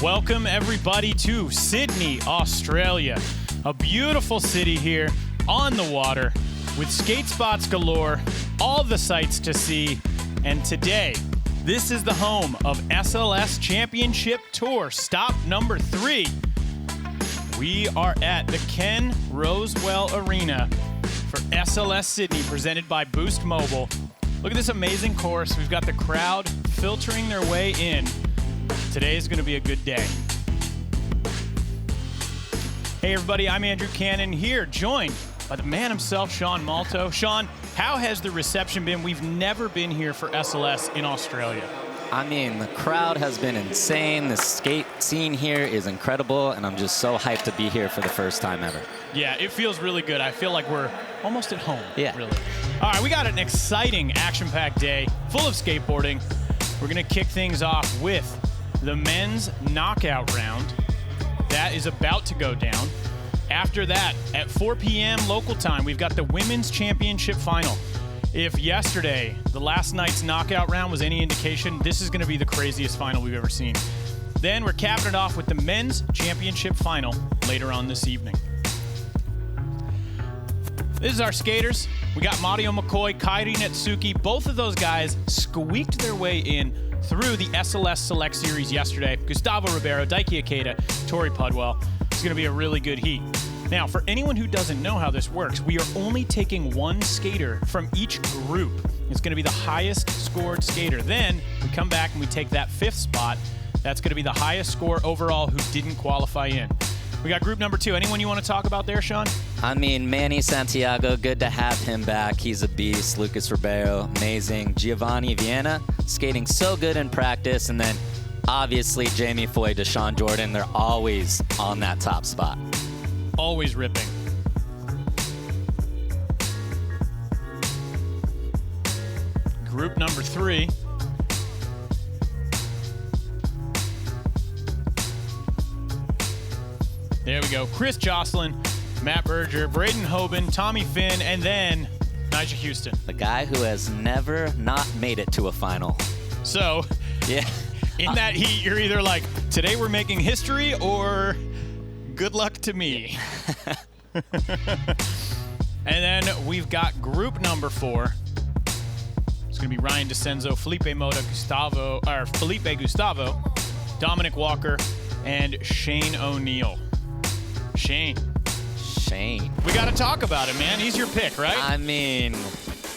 Welcome everybody to Sydney, Australia. A beautiful city here on the water with skate spots galore, all the sights to see. And today, this is the home of SLS Championship Tour, stop number 3. We are at the Ken Rosewell Arena for SLS Sydney, presented by Boost Mobile. Look at this amazing course. We've got the crowd filtering their way in. Today is going to be a good day. Hey everybody, I'm Andrew Cannon here, joined by the man himself, Sean Malto. Sean, how has the reception been? We've never been here for SLS in Australia. I mean, the crowd has been insane. The skate scene here is incredible, and I'm just so hyped to be here for the first time ever. Yeah, it feels really good. I feel like we're almost at home, Yeah. really. All right, we got an exciting, action-packed day full of skateboarding. We're going to kick things off with the men's knockout round. That is about to go down. After that, at 4 p.m. local time, we've got the women's championship final. If yesterday, the last night's knockout round was any indication, this is going to be the craziest final we've ever seen. Then we're capping it off with the men's championship final later on this evening. This is our skaters. We got Mario McCoy, Kairi Netsuki. Both of those guys squeaked their way in through the SLS Select Series yesterday. Gustavo Ribeiro, Daiki Ikeda, Tori Pudwell. It's going to be a really good heat. Now, for anyone who doesn't know how this works, we are only taking one skater from each group. It's going to be the highest scored skater. Then we come back and we take that 5th spot. That's going to be the highest score overall who didn't qualify in. We got group number 2. Anyone you want to talk about there, Sean? I mean, Manny Santiago, good to have him back. He's a beast. Lucas Ribeiro, amazing. Giovanni Viena, skating so good in practice. And then, obviously, Jamie Foy, Deshaun Jordan, they're always on that top spot. Always ripping. Group number 3. There we go. Chris Jocelyn, Matt Berger, Braden Hoban, Tommy Finn, and then Nigel Houston. The guy who has never not made it to a final. So, Yeah. in that heat, you're either like, today we're making history, or good luck to me. And then we've got group number 4. It's going to be Ryan DeCenzo, Felipe Mota, Felipe Gustavo, Dominic Walker, and Shane O'Neill. Shane. Shane. We got to talk about him, man. He's your pick, right? I mean,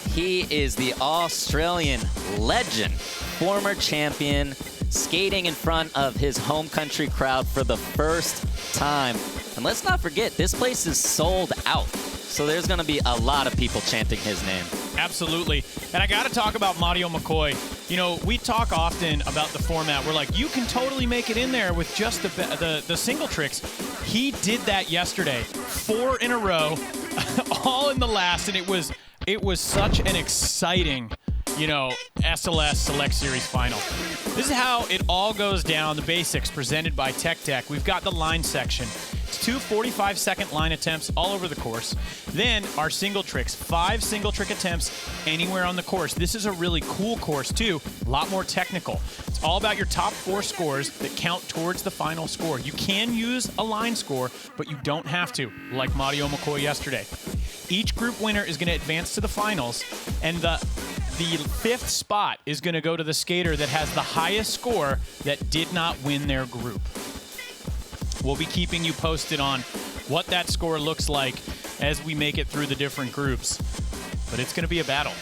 he is the Australian legend, former champion, skating in front of his home country crowd for the first time. And let's not forget, this place is sold out. So there's going to be a lot of people chanting his name. Absolutely. And I got to talk about Mario McCoy. You know, we talk often about the format. We're like, you can totally make it in there with just the single tricks. He did that yesterday, 4 in a row, all in the last, and it was such an exciting, SLS Select Series final. This is how it all goes down. The basics presented by Tech. We've got the line section. It's 2 45-second line attempts all over the course. Then our single tricks, 5 single trick attempts anywhere on the course. This is a really cool course too, a lot more technical. It's all about your top 4 scores that count towards the final score. You can use a line score, but you don't have to, like Mario McCoy yesterday. Each group winner is going to advance to the finals, and the 5th spot is going to go to the skater that has the highest score that did not win their group. We'll be keeping you posted on what that score looks like as we make it through the different groups. But it's going to be a battle.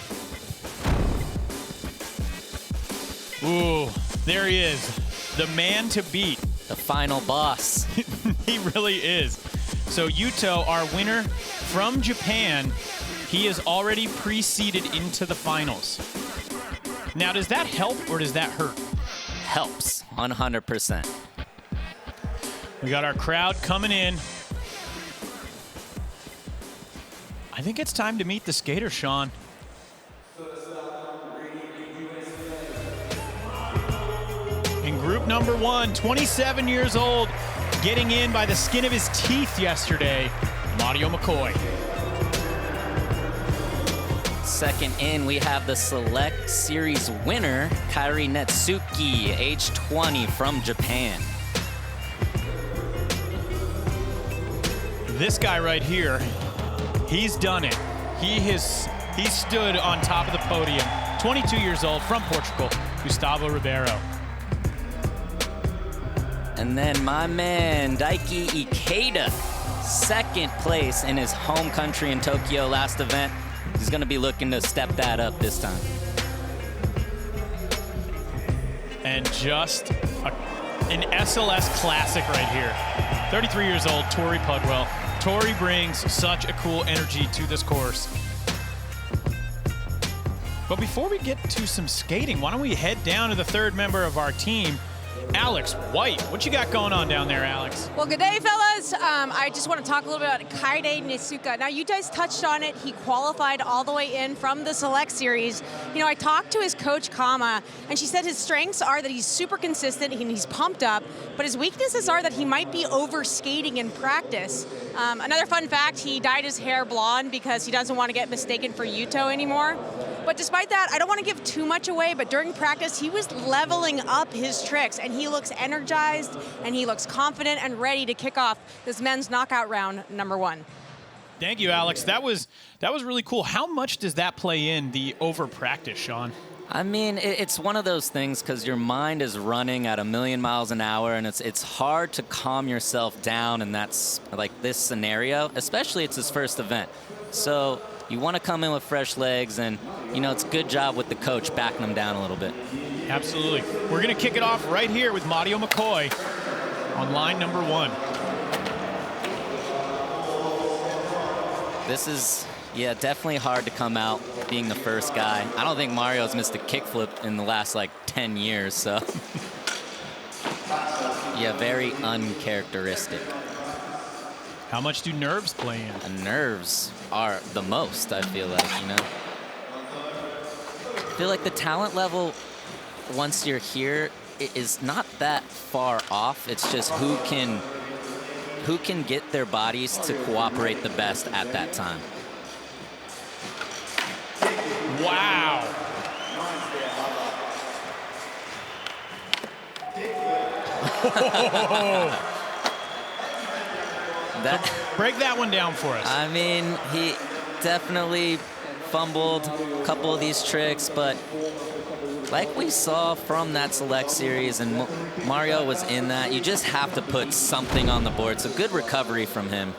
Ooh, there he is. The man to beat. The final boss. He really is. So Yuto, our winner from Japan, he is already pre-seeded into the finals. Now, does that help or does that hurt? Helps, 100%. We got our crowd coming in. I think it's time to meet the skater, Sean. In group number 1, 27 years old, getting in by the skin of his teeth yesterday, Mario McCoy. Second in, we have the Select Series winner, Kairi Netsuki, age 20 from Japan. This guy right here, he's done it. He stood on top of the podium. 22 years old, from Portugal, Gustavo Ribeiro. And then my man, Daiki Ikeda, second place in his home country in Tokyo last event. He's going to be looking to step that up this time. And just an SLS classic right here. 33 years old, Tori Pudwell. Tori brings such a cool energy to this course. But before we get to some skating, why don't we head down to the third member of our team, Alex White. What you got going on down there, Alex? Well, good day, fellas. I just want to talk a little bit about Kaide Nisuka. Now, you guys touched on it. He qualified all the way in from the Select Series. You know, I talked to his coach, Kama, and she said his strengths are that he's super consistent and he's pumped up, but his weaknesses are that he might be over-skating in practice. Another fun fact, he dyed his hair blonde because he doesn't want to get mistaken for Yuto anymore. But despite that, I don't want to give too much away, but during practice, he was leveling up his tricks, and he looks energized, and he looks confident and ready to kick off this men's knockout round #1. Thank you, Alex. That was really cool. How much does that play in the over practice, Sean? I mean, it's one of those things because your mind is running at 1,000,000 miles an hour, and it's hard to calm yourself down, and that's like this scenario, especially it's his first event. So you want to come in with fresh legs, and, you know, it's a good job with the coach backing him down a little bit. Absolutely. We're going to kick it off right here with Mario McCoy on line #1. This is, yeah, definitely hard to come out being the first guy. I don't think Mario's missed a kickflip in the last, like, 10 years, so. Yeah, very uncharacteristic. How much do nerves play in? And nerves are the most, I feel like, you know. I feel like the talent level, once you're here, is not that far off. It's just who can get their bodies to cooperate the best at that time. Wow. Break that one down for us. I mean, he definitely fumbled a couple of these tricks, but like we saw from that Select Series, and Mario was in that, you just have to put something on the board. So good recovery from him.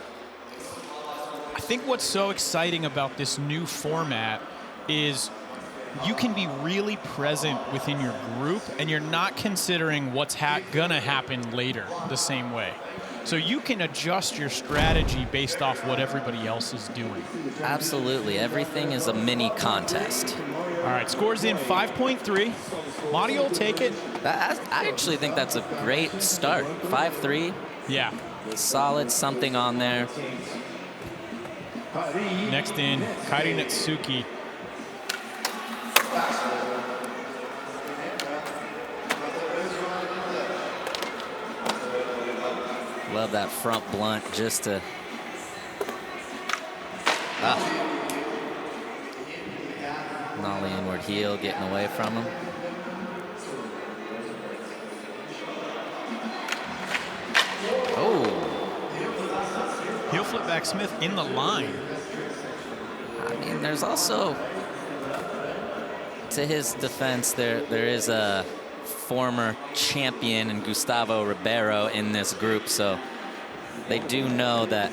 I think what's so exciting about this new format is you can be really present within your group, and you're not considering what's gonna happen later the same way. So you can adjust your strategy based off what everybody else is doing. Absolutely. Everything is a mini contest. All right, scores in 5.3. Mario will take it. I actually think that's a great start. 5-3. Yeah. Solid something on there. Next in, Kairi Natsuki. Love that front blunt just to... Nollie inward heel, getting away from him. Oh. Heel flip back Smith in the line. I mean, there's also, to his defense, there is a former champion in Gustavo Ribeiro in this group, so they do know that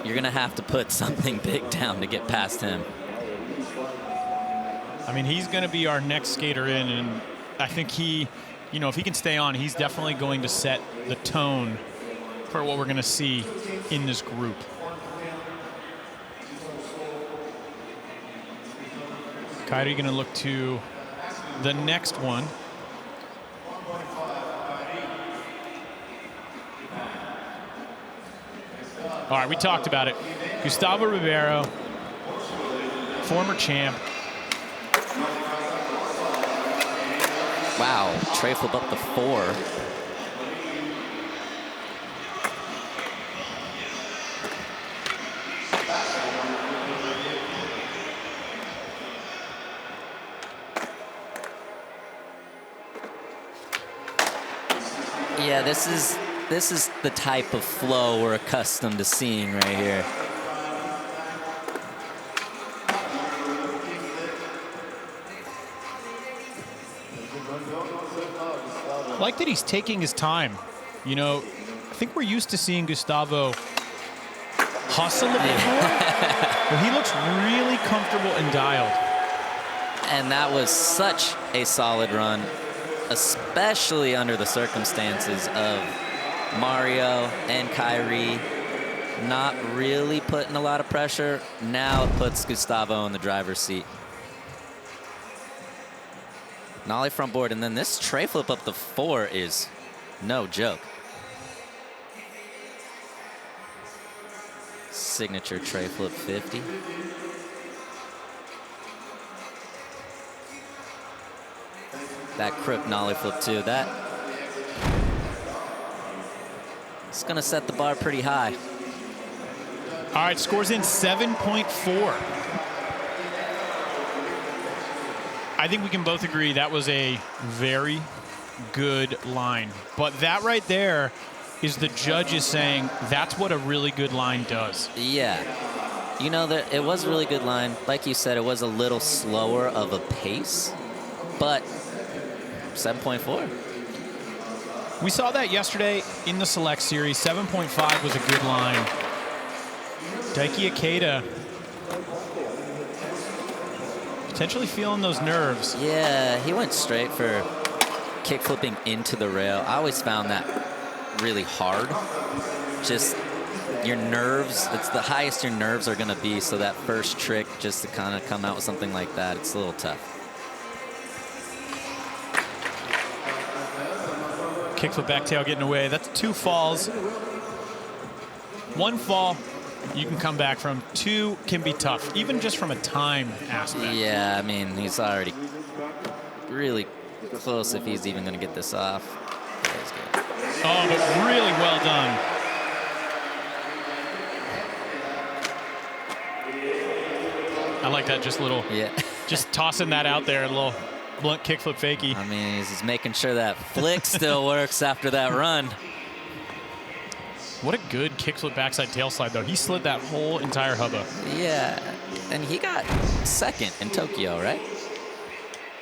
you're going to have to put something big down to get past him. I mean, he's going to be our next skater in, and I think he, you know, if he can stay on, he's definitely going to set the tone for what we're going to see in this group. Kairi going to look to the next one. All right, we talked about it. Gustavo Ribeiro, former champ. Wow, tray flip up to 4. Yeah, this is This is the type of flow we're accustomed to seeing right here. I like that he's taking his time. You know, I think we're used to seeing Gustavo hustle a bit more, but he looks really comfortable and dialed. And that was such a solid run, especially under the circumstances of Mario and Kyrie not really putting a lot of pressure. Now it puts Gustavo in the driver's seat. Nollie front board, and then this tray flip up the 4 is no joke. Signature tray flip 50. That crook nollie flip too. It's gonna set the bar pretty high. All right, scores in 7.4. I think we can both agree that was a very good line. But that right there is the judges saying that's what a really good line does. Yeah. You know, it was a really good line. Like you said, it was a little slower of a pace, but 7.4. We saw that yesterday in the Select Series. 7.5 was a good line. Daiki Ikeda potentially feeling those nerves. Yeah, he went straight for kick flipping into the rail. I always found that really hard. Just your nerves, it's the highest your nerves are going to be, so that first trick, just to kind of come out with something like that, it's a little tough. Kickflip back tail getting away. That's 2 falls. 1 fall you can come back from. 2 can be tough, even just from a time aspect. Yeah, I mean, he's already really close if he's even going to get this off. Oh, but really well done. I like that, just little, yeah, just tossing that out there, a little blunt kickflip fakie. I mean, he's making sure that flick still works after that run. What a good kickflip backside tail slide, though. He slid that whole entire hubba. Yeah, and he got second in Tokyo, right?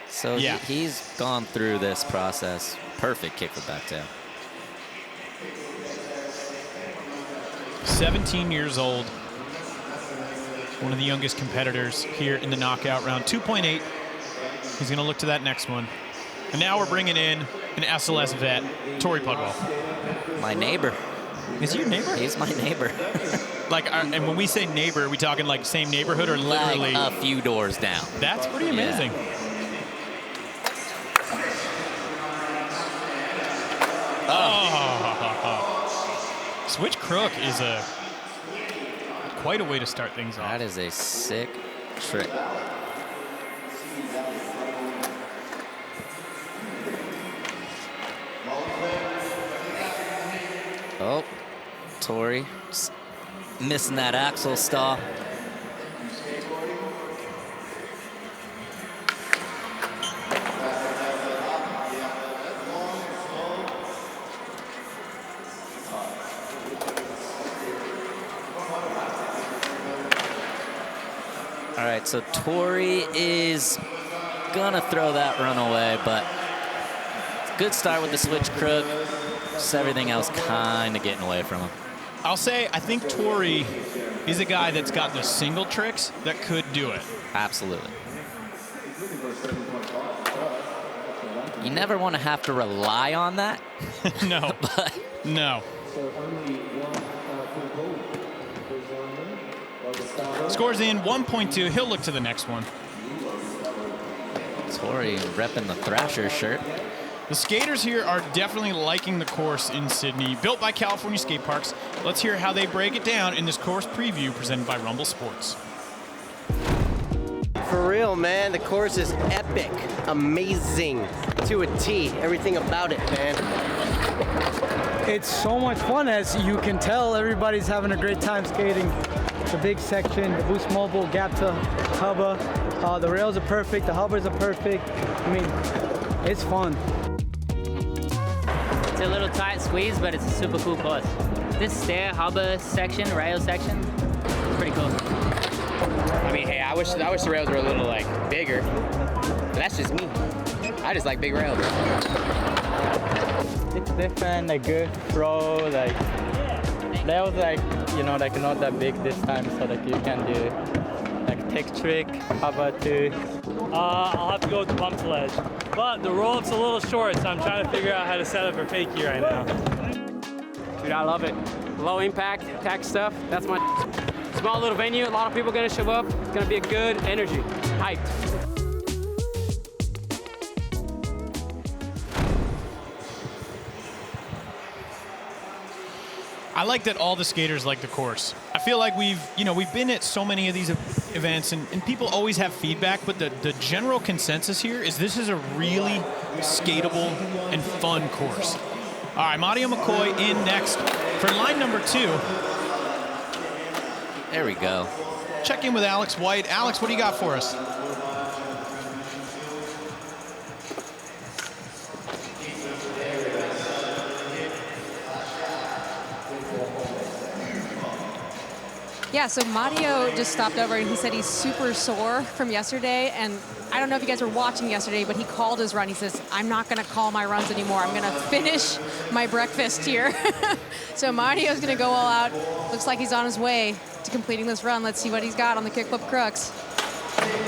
So yeah, he's gone through this process. Perfect kickflip back tail. 17 years old. One of the youngest competitors here in the knockout round. 2.8. He's going to look to that next one. And now we're bringing in an SLS vet, Tori Pudwell. My neighbor. Is he your neighbor? He's my neighbor. Like, and when we say neighbor, are we talking like same neighborhood or literally? Like a few doors down. That's pretty amazing. Yeah. Oh. Switch crook is quite a way to start things off. That is a sick trick. Oh, Tori missing that axle stall. All right, so Tori is gonna throw that run away, but good start with the switch crook. Just everything else kind of getting away from him. I'll say, I think Tori is a guy that's got the single tricks that could do it. Absolutely. You never want to have to rely on that. No, but no. Scores in 1.2. He'll look to the next one. Tori repping the Thrasher shirt. The skaters here are definitely liking the course in Sydney. Built by California Skate Parks. Let's hear how they break it down in this course preview presented by Rumble Sports. For real, man, the course is epic, amazing, to a T, everything about it, man. It's so much fun, as you can tell. Everybody's having a great time skating. The big section, the Boost Mobile, gap to hubba. The rails are perfect, the hubbers are perfect. I mean, it's fun. It's a little tight squeeze, but it's a super cool course. This stair hubba section, rail section, it's pretty cool. I mean, hey, I wish the rails were a little like bigger, but that's just me. I just like big rails. It's different, like good throw, like rails, like like not that big this time, so like you can do like tech trick, hubba too. I'll have to go with the bump ledge, but the roll-up's a little short, so I'm trying to figure out how to set up a fakie right now. Dude, I love it. Low impact, tack stuff. That's my small little venue. A lot of people gonna show up. It's gonna be a good energy. Hyped. I like that all the skaters like the course. I feel like we've been at so many of these events and people always have feedback, but the general consensus here is this is a really skatable and fun course. All right, Mario McCoy in next for line number 2. There we go. Check in with Alex White. Alex, what do you got for us? Yeah, so Mario just stopped over and he said he's super sore from yesterday. And I don't know if you guys were watching yesterday, but he called his run. He says, I'm not going to call my runs anymore. I'm going to finish my breakfast here. So Mario's going to go all out. Looks like he's on his way to completing this run. Let's see what he's got on the kickflip crux.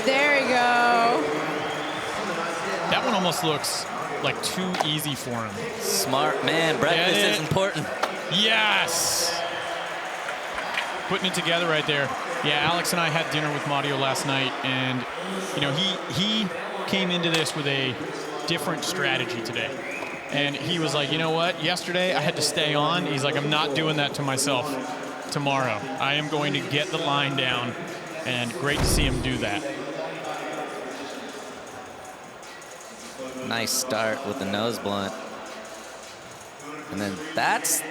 There you go. That one almost looks like too easy for him. Smart man. Breakfast is important. Yes. Putting it together right there. Yeah, Alex and I had dinner with Mario last night, and he came into this with a different strategy today. And he was like, you know what? Yesterday I had to stay on. He's like, I'm not doing that to myself tomorrow. I am going to get the line down, and great to see him do that. Nice start with the nose blunt. And then that's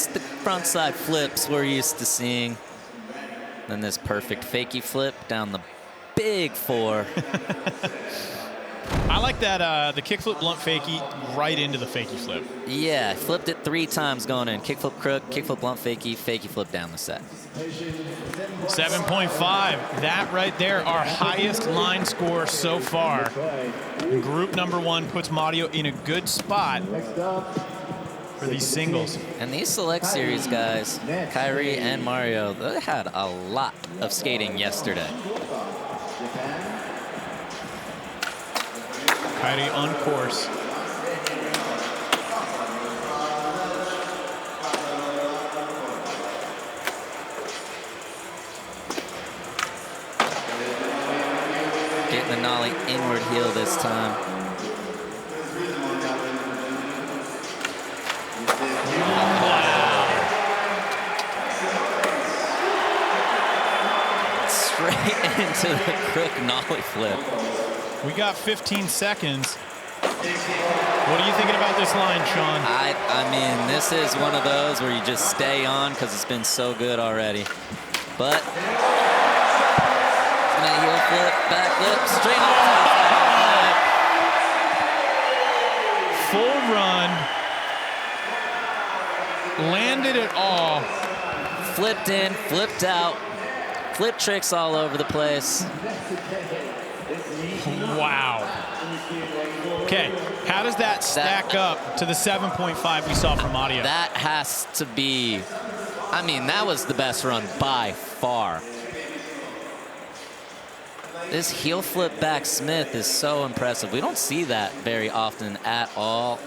the front side flips we're used to seeing. Then this perfect fakie flip down the big 4. I like that the kickflip blunt fakie right into the fakie flip. Yeah, flipped it 3 times going in. Kickflip crook, kickflip blunt fakie, fakie flip down the set. 7.5. That right there, our highest line score so far. And group number 1 puts Mario in a good spot for these singles. And these select series guys, Kyrie and Mario, they had a lot of skating yesterday. Kyrie on course. Getting the nollie inward heel this time. Straight into the crook nollie flip. We got 15 seconds. What are you thinking about this line, Sean? I mean, this is one of those where you just stay on because it's been so good already. But heel flip, back flip, straight on. Full run. Landed it all. Flipped in, flipped out. Flip tricks all over the place. Wow. Okay, how does that stack up to the 7.5 we saw from Mario? That has to be, I mean, that was the best run by far. This heel flip back Smith is so impressive. We don't see that very often at all.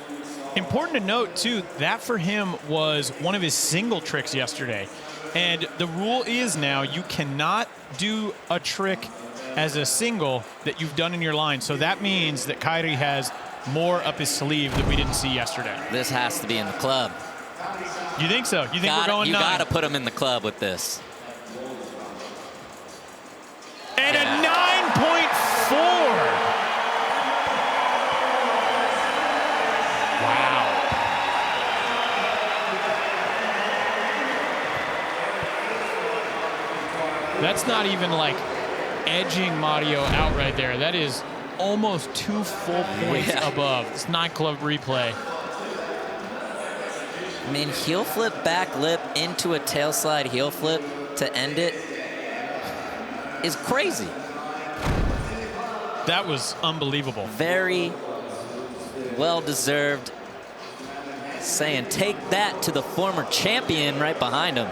Important to note, too, that for him was one of his single tricks yesterday. And the rule is now you cannot do a trick as a single that you've done in your line. So that means that Kyrie has more up his sleeve that we didn't see yesterday. This has to be in the club. You think so? You think we're going 9? You got to put him in the club with this. And a 9.4. Wow. That's not even like edging Mario out right there. That is almost 2 full points above. It's nightclub replay. I mean, heel flip back lip into a tail slide heel flip to end it is crazy. That was unbelievable. Very well-deserved. Saying, take that to the former champion right behind him.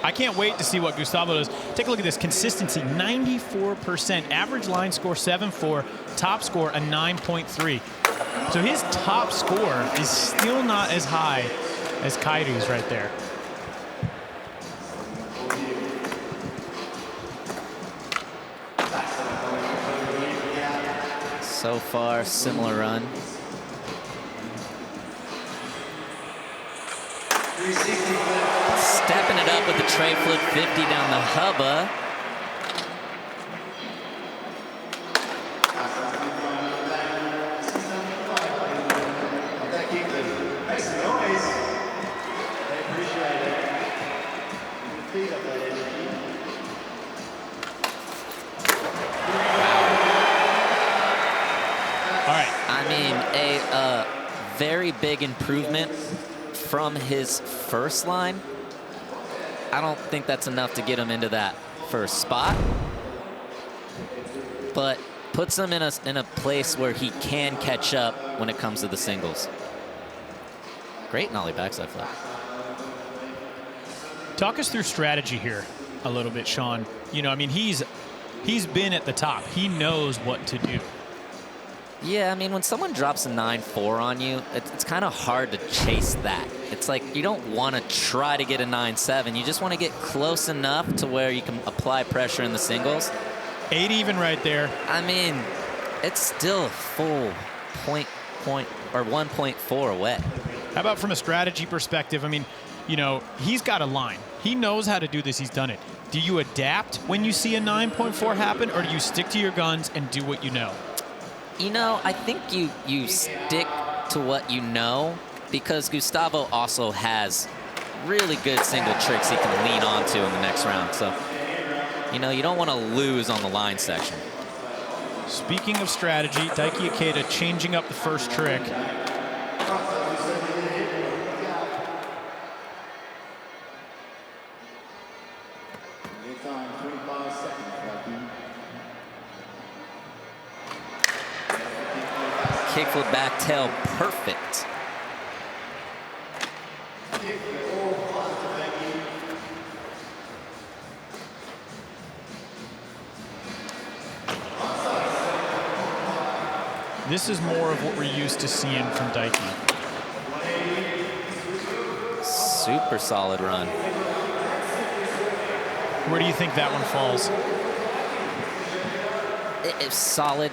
I can't wait to see what Gustavo does. Take a look at this consistency, 94%. Average line score 7.4, top score a 9.3. So his top score is still not as high as Kairu's right there. So far, similar run. Stepping it up with the tray flip 50 down the hubba. All right. I mean, a very big improvement from his first line. I don't think that's enough to get him into that first spot, but puts him in a place where he can catch up when it comes to the singles. Great nollie backside flip. Talk us through strategy here a little bit, Sean. You know, I mean, he's been at the top. He knows what to do. Yeah, I mean, when someone drops a 9-4 on you, it's kind of hard to chase that. It's like you don't want to try to get a 9-7. You just want to get close enough to where you can apply pressure in the singles. 8 even right there. I mean, it's still a full point or 1.4 away. How about from a strategy perspective? I mean, you know, he's got a line. He knows how to do this. He's done it. Do you adapt when you see a 9.4 happen, or do you stick to your guns and do what you know? You know, I think you stick to what you know, because Gustavo also has really good single tricks he can lean onto in the next round. So, you know, you don't want to lose on the line section. Speaking of strategy, Daiki Ikeda changing up the first trick. Kickflip back tail, perfect. This is more of what we're used to seeing from Daiki. Super solid run. Where do you think that one falls? It's solid,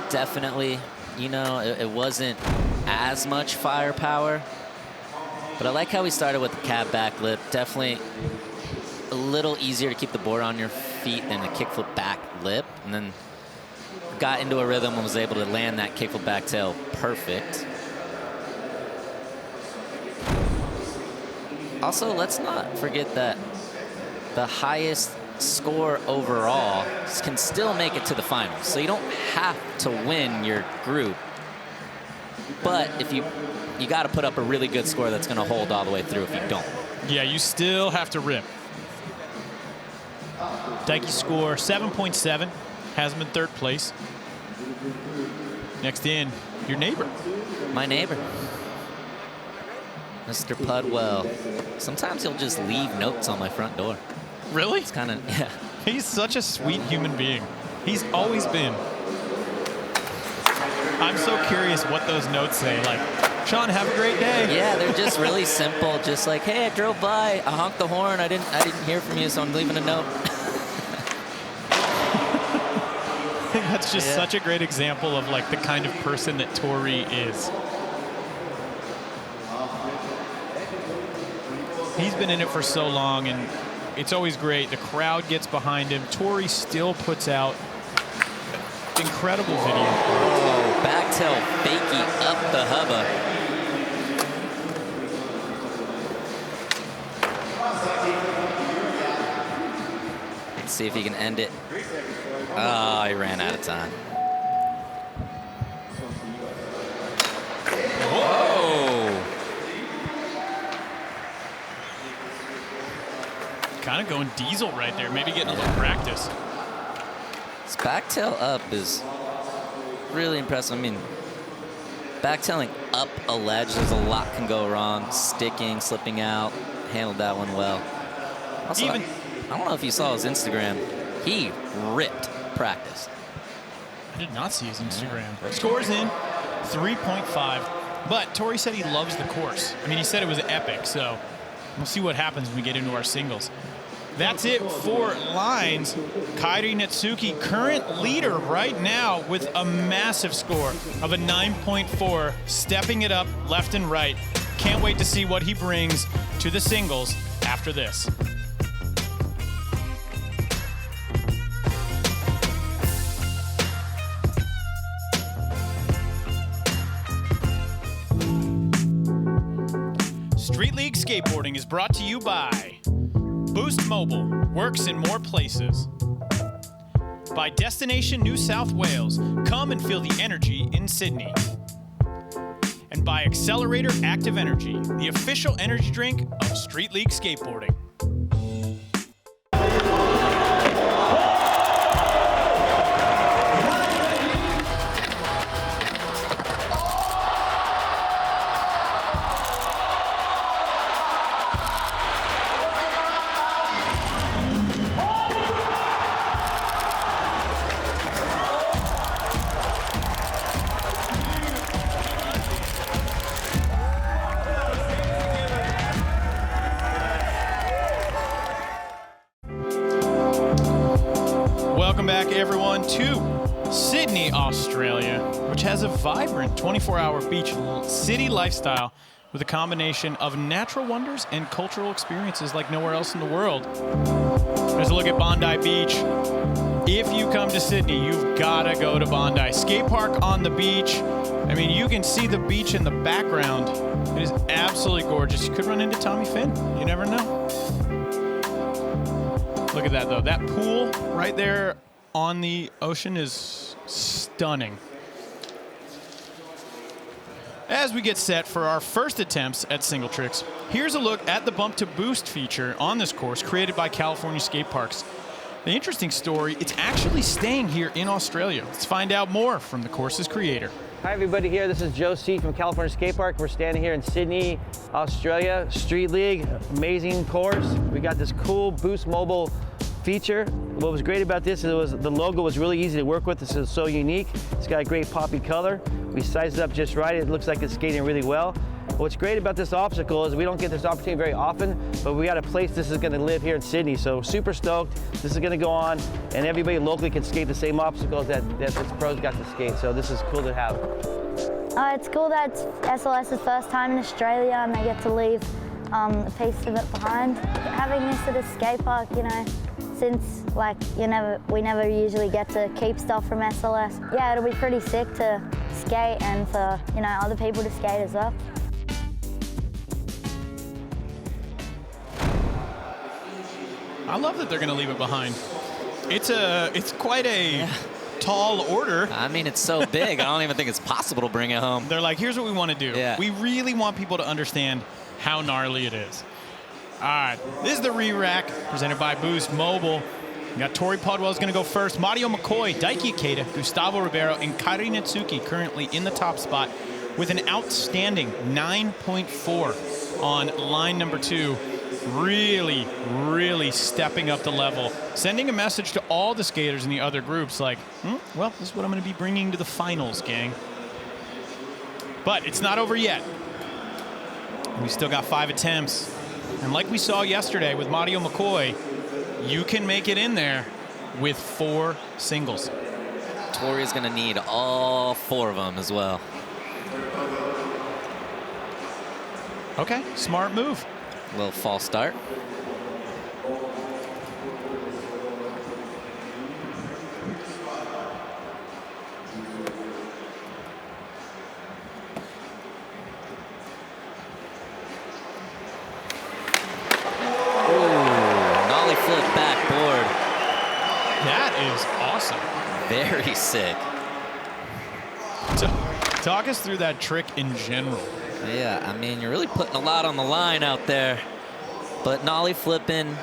definitely. You know, it wasn't as much firepower, but I like how we started with the cab back lip. Definitely a little easier to keep the board on your feet than the kickflip back lip, and then got into a rhythm and was able to land that kickflip back tail perfect. Also, let's not forget that the highest score overall can still make it to the finals. So you don't have to win your group, but if you got to put up a really good score that's going to hold all the way through if you don't. Yeah, you still have to rip. Daiki score 7.7, has him in third place. Next in, your neighbor. My neighbor, Mr. Pudwell. Sometimes he'll just leave notes on my front door. Really? It's kind of, yeah. He's such a sweet human being. He's always been. I'm so curious what those notes say. Like, Sean, have a great day. Yeah, they're just really simple. Just like, hey, I drove by, I honked the horn, I didn't hear from you, so I'm leaving a note. I think that's just such a great example of like the kind of person that Tori is. He's been in it for so long, and it's always great. The crowd gets behind him. Tori still puts out incredible video. Oh, back tail fakie up the hubba. Let's see if he can end it. Oh, he ran out of time. Whoa! kind of going diesel right there, maybe getting a little practice. His back tail up is really impressive. I mean, backtailing up a ledge, there's a lot can go wrong. Sticking, slipping out, handled that one well. Also, I don't know if you saw his Instagram. He ripped practice. I did not see his Instagram. Scores in 3.5, but Tori said he loves the course. I mean, he said it was epic, so we'll see what happens when we get into our singles. That's it for lines. Kairi Natsuki, current leader right now with a massive score of a 9.4, stepping it up left and right. Can't wait to see what he brings to the singles after this. Street League Skateboarding is brought to you by Boost Mobile, works in more places. By Destination New South Wales, come and feel the energy in Sydney. And by Accelerator Active Energy, the official energy drink of Street League Skateboarding. Welcome back, everyone, to Sydney, Australia, which has a vibrant 24-hour beach city lifestyle with a combination of natural wonders and cultural experiences like nowhere else in the world. There's a look at Bondi Beach. If you come to Sydney, you've got to go to Bondi. Skate park on the beach. I mean, you can see the beach in the background. It is absolutely gorgeous. You could run into Tommy Finn. You never know. Look at that, though. That pool right there on the ocean is stunning. As we get set for our first attempts at single tricks, here's a look at the Bump to Boost feature on this course created by California Skate Parks. The interesting story, it's actually staying here in Australia. Let's find out more from the course's creator. Hi everybody here, this is Joe C. from California Skate Park. We're standing here in Sydney, Australia, Street League, amazing course. We got this cool Boost Mobile feature. What was great about this is the logo was really easy to work with. This is so unique. It's got a great poppy color. We sized it up just right. It looks like it's skating really well. What's great about this obstacle is we don't get this opportunity very often, but we got a place this is going to live here in Sydney. So super stoked. This is going to go on, and everybody locally can skate the same obstacles that this pros got to skate. So this is cool to have. It's cool that it's SLS's first time in Australia, and they get to leave a piece of it behind. Having this at a skate park, you know, since we never usually get to keep stuff from SLS. Yeah, it'll be pretty sick to skate and for, you know, other people to skate as well. I love that they're going to leave it behind. It's quite a tall order. I mean, it's so big, I don't even think it's possible to bring it home. They're like, here's what we want to do. Yeah. We really want people to understand how gnarly it is. All right, this is the re-rack presented by Boost Mobile. We got Tori Pudwell is going to go first. Mario McCoy, Daiki Ikeda, Gustavo Ribeiro, and Kairi Natsuki currently in the top spot with an outstanding 9.4 on line number 2. Really, really stepping up the level. Sending a message to all the skaters in the other groups like, well, this is what I'm going to be bringing to the finals, gang. But it's not over yet. We still got 5 attempts. And like we saw yesterday with Mario McCoy, you can make it in there with 4 singles. Tori's going to need all 4 of them as well. Okay, smart move. A little false start. Very sick. Talk us through that trick in general. Yeah, I mean, you're really putting a lot on the line out there. But nollie flipping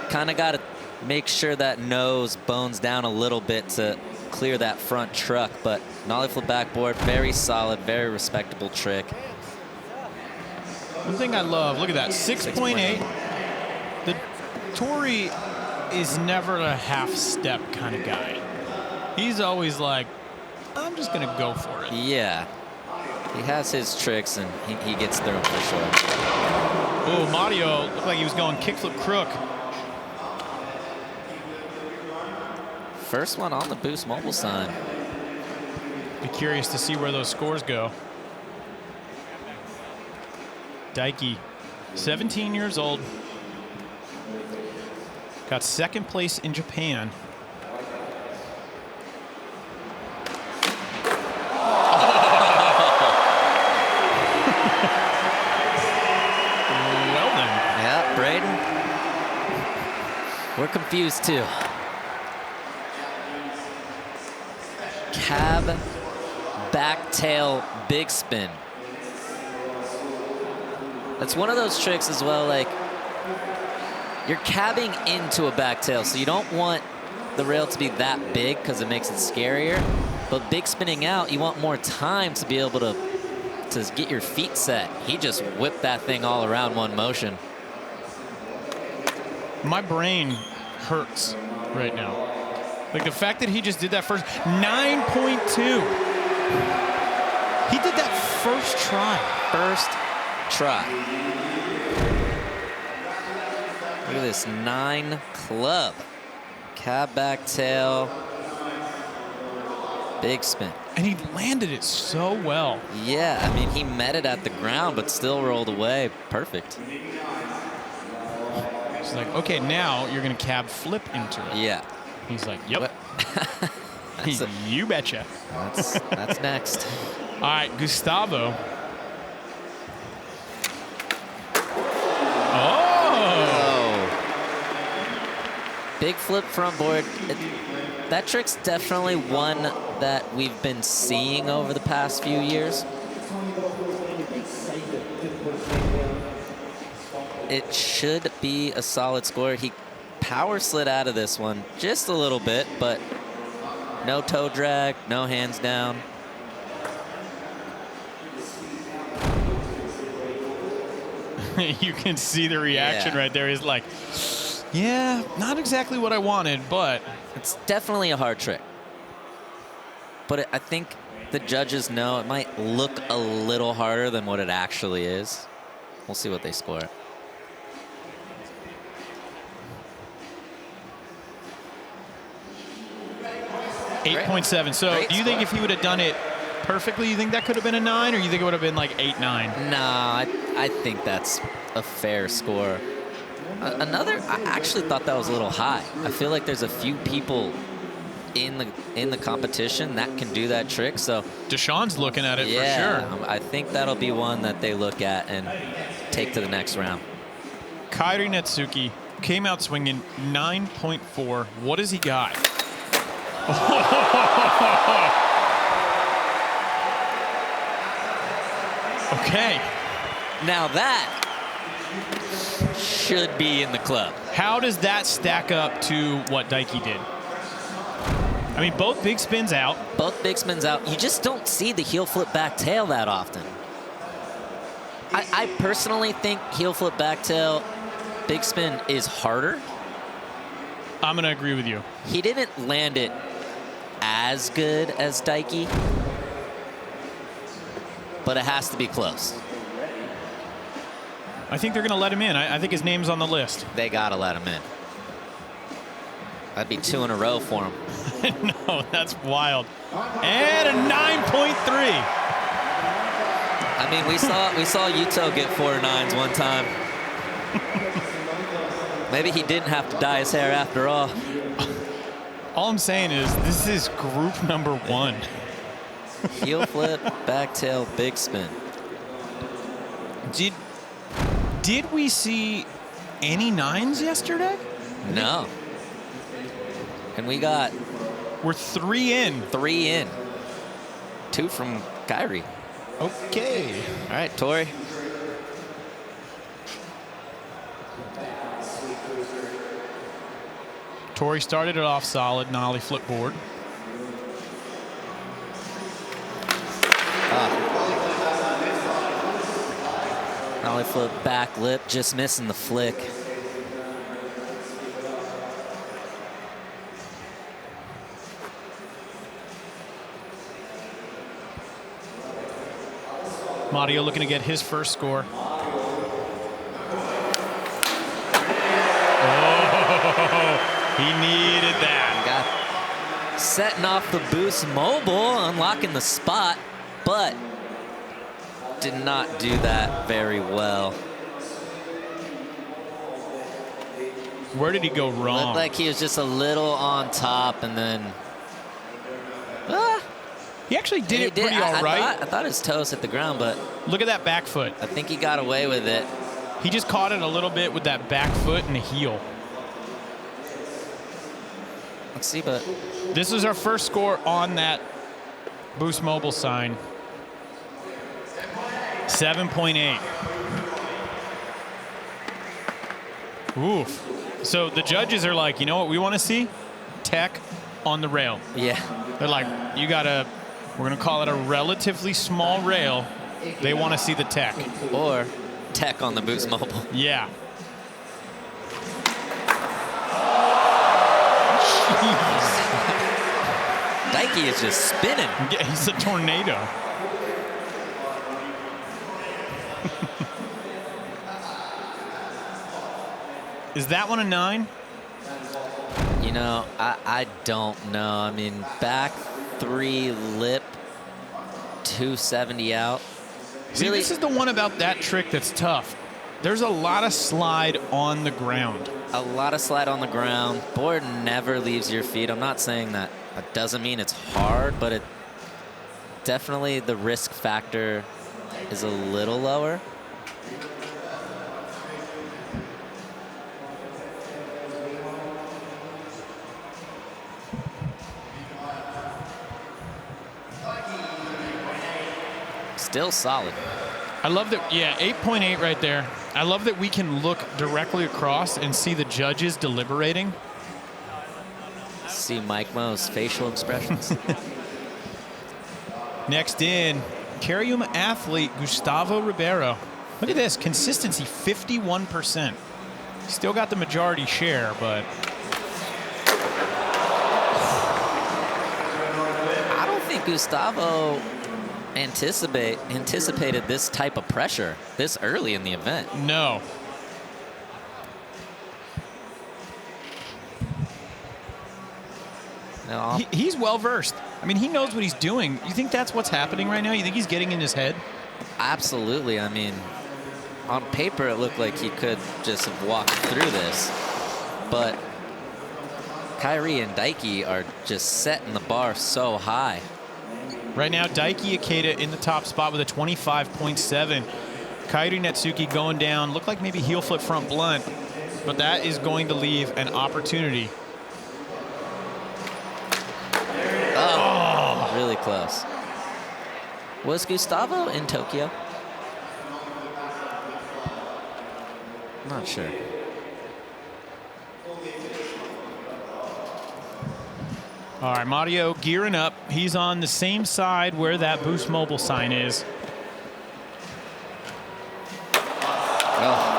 kind of got to make sure that nose bones down a little bit to clear that front truck. But nollie flip backboard, very solid, very respectable trick. One thing I love, look at that, 6.8. The Tori is never a half step kind of guy. He's always like, I'm just gonna go for it. Yeah, he has his tricks and he gets through them for sure. Oh, Mario looked like he was going kickflip crook. First one on the Boost Mobile sign. Be curious to see where those scores go. Daiki, 17 years old. Got second place in Japan. Well then. Yeah, Braden. We're confused too. Cab, back tail, big spin. That's one of those tricks as well, like you're cabbing into a back tail, so you don't want the rail to be that big because it makes it scarier. But big spinning out, you want more time to be able to get your feet set. He just whipped that thing all around one motion. My brain hurts right now. Like the fact that he just did that first 9.2. He did that first try. First try. Look at this 9 club. Cab back tail. Big spin. And he landed it so well. Yeah, I mean, he met it at the ground, but still rolled away. Perfect. It's like, okay, now you're going to cab flip into it. Yeah. He's like, yep. You betcha. That's next. All right, Gustavo. Oh! Big flip front board. That trick's definitely one that we've been seeing over the past few years. It should be a solid score. He power slid out of this one just a little bit, but no toe drag, no hands down. You can see the reaction right there. He's like, yeah, not exactly what I wanted, but. It's definitely a hard trick. But I think the judges know it might look a little harder than what it actually is. We'll see what they score. 8.7. So do you think if he would have done it perfectly, you think that could have been a 9, or you think it would have been like 8-9? Nah, I think that's a fair score. I actually thought that was a little high. I feel like there's a few people in the competition that can do that trick. So Deshaun's looking at it for sure. I think that'll be one that they look at and take to the next round. Kairi Netsuki came out swinging 9.4. What has he got? Okay. Now that should be in the club. How does that stack up to what Daiki did? I mean, both big spins out. Both big spins out. You just don't see the heel flip back tail that often. I personally think heel flip back tail, big spin is harder. I'm going to agree with you. He didn't land it as good as Daiki, but it has to be close. I think they're going to let him in. I think his name's on the list. They got to let him in. That'd be 2 in a row for him. No, that's wild. And a 9.3. I mean, we saw Yuto get 4 9s one time. Maybe he didn't have to dye his hair after all. All I'm saying is this is group number 1. Heel flip, back tail, big spin. Did we see any 9s yesterday? No. And we're 3 in. 3 in. 2 from Kairi. Okay. All right, Tori. Tori started it off solid, nollie flip board. Nollie flip back lip, just missing the flick. Mario looking to get his first score. Oh, he needed that. Got setting off the boost mobile, unlocking the spot, but did not do that very well. Where did he go wrong? Looked like he was just a little on top, and then he actually did it pretty all right. I thought his toes hit the ground, but look at that back foot. I think he got away with it. He just caught it a little bit with that back foot and the heel. Let's see, but this is our first score on that Boost Mobile sign. 7.8. Oof. So the judges are like, you know what we want to see? Tech on the rail. Yeah. They're like, we're going to call it a relatively small rail. They want to see the tech. Or tech on the Boost Mobile. Yeah. Dikey is just spinning. Yeah, he's a tornado. Is that one a 9? You know, I don't know. I mean, back 3 lip, 270 out. See, Really, this is the one about that trick that's tough. There's a lot of slide on the ground. a lot of slide on the ground. Board never leaves your feet. I'm not saying that. That doesn't mean it's hard, but it definitely the risk factor is a little lower. Still solid. I love that, yeah, 8.8 right there. I love that we can look directly across and see the judges deliberating. See Mike Mo's facial expressions. Next in, Carium athlete Gustavo Ribeiro. Look at this, consistency 51%. Still got the majority share, but I don't think Gustavo anticipated this type of pressure this early in the event. No. No. He's well versed. I mean, he knows what he's doing. You think that's what's happening right now? You think he's getting in his head? Absolutely. I mean, on paper, it looked like he could just have walked through this. But Kyrie and Daiki are just setting the bar so high. Right now, Daiki Ikeda in the top spot with a 25.7. Kairi Netsuki going down. Looked like maybe heel flip front blunt, but that is going to leave an opportunity. Oh, really close. Was Gustavo in Tokyo? I'm not sure. All right, Mario gearing up. He's on the same side where that Boost Mobile sign is. Oh.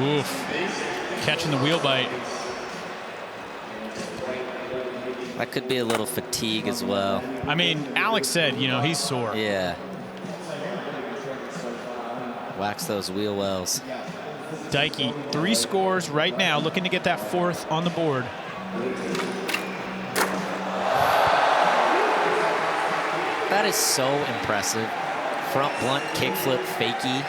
Oof. Catching the wheel bite. That could be a little fatigue as well. I mean, Alex said, you know, he's sore. Yeah. Wax those wheel wells. Daiki, 3 scores right now, looking to get that 4th on the board. That is so impressive. Front blunt, kickflip, fakie.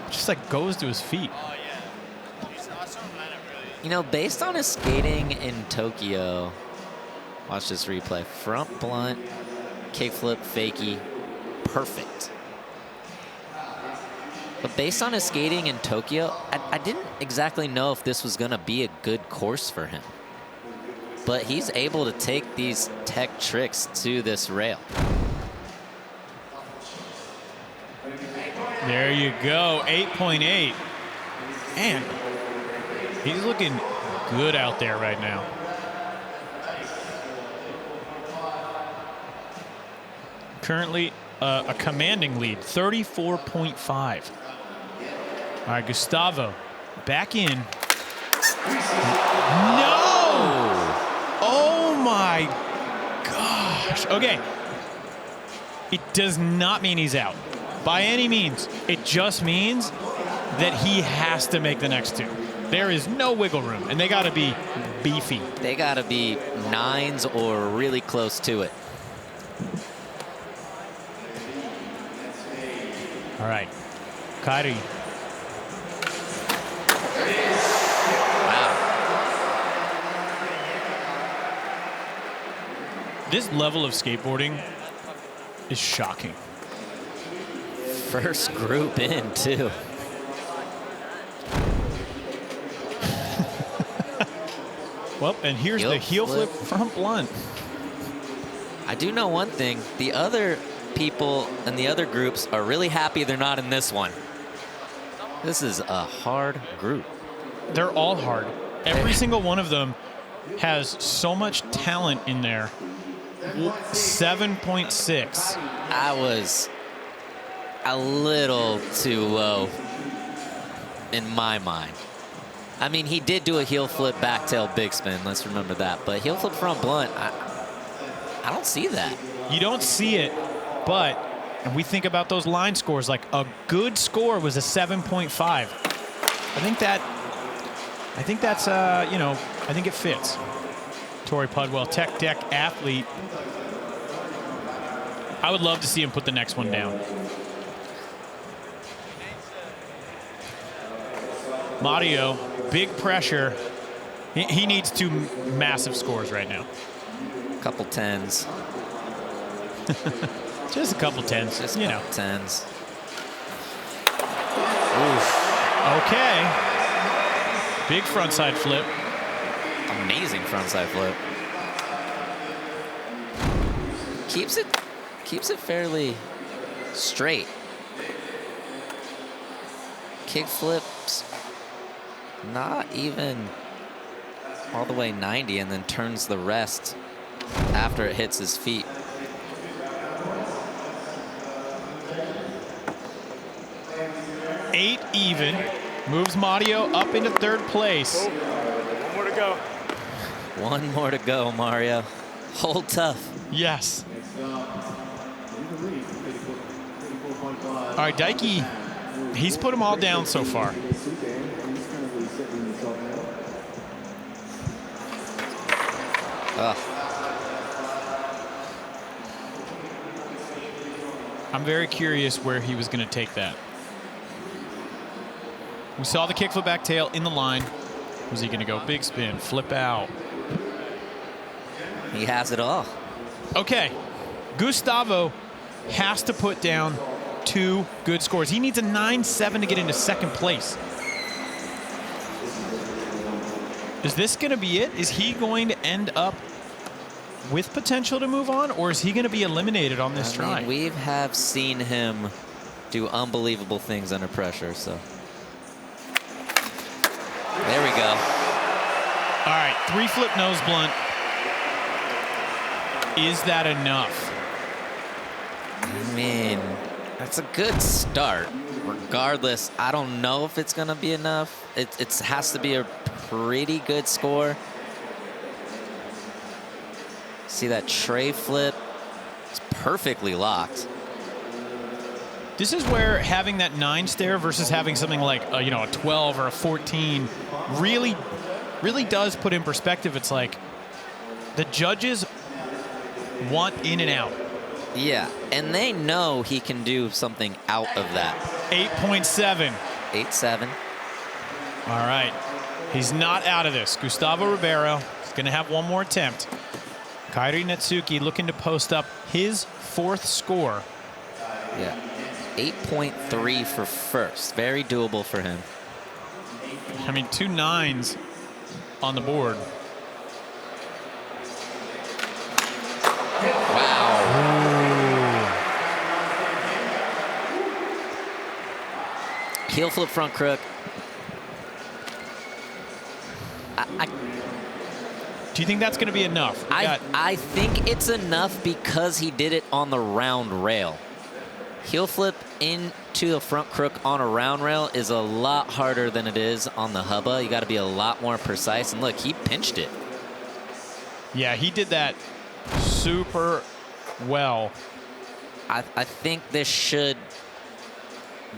Just like goes to his feet. You know, based on his skating in Tokyo, watch this replay. Front blunt, kickflip, fakie, perfect. But based on his skating in Tokyo, I didn't exactly know if this was going to be a good course for him. But he's able to take these tech tricks to this rail. There you go, 8.8. And He's looking good out there right now. Currently a commanding lead, 34.5. All right, Gustavo back in. No! Oh my gosh. Okay. It does not mean he's out by any means. It just means that he has to make the next two. There is no wiggle room, and they got to be beefy. They got to be 9s or really close to it. All right, Kyrie. Wow. This level of skateboarding is shocking. First group in, too. Well, and here's the heel flip front blunt. I do know one thing. The other people in the other groups are really happy they're not in this one. This is a hard group. They're all hard. Every single one of them has so much talent in there. 7.6. I was a little too low in my mind. I mean, he did do a heel flip back tail big spin. Let's remember that. But heel flip front blunt, I don't see that. You don't see it, but and we think about those line scores. Like a good score was a 7.5. I think that's you know, I think it fits. Torrey Pudwell, tech deck athlete. I would love to see him put the next one down. Mario, big pressure. He needs two massive scores right now. Couple 10s. Just a couple 10s. Just you know. 10s. Okay. Big frontside flip. Amazing frontside flip. Keeps it fairly straight. Kick flips not even all the way 90 and then turns the rest after it hits his feet. Eight even. Moves Mario up into third place. One more to go. One more to go, Mario. Hold tough. Yes. All right, Daiki, he's put them all down so far. I'm very curious where he was going to take that. We saw the kickflip back tail in the line. Was he going to go big spin, flip out? He has it all. Okay, Gustavo has to put down two good scores. He needs a 9.7 to get into second place. Is this going to be it? Is he going to end up with potential to move on, or is he going to be eliminated on this try? We have seen him do unbelievable things under pressure, so. There we go. All right, 3 flip nose blunt. Is that enough? I mean, that's a good start. Regardless, I don't know if it's going to be enough. It has to be a pretty good score. See that tray flip? It's perfectly locked. This is where having that 9 stair versus having something like a 12 or a 14 really does put in perspective. It's like the judges want in and out. Yeah, and they know he can do something out of that. 8.7. 8.7. All right. He's not out of this. Gustavo Ribeiro is going to have one more attempt. Kairi Natsuki looking to post up his 4th score. Yeah. 8.3 for first. Very doable for him. I mean, 2 9s on the board. Wow. Heel flip front crook. Do you think that's going to be enough? I think it's enough because he did it on the round rail. Heel flip into the front crook on a round rail is a lot harder than it is on the hubba. You got to be a lot more precise. And look, he pinched it. Yeah, he did that super well. I think this should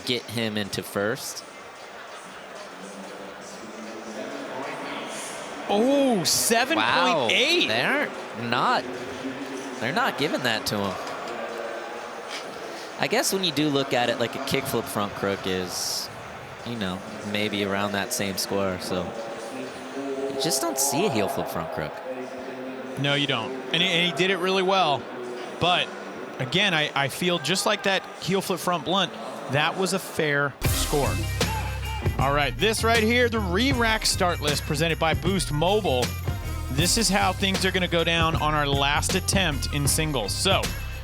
get him into first. Oh, 7.8. Wow. They're not giving that to him. I guess when you do look at it, like a kickflip front crook is, you know, maybe around that same score. So you just don't see a heel flip front crook. No, you don't. And he did it really well. But again, I feel just like that heel flip front blunt, that was a fair score. All right, this right here, the re-rack start list presented by Boost Mobile. This is how things are going to go down on our last attempt in singles. So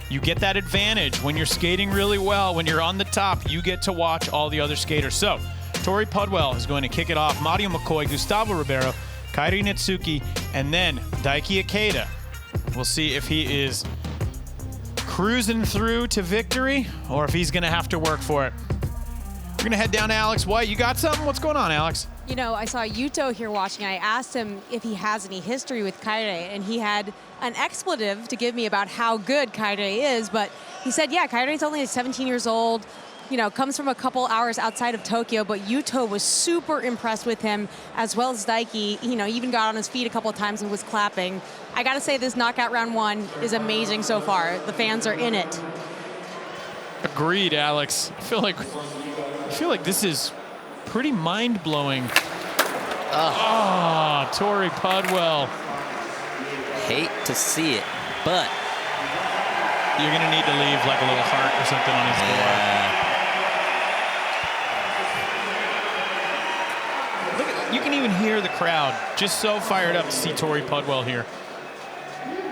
you get that advantage when you're skating really well. When you're on the top, you get to watch all the other skaters. So Tori Pudwell is going to kick it off. Mario McCoy, Gustavo Ribeiro, Kairi Nitsuki, and then Daiki Ikeda. We'll see if he is cruising through to victory or if he's going to have to work for it. We're going to head down to Alex White. You got something? What's going on, Alex? You know, I saw Yuto here watching. I asked him if he has any history with Kairi, and he had an expletive to give me about how good Kairi is, but he said, yeah, Kairi's only 17 years old, you know, comes from a couple hours outside of Tokyo, but Yuto was super impressed with him, as well as Daiki. You know, even got on his feet a couple of times and was clapping. I got to say, this knockout round one is amazing so far. The fans are in it. Agreed, Alex. I feel like this is pretty mind-blowing. Oh, Tori Pudwell. Hate to see it, but you're going to need to leave like a little heart or something on his door. Look at, you can even hear the crowd just so fired up to see Tori Pudwell here.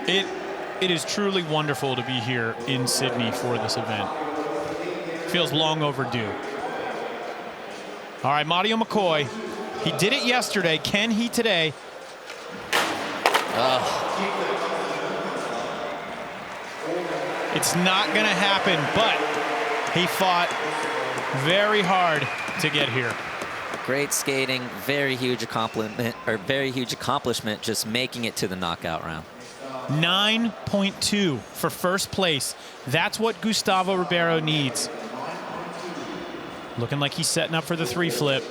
It is truly wonderful to be here in Sydney for this event. Feels long overdue. All right, Mario McCoy. He did it yesterday. Can he today? It's not going to happen, but he fought very hard to get here. Great skating, very huge accomplishment just making it to the knockout round. 9.2 for first place. That's what Gustavo Ribeiro needs. Looking like he's setting up for the 3-flip.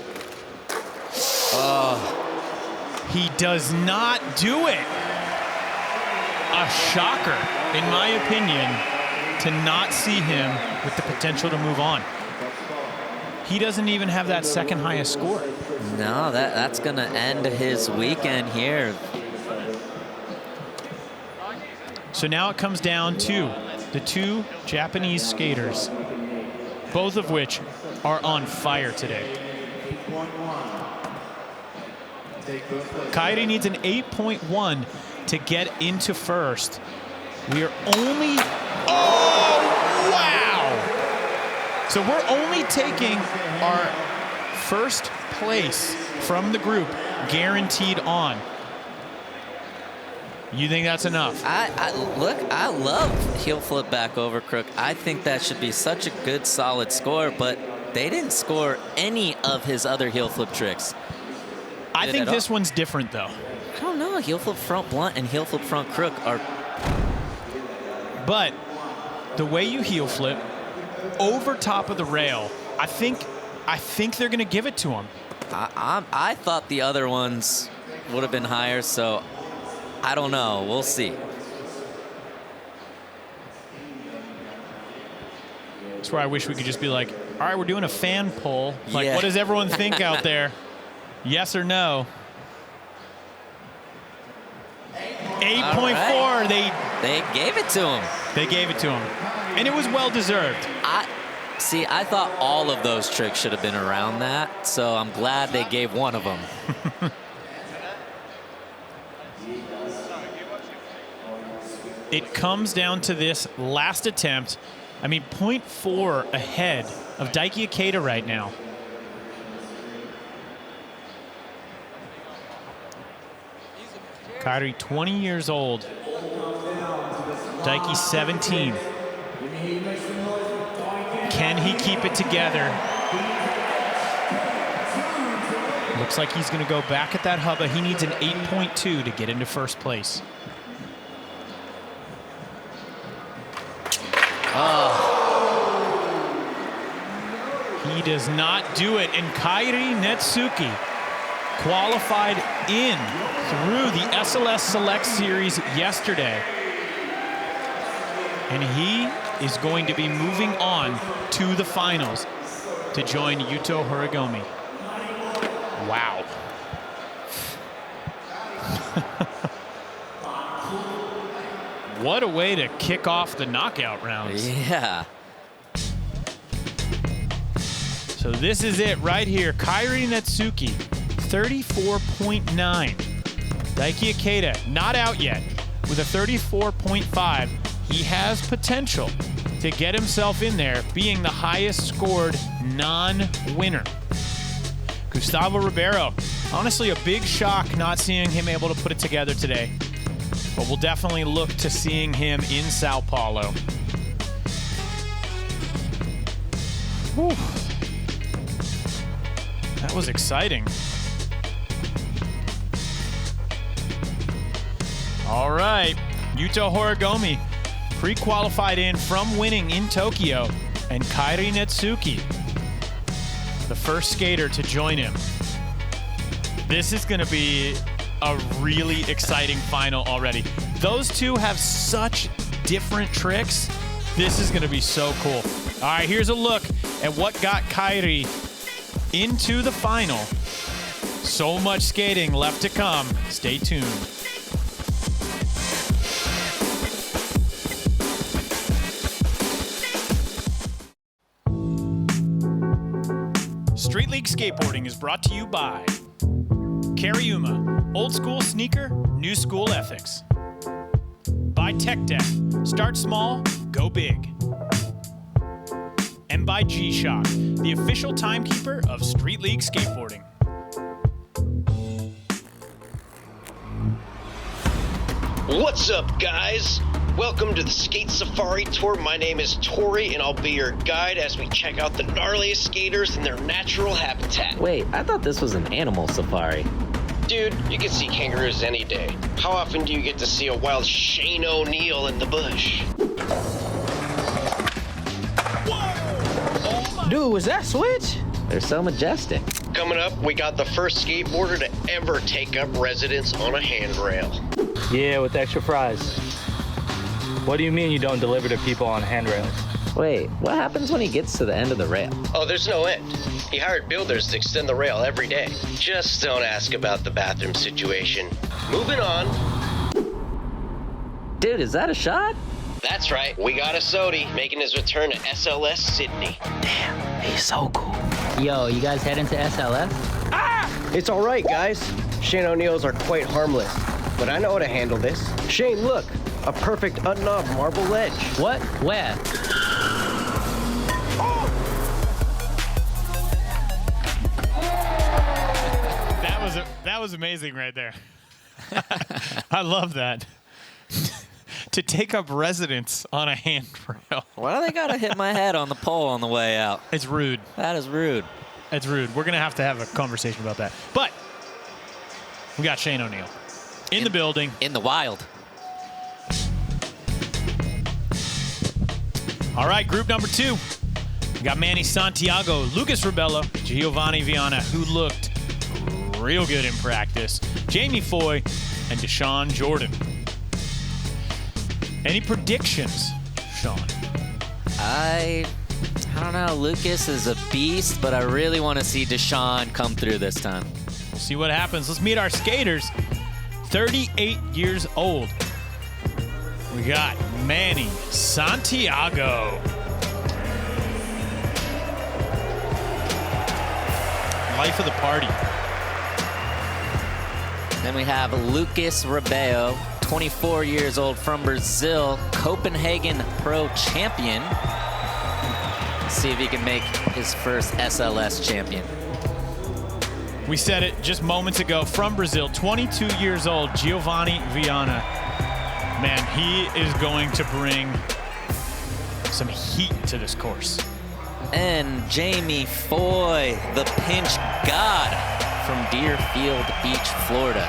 He does not do it. A shocker, in my opinion, to not see him with the potential to move on. He doesn't even have that second highest score. No, that's going to end his weekend here. So now it comes down to the two Japanese skaters, both of which are on fire today. Kairi needs an 8.1 to get into first. We are only, oh, wow. So we're only taking our first place from the group guaranteed on. You think that's enough? Look, I love heel flip back over crook. I think that should be such a good, solid score, but they didn't score any of his other heel flip tricks. I think this one's different, though. I don't know. Heel flip front blunt and heel flip front crook are... But the way you heel flip over top of the rail, I think they're going to give it to him. I thought the other ones would have been higher, so I don't know. We'll see. That's where I wish we could just be like, all right, we're doing a fan poll. Like, yeah. What does everyone think out there? Yes or no? 8.4. Right. They gave it to him. They gave it to him. And it was well-deserved. I thought all of those tricks should have been around that, so I'm glad they gave one of them. It comes down to this last attempt. I mean, 0.4 ahead of Daiki Ikeda right now. Kyrie, 20 years old. Dike, 17. Can he keep it together? Looks like he's going to go back at that hubba. He needs an 8.2 to get into first place. He does not do it, and Kairi Netsuki qualified in through the SLS Select Series yesterday. And he is going to be moving on to the finals to join Yuto Horigomi. Wow. What a way to kick off the knockout rounds. Yeah. So this is it right here. Kairi Netsuki, 34.9. Daiki Ikeda, not out yet, with a 34.5. He has potential to get himself in there, being the highest scored non-winner. Gustavo Ribeiro, honestly a big shock not seeing him able to put it together today. But we'll definitely look to seeing him in Sao Paulo. Whew. That was exciting. All right, Yuto Horigomi pre-qualified in from winning in Tokyo, and Kairi Netsuki, the first skater to join him. This is going to be a really exciting final already. Those two have such different tricks. This is going to be so cool. All right, here's a look at what got Kairi into the final. So much skating left to come. Stay tuned. Street League Skateboarding is brought to you by Cariuma, old school sneaker, new school ethics. By Tech Deck, start small, go big. And by G-Shock, the official timekeeper of Street League Skateboarding. What's up, guys? Welcome to the Skate Safari Tour. My name is Tori, and I'll be your guide as we check out the gnarliest skaters in their natural habitat. Wait, I thought this was an animal safari. Dude, you can see kangaroos any day. How often do you get to see a wild Shane O'Neill in the bush? Dude, was that Switch? They're so majestic. Coming up, we got the first skateboarder to ever take up residence on a handrail. Yeah, with extra fries. What do you mean you don't deliver to people on handrails? Wait, what happens when he gets to the end of the rail? Oh, there's no end. He hired builders to extend the rail every day. Just don't ask about the bathroom situation. Moving on. Dude, is that a shot? That's right. We got a Sodi making his return to SLS Sydney. Damn, he's so cool. Yo, you guys heading to SLS? It's all right, guys. Shane O'Neills are quite harmless, but I know how to handle this. Shane, look, a perfect unknobbed marble ledge. What? Where? That was amazing right there. I love that. To take up residence on a handrail. Why do they gotta hit my head on the pole on the way out? It's rude. That is rude. It's rude. We're gonna have to have a conversation about that. But we got Shane O'Neill in the building. In the wild. All right, group number 2. We got Manny Santiago, Lucas Ribello, Giovanni Viana, who looked real good in practice, Jamie Foy, and Deshaun Jordan. Any predictions, Sean? I don't know. Lucas is a beast, but I really want to see Deshaun come through this time. We'll see what happens. Let's meet our skaters. 38 years old. We got Manny Santiago. Life of the party. Then we have Lucas Ribeiro, 24 years old from Brazil, Copenhagen Pro champion. Let's see if he can make his first SLS champion. We said it just moments ago, from Brazil, 22 years old, Giovanni Viana. Man, he is going to bring some heat to this course. And Jamie Foy, the pinch god from Deerfield Beach, Florida.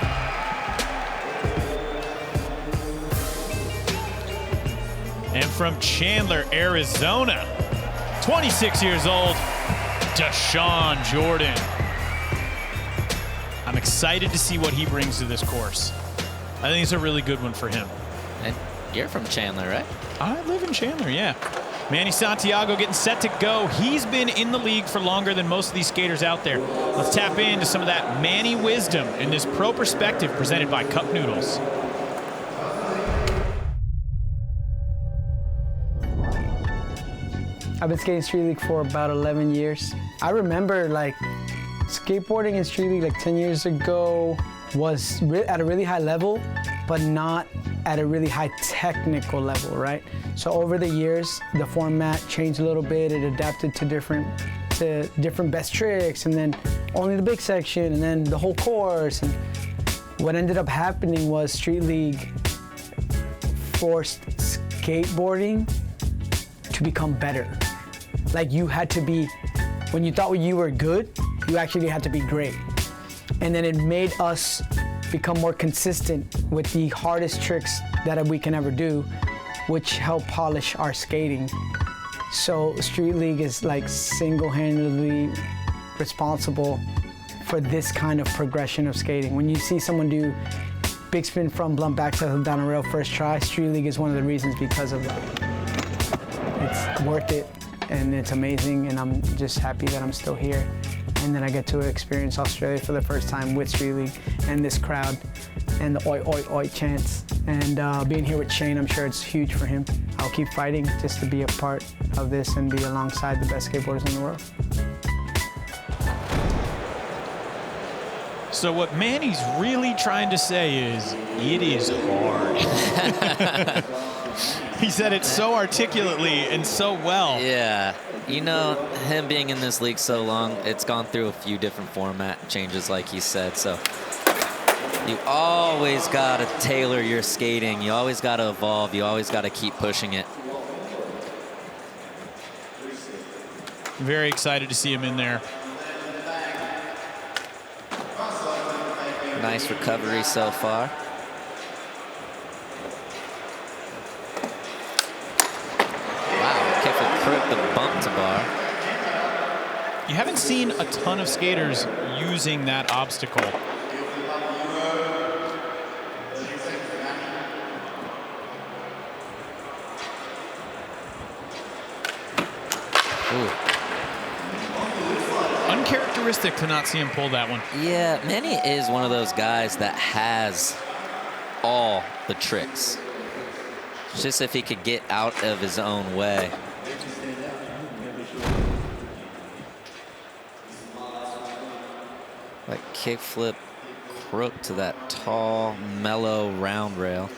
And from Chandler, Arizona, 26 years old, Deshaun Jordan. I'm excited to see what he brings to this course. I think it's a really good one for him. And you're from Chandler, right? I live in Chandler, yeah. Manny Santiago getting set to go. He's been in the league for longer than most of these skaters out there. Let's tap into some of that Manny wisdom in this Pro Perspective presented by Cup Noodles. I've been skating Street League for about 11 years. I remember like skateboarding in Street League like 10 years ago was at a really high level, but not at a really high technical level, right? So over the years, the format changed a little bit. It adapted to different best tricks, and then only the big section, and then the whole course. And what ended up happening was Street League forced skateboarding to become better. Like you had to be, when you thought you were good, you actually had to be great. And then it made us become more consistent with the hardest tricks that we can ever do, which help polish our skating. So Street League is like single-handedly responsible for this kind of progression of skating. When you see someone do big spin from blunt backside down a rail first try, Street League is one of the reasons because of that. It's worth it and it's amazing, and I'm just happy that I'm still here and then I get to experience Australia for the first time with Street League and this crowd and the oi oi oi chants. And being here with Shane, I'm sure it's huge for him. I'll keep fighting just to be a part of this and be alongside the best skateboarders in the world. So what Manny's really trying to say is, it is hard. He said it so articulately and so well. Yeah, you know, him being in this league so long, it's gone through a few different format changes, like he said. So you always got to tailor your skating. You always got to evolve. You always got to keep pushing it. Very excited to see him in there. Nice recovery so far. Wow, kickflip crook, the bump to bar. You haven't seen a ton of skaters using that obstacle. Ooh. Uncharacteristic to not see him pull that one. Yeah, Manny is one of those guys that has all the tricks. It's just if he could get out of his own way. Like kickflip crook to that tall, mellow round rail.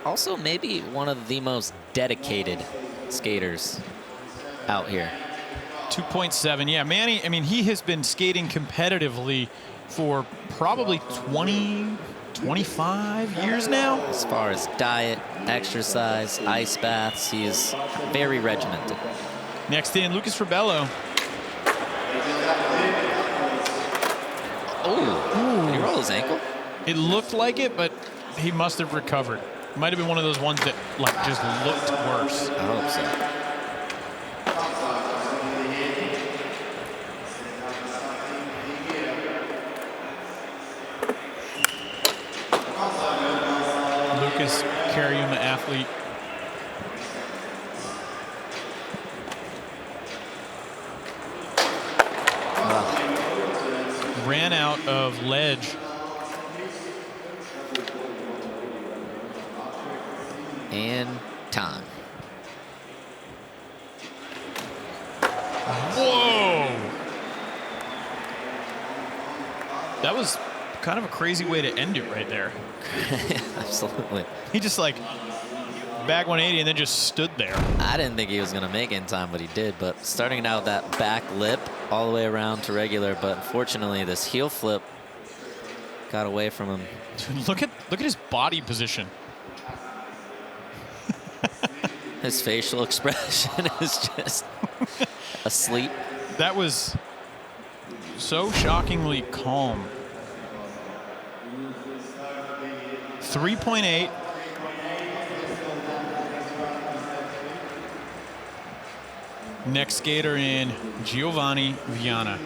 Also, maybe one of the most dedicated skaters out here. 2.7, yeah, Manny, I mean, he has been skating competitively for probably 20, 25 years now. As far as diet, exercise, ice baths, he is very regimented. Next in, Lucas Rebello. Oh, did he roll his ankle? It looked like it, but he must have recovered. Might have been one of those ones that like just looked worse. I hope so. Lucas, Cariuma athlete. Wow. Ran out of ledge. And time. Whoa! That was kind of a crazy way to end it right there. Absolutely. He just like back 180 and then just stood there. I didn't think he was going to make it in time, but he did. But starting out that back lip all the way around to regular, but unfortunately this heel flip got away from him. Dude, look at his body position. His facial expression is just asleep. That was so shockingly calm. 3.8. Next skater in, Giovanni Viana.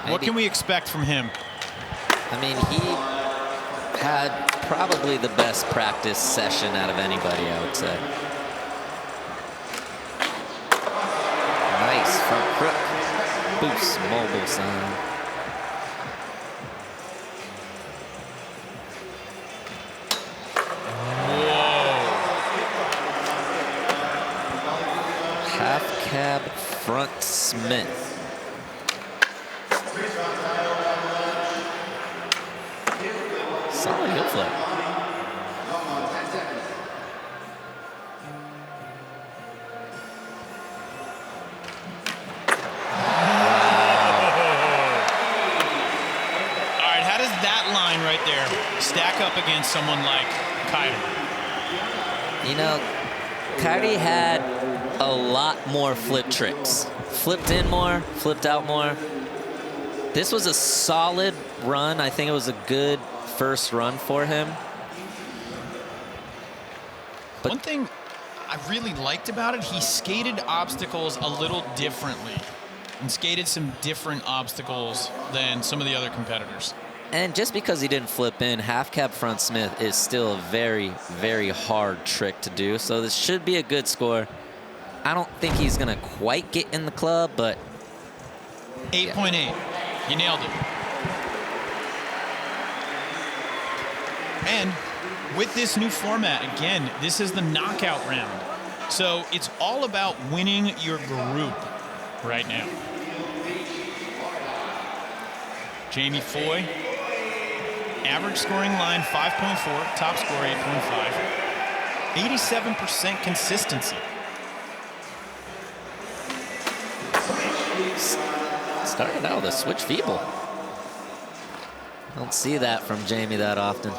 What can we expect from him? I mean, he had probably the best practice session out of anybody, I would say. Nice front crook. Boost mobile sign. Half cab front Smith. Solid heel flip. All right, how does that line right there stack up against someone like Kairi? You know, Kairi had a lot more flip tricks. Flipped in more, flipped out more. This was a solid run. I think it was a good first run for him. But one thing I really liked about it, he skated obstacles a little differently and skated some different obstacles than some of the other competitors. And just because he didn't flip in, half cab front Smith is still a very, very hard trick to do. So this should be a good score. I don't think he's going to quite get in the club, but 8.8. Yeah. You nailed it. And with this new format, again, this is the knockout round. So it's all about winning your group right now. Jamie Foy, average scoring line 5.4, top score 8.5, 87% consistency. Starting out with a switch feeble. Don't see that from Jamie that often.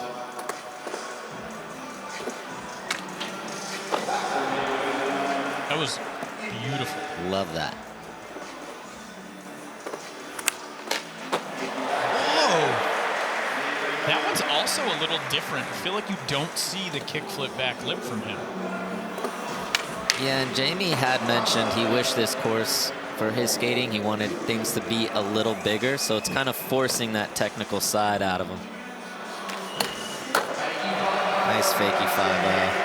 That was beautiful. Love that. Whoa. That one's also a little different. I feel like you don't see the kickflip back lip from him. Yeah, and Jamie had mentioned he wished this course, for his skating, he wanted things to be a little bigger, so it's kind of forcing that technical side out of him. Nice fakie 5-0.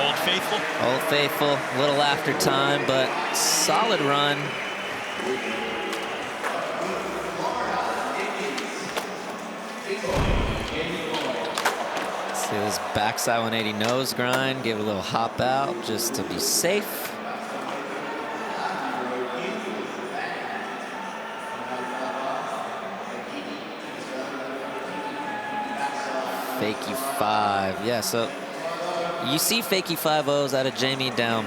Old Faithful? Old Faithful, a little after time, but solid run. See this backside 180 nose grind, give it a little hop out just to be safe. Fakie 5, yeah, so you see fakie 5-0s out of Jamie down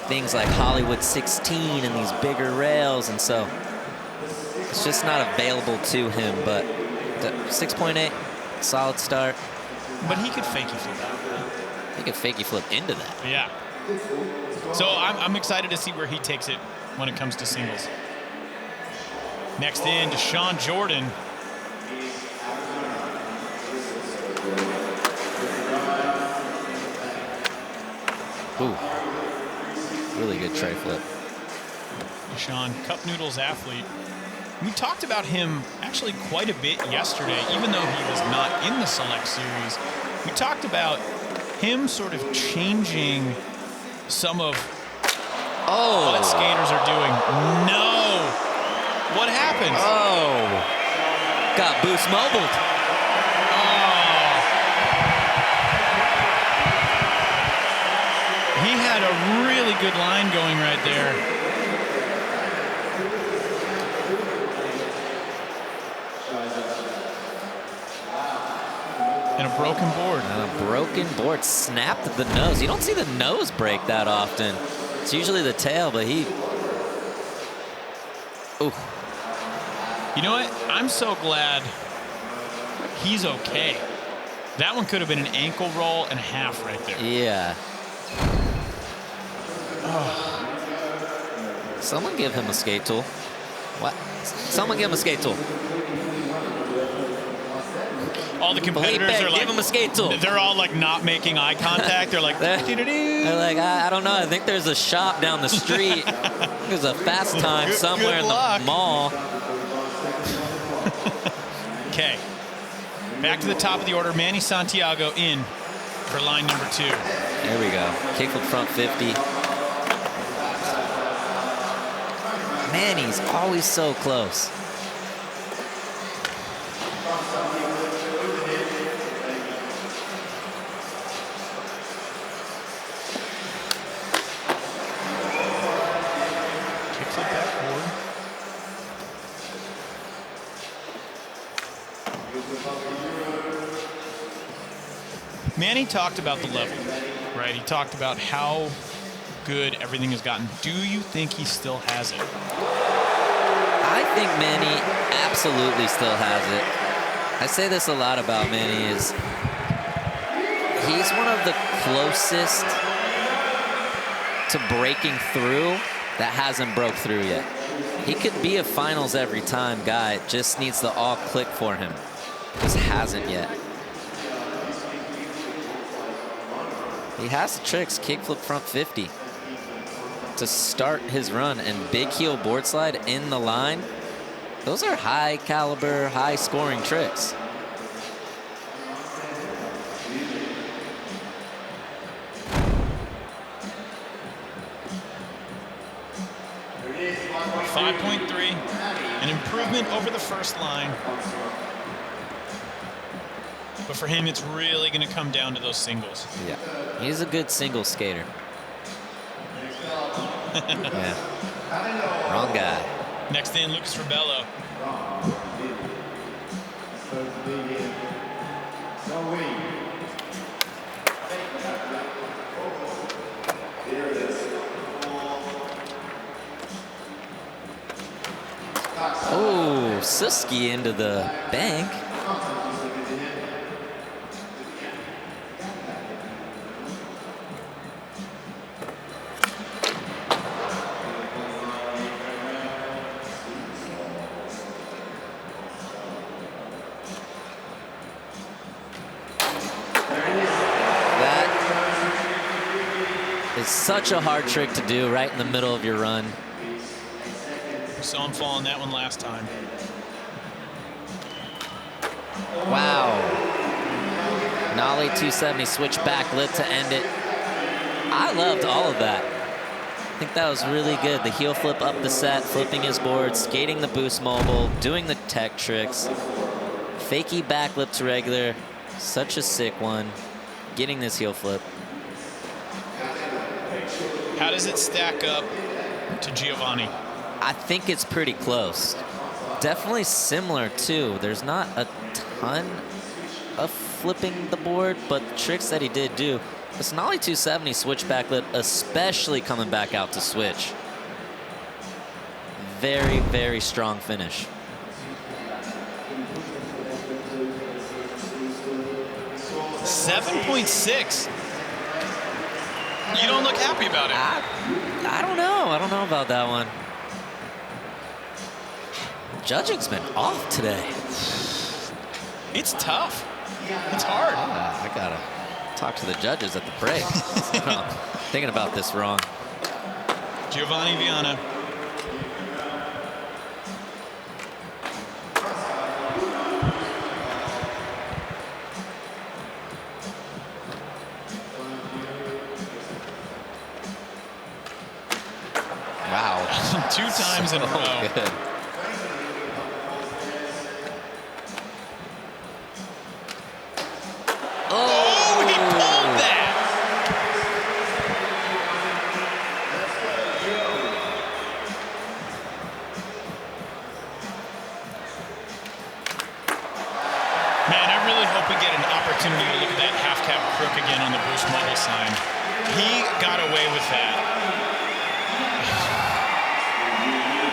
things like Hollywood 16 and these bigger rails, and so it's just not available to him, but 6.8, solid start. But he could fakie flip out. He could fakie flip into that. Yeah. So I'm excited to see where he takes it when it comes to singles. Next in, Deshaun Jordan. Ooh. Really good tray flip. Deshaun, Cup Noodles athlete. We talked about him actually quite a bit yesterday, even though he was not in the Select Series. We talked about him sort of changing some of what skaters are doing. No! What happened? Oh! Got boost mobiled. He had a really good line going right there. broken board. On a broken board, snapped the nose. You don't see the nose break that often. It's usually the tail, but he... Ooh. You know what? I'm so glad he's okay. That one could have been an ankle roll and a half right there. Yeah. Oh. Someone give him a skate tool. What? Someone give him a skate tool. All the competitors are like, give him a skate tool. They're all like not making eye contact. They're like, they're like, I don't know. I think there's a shop down the street. There's a fast time somewhere in the mall. Okay. Back to the top of the order. Manny Santiago in for line number 2. There we go. Kickflip front 50. Manny's always so close. Kickflip backboard. Manny talked about the level, right? He talked about how good everything has gotten. Do you think he still has it? I think Manny absolutely still has it. I say this a lot about Manny is he's one of the closest to breaking through that hasn't broke through yet. He could be a finals every time guy. It just needs to all click for him. Just hasn't yet. He has the tricks, kickflip front 50 to start his run, and big heel board slide in the line. Those are high caliber, high scoring tricks. .3, an improvement over the first line. But for him, it's really going to come down to those singles. Yeah, he's a good single skater. Yeah. Wrong guy. Next in, Lucas Rebello. Oh, Suski into the bank. Such a hard trick to do right in the middle of your run. Saw him fall on that one last time. Wow. Nollie 270 switch back lip to end it. I loved all of that. I think that was really good. The heel flip up the set, flipping his board, skating the boost mobile, doing the tech tricks. Fakey back lip to regular. Such a sick one. Getting this heel flip. How does it stack up to Giovanni? I think it's pretty close. Definitely similar too. There's not a ton of flipping the board, but the tricks that he did do. This Nollie 270 switch back lip, especially coming back out to switch. Very, very strong finish. .6. You don't look happy about it. I don't know. I don't know about that one. Judging's been off today. It's tough. It's hard. I gotta talk to the judges at the break. I'm thinking about this wrong. Giovanni Viana. Wow. 2 times in a row. Good. Oh, he pulled that. Man, I really hope we get an opportunity to again on the Boost Mobile sign. He got away with that.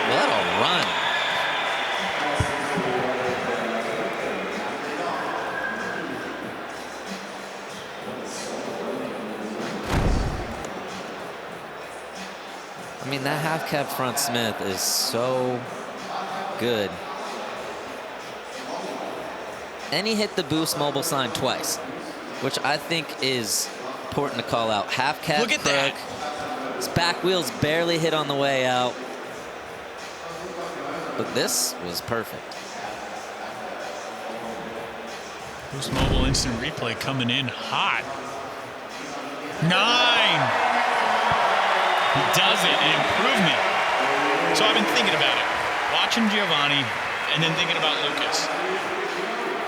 What a run. I mean, that half cab front Smith is so good. And he hit the Boost Mobile sign twice, which I think is important to call out. Half cab Look at crook. that. His back wheels barely hit on the way out. But this was perfect. Boost Mobile instant replay coming in hot. 9. He does it, an improvement. So I've been thinking about it, watching Giovanni, and then thinking about Lucas.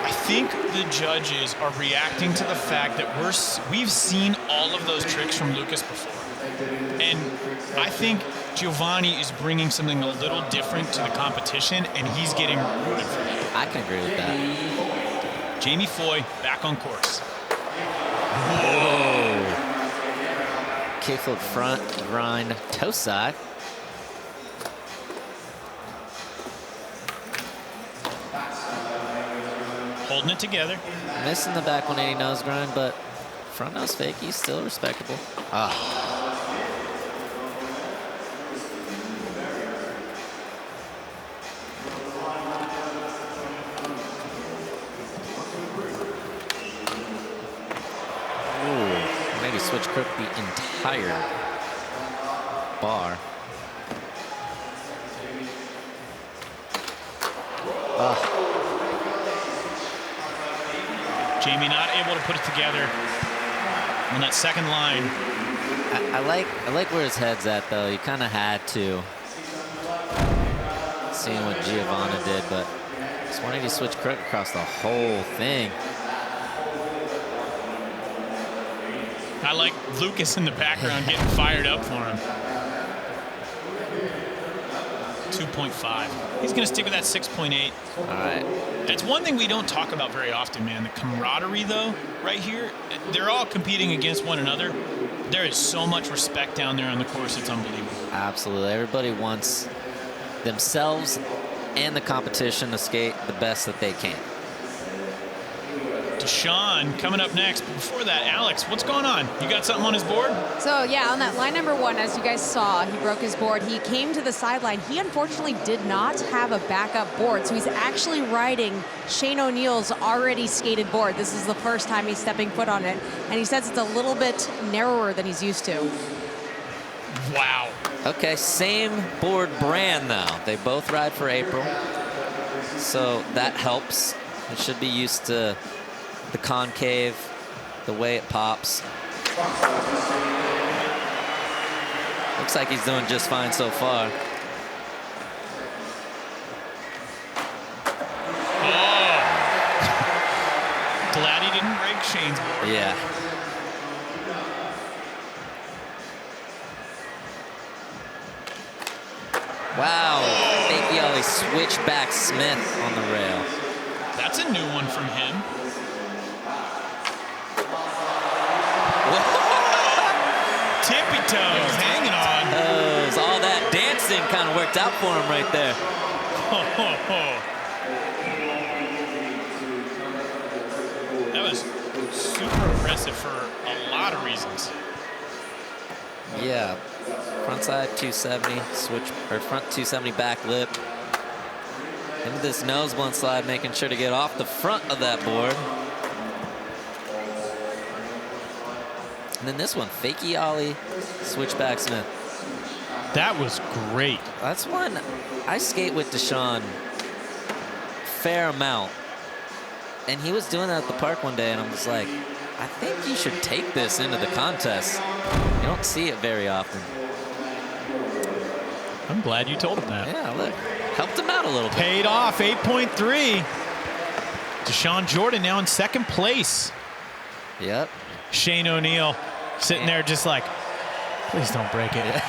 I think the judges are reacting to the fact that we've seen all of those tricks from Lucas before. And I think Giovanni is bringing something a little different to the competition, and he's getting rewarded for that. I can agree with that. Jamie Foy back on course. Whoa. Kickflip front, grind, toe side. Holding it together. Missing the back 180 nose grind, but front nose fakie still respectable. Ah. Ooh, maybe switch crook the entire bar. Jamie not able to put it together on that second line. I like where his head's at, though. You kind of had to. Seeing what Giovanna did, but just wanted to switch crook across the whole thing. I like Lucas in the background getting fired up for him. 2.5. He's going to stick with that 6.8. All right. That's one thing we don't talk about very often, man. The camaraderie, though, right here, they're all competing against one another. There is so much respect down there on the course. It's unbelievable. Absolutely. Everybody wants themselves and the competition to skate the best that they can. Deshaun coming up next. But before that, Alex, what's going on? You got something on his board? So, yeah, on that line number 1, as you guys saw, he broke his board. He came to the sideline. He unfortunately did not have a backup board, so he's actually riding Shane O'Neill's already skated board. This is the first time he's stepping foot on it, and he says it's a little bit narrower than he's used to. Wow. Okay, same board brand, though. They both ride for April, so that helps. It should be used to the concave, the way it pops. Looks like he's doing just fine so far. Oh. Glad he didn't break Shane's board. Yeah. Wow. Fakey Ollie switchback Smith on the rail. That's a new one from him. Tippy toes, hanging on. All that dancing kind of worked out for him right there. That was super impressive for a lot of reasons. Yeah, front side 270, switch, or front 270 back lip. Into this nose blunt slide, making sure to get off the front of that board. And then this one, Fakey Ollie, switchback Smith. That was great. That's one I skate with Deshaun fair amount. And he was doing that at the park one day, and I'm just like, I think you should take this into the contest. You don't see it very often. I'm glad you told him that. Yeah, look. Helped him out a little bit. Paid off, 8.3. Deshaun Jordan now in second place. Yep. Shane O'Neill sitting there just like, please don't break it.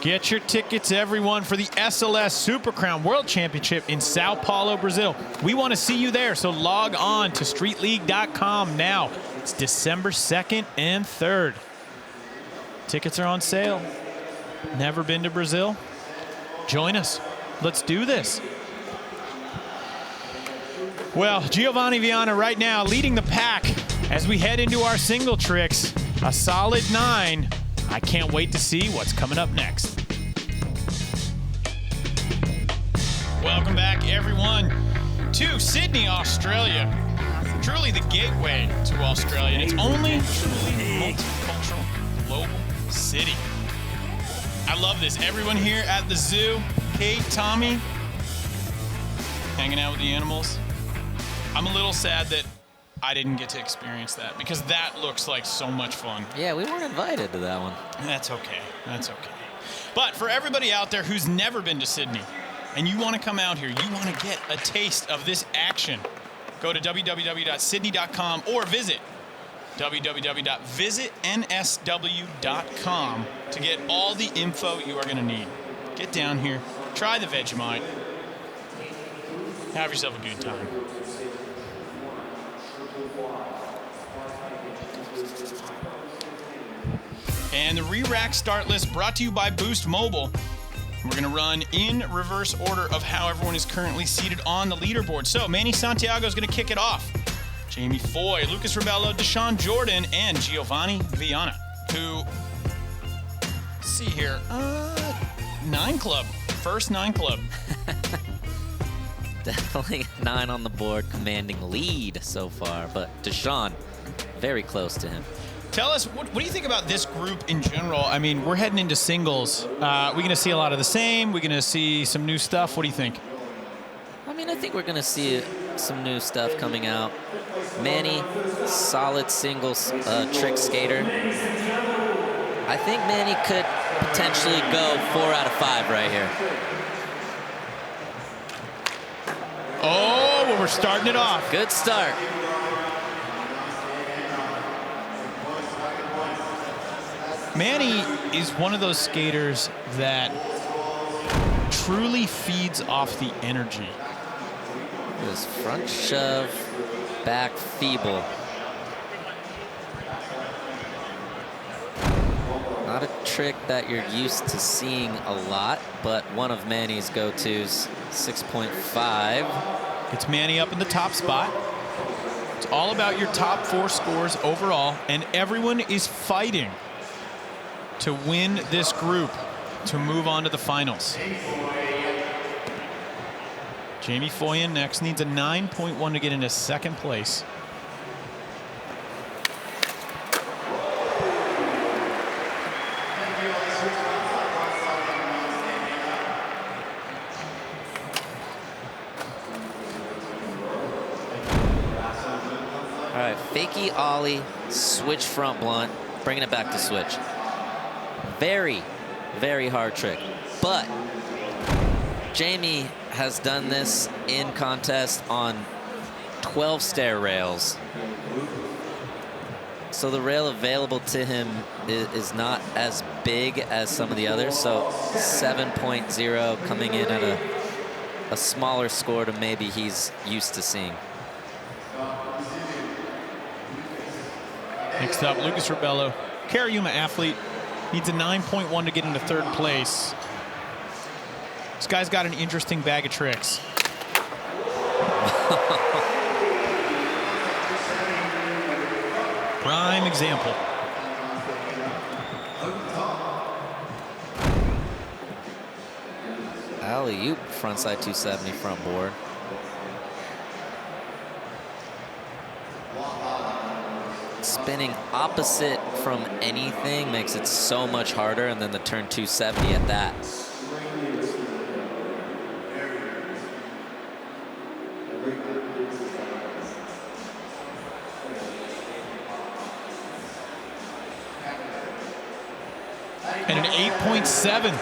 Get your tickets, everyone, for the SLS Super Crown World Championship in Sao Paulo, Brazil. We want to see you there, so log on to streetleague.com now. It's December 2nd and 3rd. Tickets are on sale. Never been to Brazil? Join us. Let's do this. Well, Giovanni Viana right now leading the pack as we head into our single tricks. A solid 9. I can't wait to see what's coming up next. Welcome back, everyone, to Sydney, Australia. Truly the gateway to Australia. And it's only truly multicultural global city. I love this. Everyone here at the zoo, Kate, Tommy, hanging out with the animals. I'm a little sad that I didn't get to experience that because that looks like so much fun. Yeah, we weren't invited to that one. That's okay. That's okay. But for everybody out there who's never been to Sydney and you want to come out here, you want to get a taste of this action, go to www.sydney.com or visit www.visitnsw.com to get all the info you are going to need. Get down here, try the Vegemite, have yourself a good time. And the re-rack start list brought to you by Boost Mobile. We're going to run in reverse order of how everyone is currently seated on the leaderboard. So Manny Santiago is going to kick it off. Jamie Foy, Lucas Rebello, Deshaun Jordan, and Giovanni Viana, who, let's see here, 9 club, first 9 club. Definitely 9 on the board, commanding lead so far, but Deshaun, very close to him. Tell us, what do you think about this group in general? I mean, we're heading into singles. We're going to see a lot of the same. We're going to see some new stuff. What do you think? I mean, I think we're going to see some new stuff coming out. Manny, solid singles trick skater. I think Manny could potentially go 4 out of 5 right here. Oh, well, we're starting it off. Good start. Manny is one of those skaters that truly feeds off the energy. This front shove, back feeble. Not a trick that you're used to seeing a lot, but one of Manny's go-tos, 6.5. It's Manny up in the top spot. It's all about your top 4 scores overall, and everyone is fighting to win this group to move on to the finals. Jamie Foyan next needs a 9.1 to get into second place. All right, fakie ollie, switch front blunt, bringing it back to switch. Very, very hard trick. But Jamie has done this in contest on 12 stair rails. So the rail available to him is not as big as some of the others. So 7.0 coming in at a smaller score to maybe he's used to seeing. Next up, Lucas Rebello, Cariuma athlete, needs a 9.1 to get into third place. This guy's got an interesting bag of tricks. Prime example. Alley-oop, frontside 270 front board. Spinning opposite from anything makes it so much harder, and then the turn 270 at that. And an 8.7.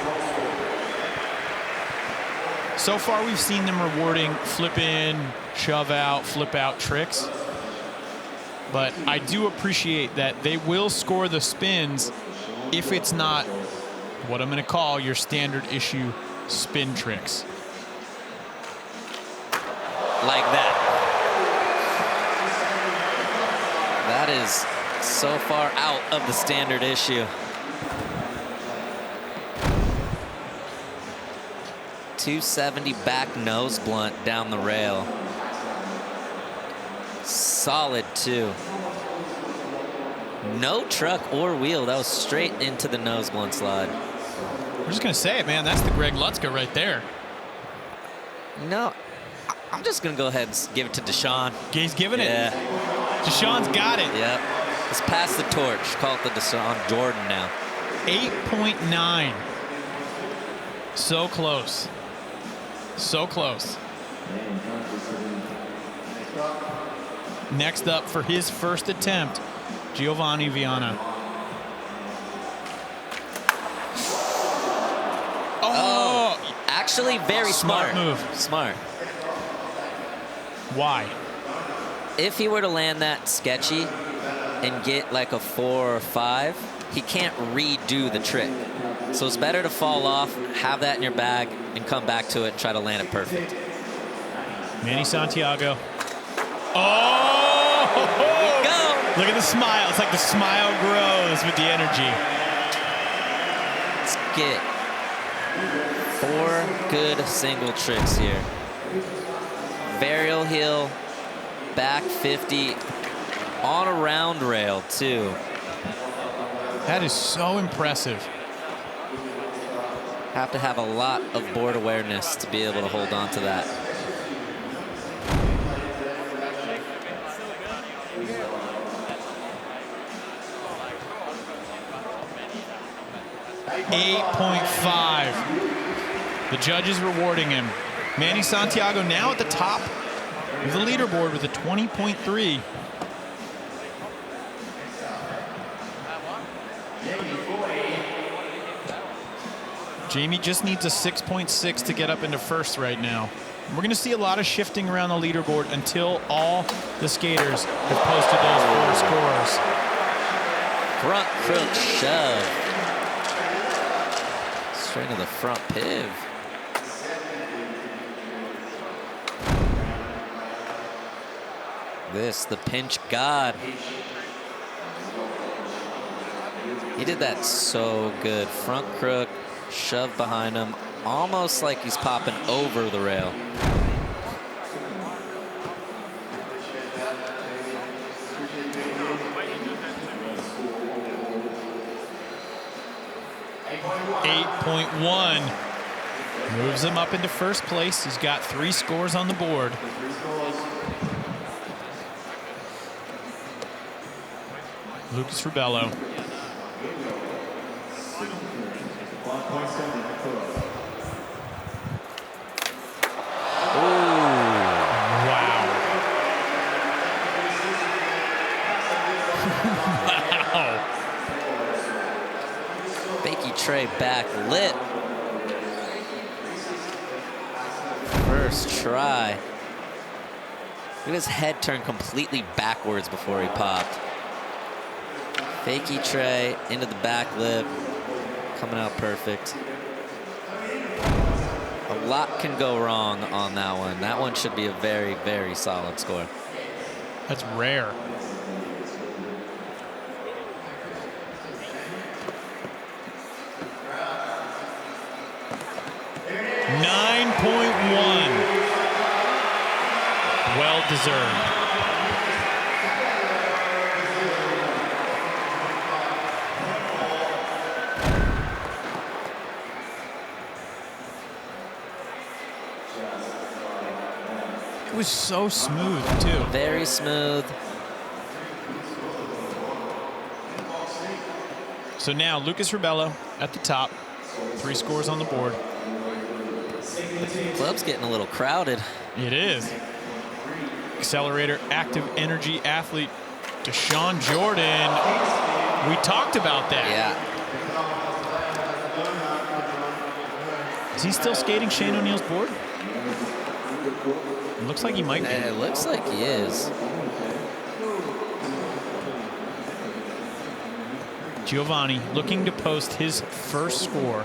So far, we've seen them rewarding flip in, shove out, flip out tricks. But I do appreciate that they will score the spins if it's not what I'm going to call your standard issue spin tricks. Like that. That is so far out of the standard issue. 270 back nose blunt down the rail. Solid too. No truck or wheel. That was straight into the nose blunt slide. I'm just going to say it, man. That's the Greg Lutzka right there. No, I'm just going to go ahead and give it to Deshaun. He's giving it. Yeah. Deshaun's got it. Yep. Let's pass the torch. Call it the Deshaun Jordan now. 8.9. So close. So close. Next up for his first attempt, Giovanni Viana. Oh! Actually, very smart. Move. Smart. Why? If he were to land that sketchy and get like a 4 or 5, he can't redo the trick. So it's better to fall off, have that in your bag, and come back to it and try to land it perfect. Manny Santiago. Oh! Here we go. Look at the smile. It's like the smile grows with the energy. Let's get 4 good single tricks here. Varial heel, back 50, on a round rail too. That is so impressive. Have to have a lot of board awareness to be able to hold on to that. .5. The judges rewarding him. Manny Santiago now at the top of the leaderboard with a 20.3. Jamie just needs a 6.6 to get up into first right now. We're going to see a lot of shifting around the leaderboard until all the skaters have posted those 4 scores. Front crook shove. Straight to the front piv. This, the pinch god. He did that so good. Front crook, shove behind him, almost like he's popping over the rail. .1 moves him up into first place. He's got 3 scores on the board. Lucas Rubello. Tray back lip. First try. Look at his head turn completely backwards before he popped. Fakey tray into the back lip. Coming out perfect. A lot can go wrong on that one. That one should be a very, very solid score. That's rare. Well deserved. It was so smooth too. Very smooth. So now Lucas Rubello at the top. 3 scores on the board. Club's getting a little crowded. It is. Accelerator, active energy athlete, Deshaun Jordan. We talked about that. Yeah. Is he still skating Shane O'Neill's board? It looks like he might be. It looks like he is. Giovanni looking to post his first score.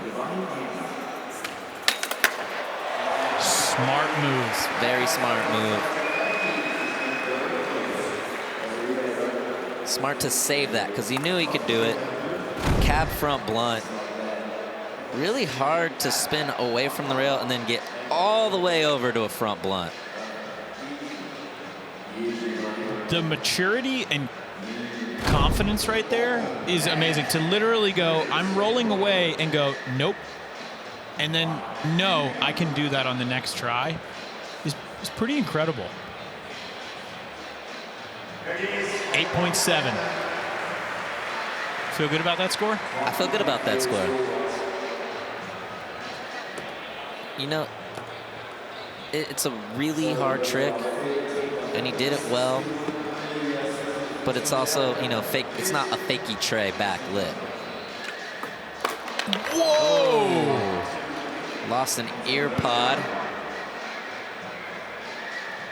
Smart moves. Very smart move. Smart to save that because he knew he could do it. Cab front blunt. Really hard to spin away from the rail and then get all the way over to a front blunt. The maturity and confidence right there is amazing. To literally go, I'm rolling away and go, nope. And then, no, I can do that on the next try is pretty incredible. 8.7. Feel good about that score? I feel good about that score. You know, it's a really hard trick, and he did it well. But it's also, you know, fake. It's not a fakey tray backlit. Whoa! Lost an ear pod.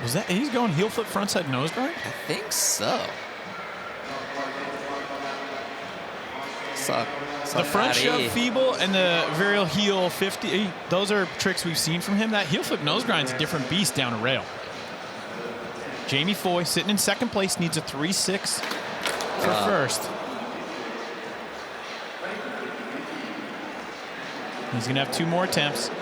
Was that, he's going heel flip frontside nose grind? I think so. The front shove feeble and the varial heel 50, those are tricks we've seen from him. That heel flip nose grind's a different beast down a rail. Jamie Foy sitting in second place, needs a 3-6 for first. He's gonna have 2 more attempts.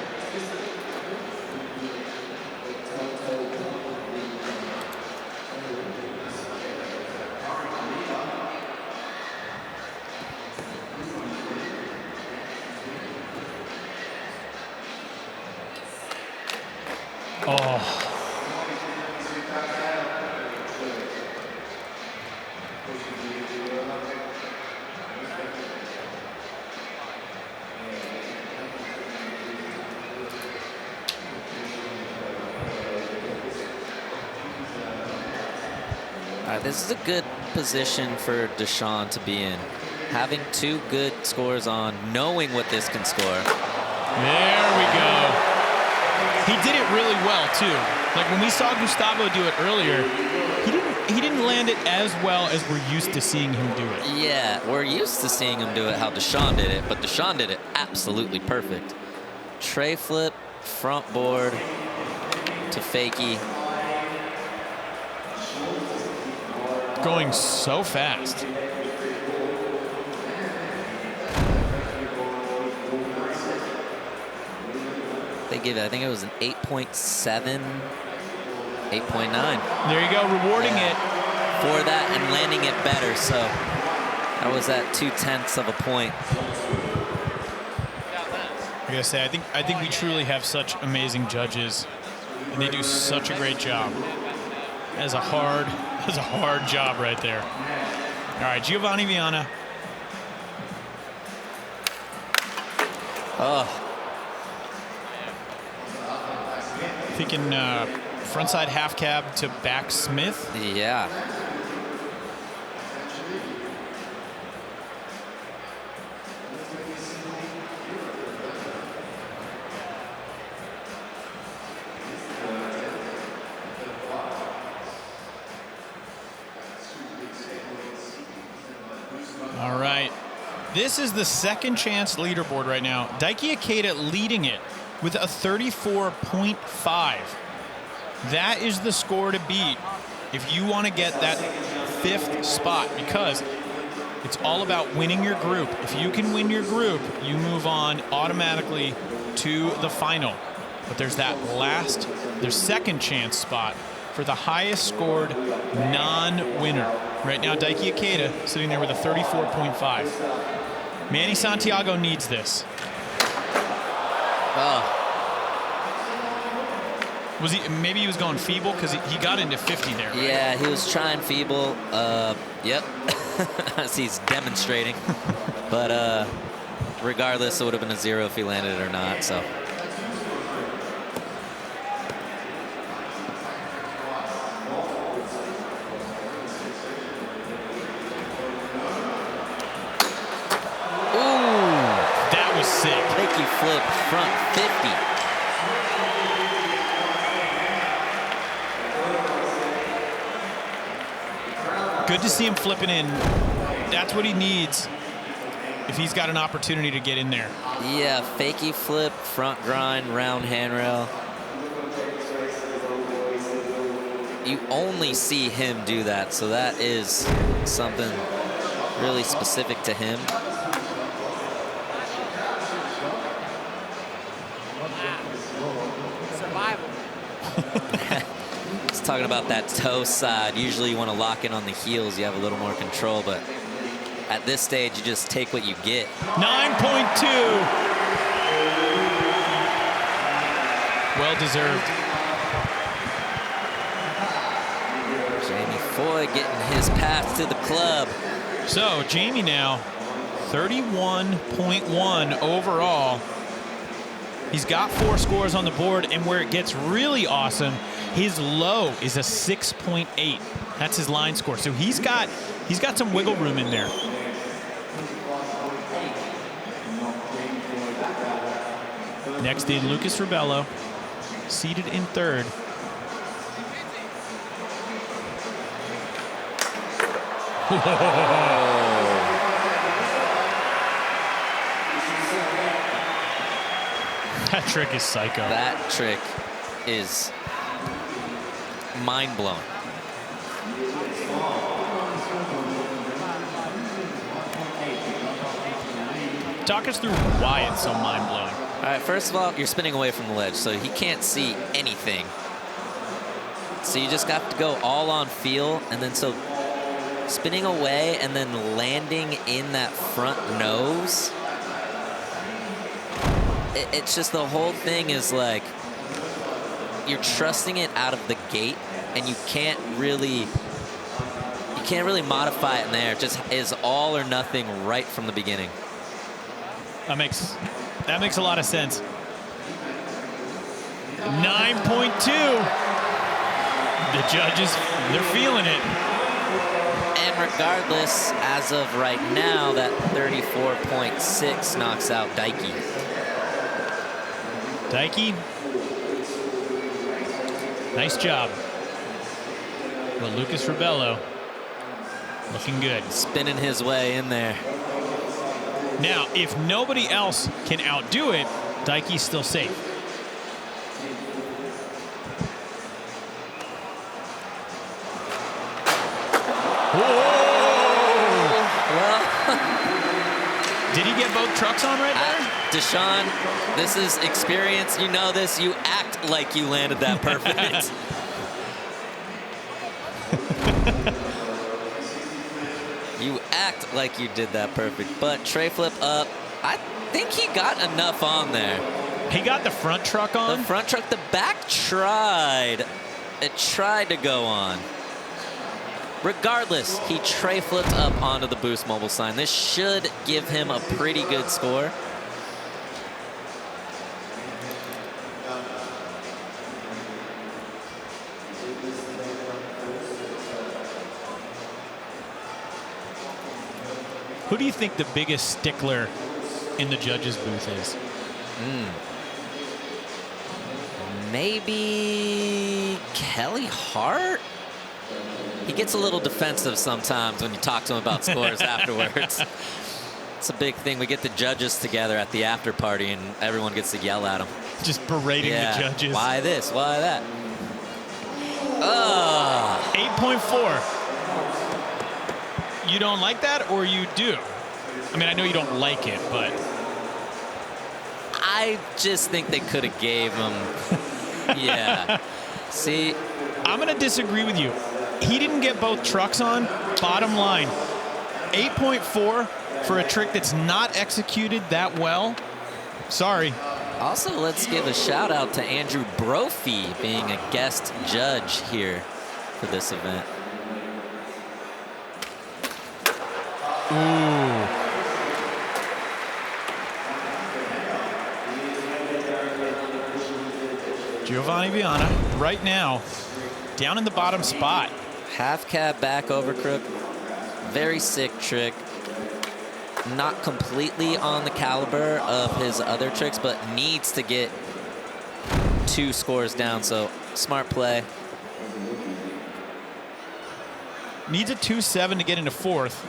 Oh. All right, this is a good position for Deshawn to be in. Having 2 good scores on, knowing what this can score. There we go. He did it really well too. Like when we saw Gustavo do it earlier, he didn't land it as well as we're used to seeing him do it. Yeah, we're used to seeing him do it how Deshawn did it, but Deshawn did it absolutely perfect. Tray flip, front board to fakie. Going so fast. They give it, I think it was an 8.7, 8.9. There you go, rewarding it. For that and landing it better, so that was at 0.2 of a point. I gotta say, I think we truly have such amazing judges, and they do such a great job. That's a hard job right there. All right, Giovanni Viana. Oh. Thinking frontside half cab to back Smith. Yeah. All right. This is the second chance leaderboard right now. Daiki Ikeda leading it with a 34.5. That is the score to beat if you want to get that 5th spot, because it's all about winning your group. If you can win your group, you move on automatically to the final. But there's that their second chance spot for the highest scored non-winner. Right now, Daiki Ikeda sitting there with a 34.5. Manny Santiago needs this. Was he? Maybe he was going feeble because he got into 50 there. Right? Yeah, he was trying feeble. Yep, as he's demonstrating. But regardless, it would have been a 0 if he landed it or not. So. Sick. Fakey flip front 50. Good to see him flipping in. That's what he needs. if he's got an opportunity to get in there. Yeah, fakie flip, front grind, round handrail. You only see him do that, so that is something really specific to him. He's talking about that toe side. Usually you want to lock in on the heels. You have a little more control, but at this stage, you just take what you get. 9.2. Well deserved. Jamie Foy getting his path to the club. So Jamie now 31.1 overall. He's got 4 scores on the board, and where it gets really awesome, his low is a 6.8. That's his line score. So he's got some wiggle room in there. Next in, Lucas Ribello, seated in 3rd. That trick is psycho. That trick is mind-blowing. Talk us through why it's so mind-blowing. All right, first of all, you're spinning away from the ledge, so he can't see anything. So you just got to go all on feel, and then so spinning away and then landing in that front nose. It's just the whole thing is like you're trusting it out of the gate, and you can't really modify it in there. It just is all or nothing right from the beginning. That makes a lot of sense. 9.2. The judges, they're feeling it. And regardless, as of right now, that 34.6 knocks out Dikey. Dikey, nice job. But Lucas Ribello, looking good. Spinning his way in there. Now, if nobody else can outdo it, Dikey's still safe. Well, did he get both trucks on right there? Deshaun, this is experience. You know this. You act like you landed that perfect. You act like you did that perfect. But tray flip up. I think he got enough on there. He got the front truck on? The front truck. The back tried. It tried to go on. Regardless, he tray flipped up onto the Boost Mobile sign. This should give him a pretty good score. Who do you think the biggest stickler in the judges' booth is? Maybe Kelly Hart? He gets a little defensive sometimes when you talk to him about scores afterwards. It's a big thing. We get the judges together at the after party, and everyone gets to yell at him. Just berating the judges. Why this? Why that? 8.4. You don't like that, or you do? I mean, I know you don't like it, but I just think they could have gave him. Yeah. See, I'm going to disagree with you. He didn't get both trucks on. Bottom line, 8.4 for a trick that's not executed that well. Sorry. Also, let's give a shout out to Andrew Brophy being a guest judge here for this event. Ooh. Giovanni Viana, right now, down in the bottom spot. Half cab back over crook. Very sick trick. Not completely on the caliber of his other tricks, but needs to get 2 scores down, so smart play. Needs a 2.7 to get into 4th.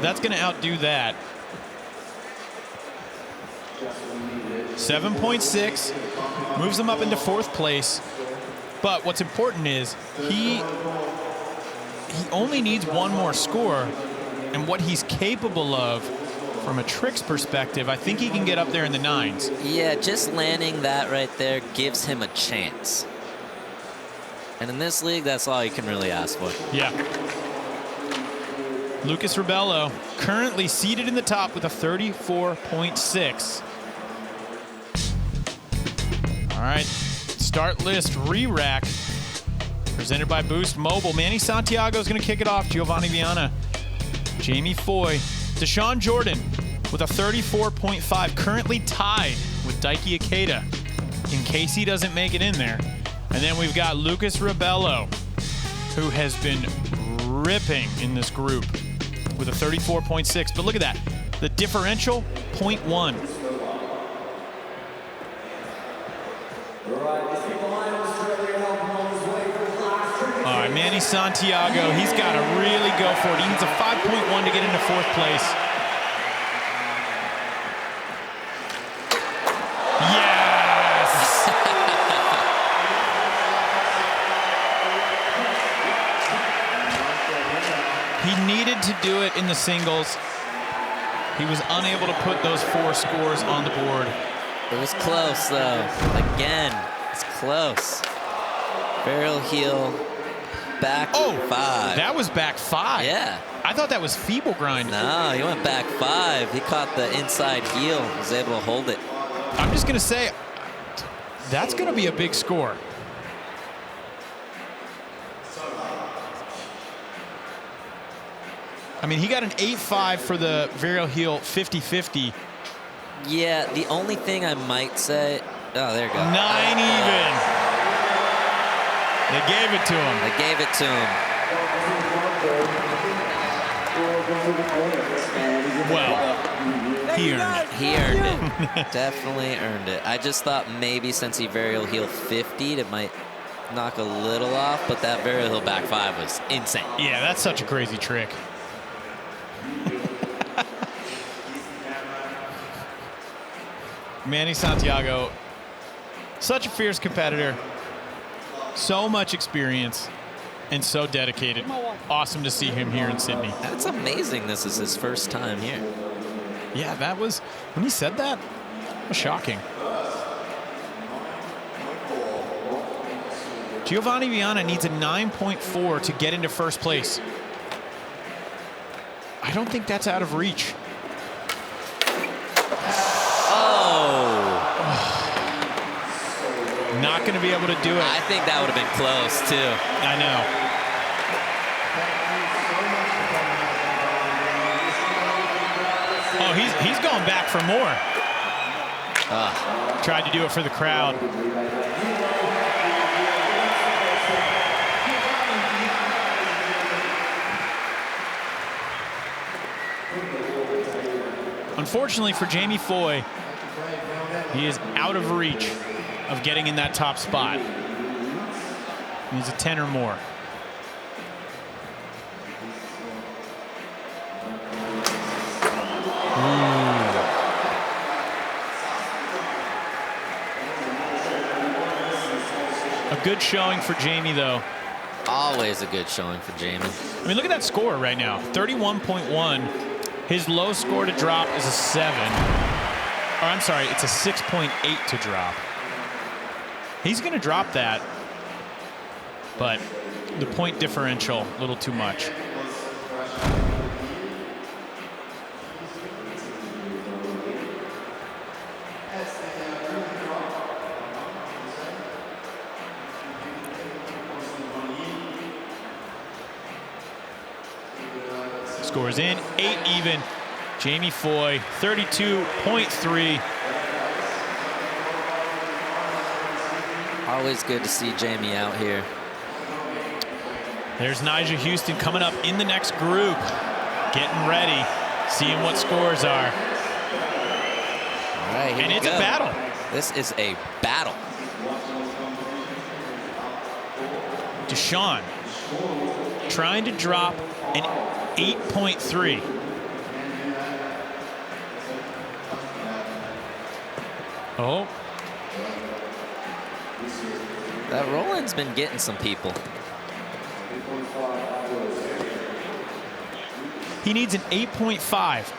That's going to outdo that. 7.6, moves him up into 4th place. But what's important is he only needs one more score, and what he's capable of from a tricks perspective, I think he can get up there in the 9s. Yeah, just landing that right there gives him a chance. And in this league, that's all you can really ask for. Yeah. Lucas Rebello currently seated in the top with a 34.6. All right, start list re-rack presented by Boost Mobile. Manny Santiago is going to kick it off. Giovanni Viana, Jamie Foy, Deshaun Jordan with a 34.5, currently tied with Daiki Ikeda in case he doesn't make it in there. And then we've got Lucas Rebello, who has been ripping in this group with a 34.6. But look at that, the differential, 0.1. All right, Manny Santiago, he's got to really go for it. He needs a 5.1 to get into 4th place. Yes! He needed to do it in the singles. He was unable to put those 4 scores on the board. It was close, though. Again, it's close. Barrel heel, back 5. That was back 5. Yeah. I thought that was feeble grind. No, he went back 5. He caught the inside heel, was able to hold it. I'm just going to say, that's going to be a big score. I mean, he got an 8.5 for the varial heel 50-50. Yeah, the only thing I might say, oh, there you go. 9 even. They gave it to him. They gave it to him. Well, he earned it. He earned it. Definitely earned it. I just thought maybe since he varial heel 50'd, it might knock a little off, but that varial heel back 5 was insane. Yeah, that's such a crazy trick. Manny Santiago, such a fierce competitor, so much experience, and so dedicated. Awesome to see him here in Sydney. That's amazing. This is his first time here. Yeah, that was, when he said that, it was shocking. Giovanni Viana needs a 9.4 to get into 1st place. I don't think that's out of reach. Not going to be able to do it. I think that would have been close, too. I know. Oh, he's going back for more. Tried to do it for the crowd. Unfortunately for Jamie Foy, he is out of reach of getting in that top spot. He needs a 10 or more. A good showing for Jamie, though. Always a good showing for Jamie. I mean, look at that score right now, 31.1. His low score to drop is a 7. Or I'm sorry, it's a 6.8 to drop. He's going to drop that, but the point differential, a little too much. Scores in, 8 even. Jamie Foy, 32.3. Always good to see Jamie out here. There's Nigel Houston coming up in the next group, getting ready, seeing what scores are. All right, here and we it's go. a battle. This is a battle. Deshaun trying to drop an 8.3. Oh. That Roland's been getting some people. He needs an 8.5.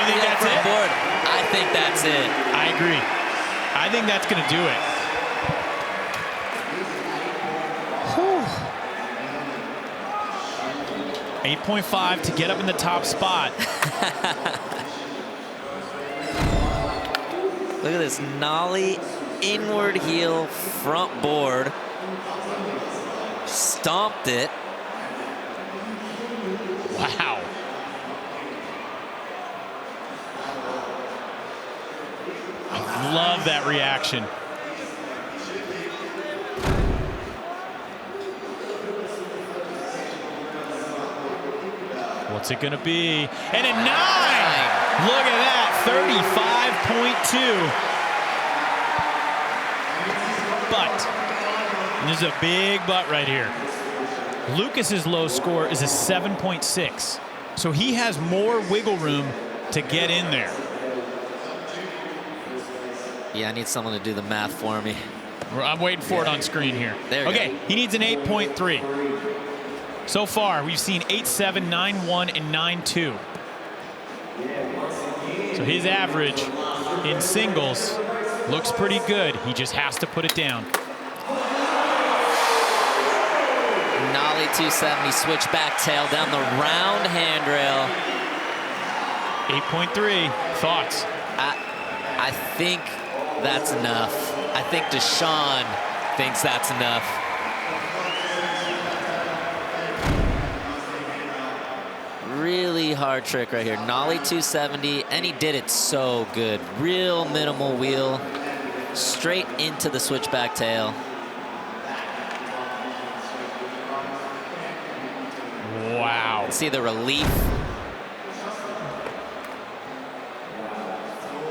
You think that's it? Board. I think that's it. I agree. I think that's going to do it. 8.5 to get up in the top spot. Look at this nollie, inward heel, front board. Stomped it. Wow. I love that reaction. What's it going to be? And a 9! Look at that, 35.2. But, and there's a big but right here. Lucas's low score is a 7.6. So he has more wiggle room to get in there. Yeah, I need someone to do the math for me. I'm waiting for it on screen here. There we go. He needs an 8.3. So far, we've seen 8.7, 9.1, and 9.2. So his average in singles looks pretty good. He just has to put it down. Nollie 270, switchback tail down the round handrail. 8.3. Thoughts? I think that's enough. I think Deshaun thinks that's enough. Really hard trick right here. Nollie 270, and he did it so good. Real minimal wheel, straight into the switchback tail. Wow. See the relief.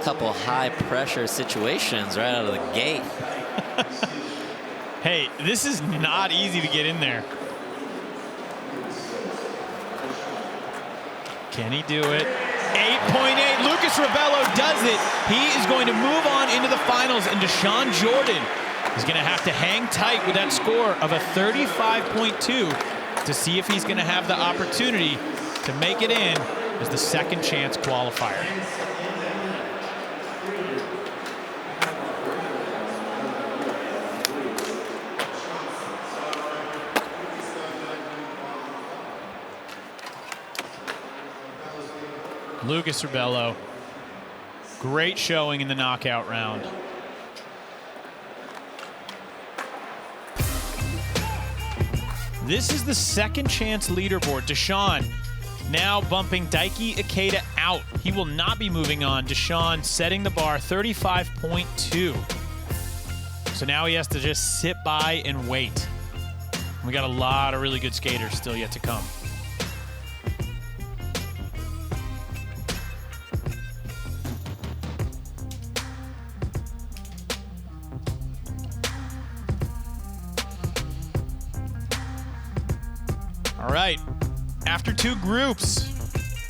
Couple high pressure situations right out of the gate. Hey, this is not easy to get in there. Can he do it? 8.8. Lucas Rebello does it. He is going to move on into the finals, and Deshaun Jordan is going to have to hang tight with that score of a 35.2 to see if he's going to have the opportunity to make it in as the second chance qualifier. Lucas Rebello, great showing in the knockout round. This is the second chance leaderboard. Deshaun now bumping Daiki Ikeda out. He will not be moving on. Deshaun setting the bar 35.2. So now he has to just sit by and wait. We got a lot of really good skaters still yet to come. All right, after two groups,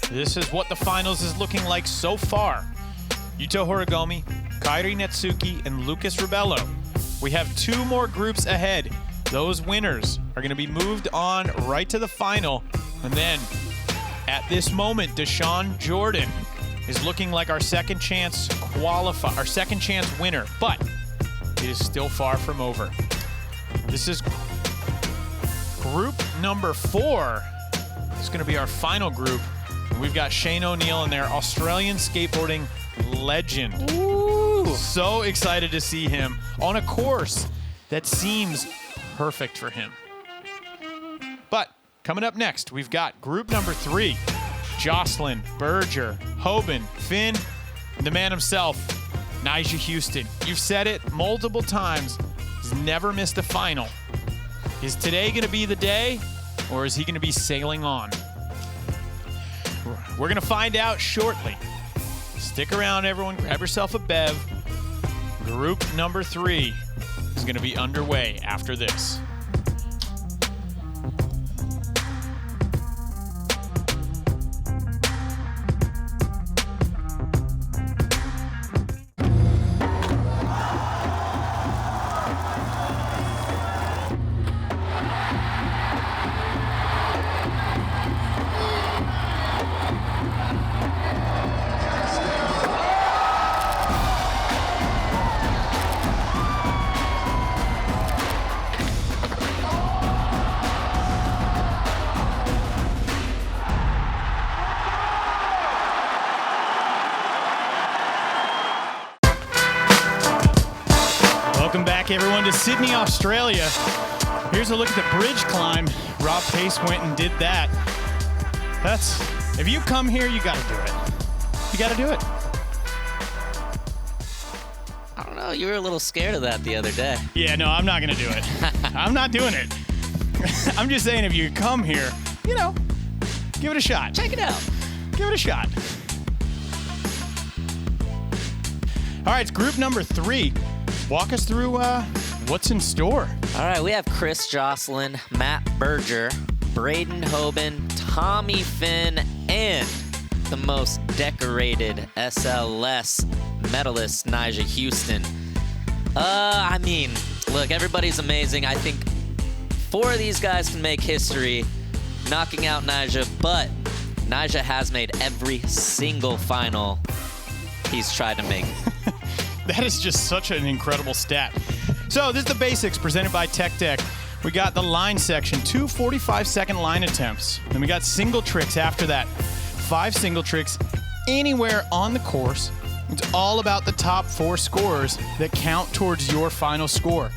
this is what the finals is looking like so far. Yuto Horigome, Kairi Netsuki, and Lucas Rebello. We have two more groups ahead. Those winners are going to be moved on right to the final. And then, at this moment, Deshaun Jordan is looking like our second chance winner, but it is still far from over. This is group number 4. This is going to be our final group. We've got Shane O'Neill in there, Australian skateboarding legend. Ooh. So excited to see him on a course that seems perfect for him. But coming up next, we've got group number 3. Jocelyn, Berger, Hoban, Finn, and the man himself, Nyjah Houston. You've said it multiple times. He's never missed a final. Is today going to be the day, or is he going to be sailing on? We're going to find out shortly. Stick around, everyone. Grab yourself a bev. Group number 3 is going to be underway after this. Back, everyone, to Sydney, Australia. Here's a look at the bridge climb. Rob Pace went and did that. If you come here, you got to do it. You got to do it. I don't know. You were a little scared of that the other day. Yeah, no, I'm not going to do it. I'm not doing it. I'm just saying, if you come here, you know, give it a shot. Check it out. Give it a shot. All right, it's group number 3. Walk us through what's in store. All right, we have Chris Jocelyn, Matt Berger, Braden Hoban, Tommy Finn, and the most decorated SLS medalist, Nyjah Houston. I mean, look, everybody's amazing. I think 4 of these guys can make history knocking out Nyjah, but Nyjah has made every single final he's tried to make. That is just such an incredible stat. So this is the basics presented by Tech Deck. We got the line section, 2 45-second line attempts. Then we got single tricks after that. 5 single tricks anywhere on the course. It's all about the top 4 scorers that count towards your final score.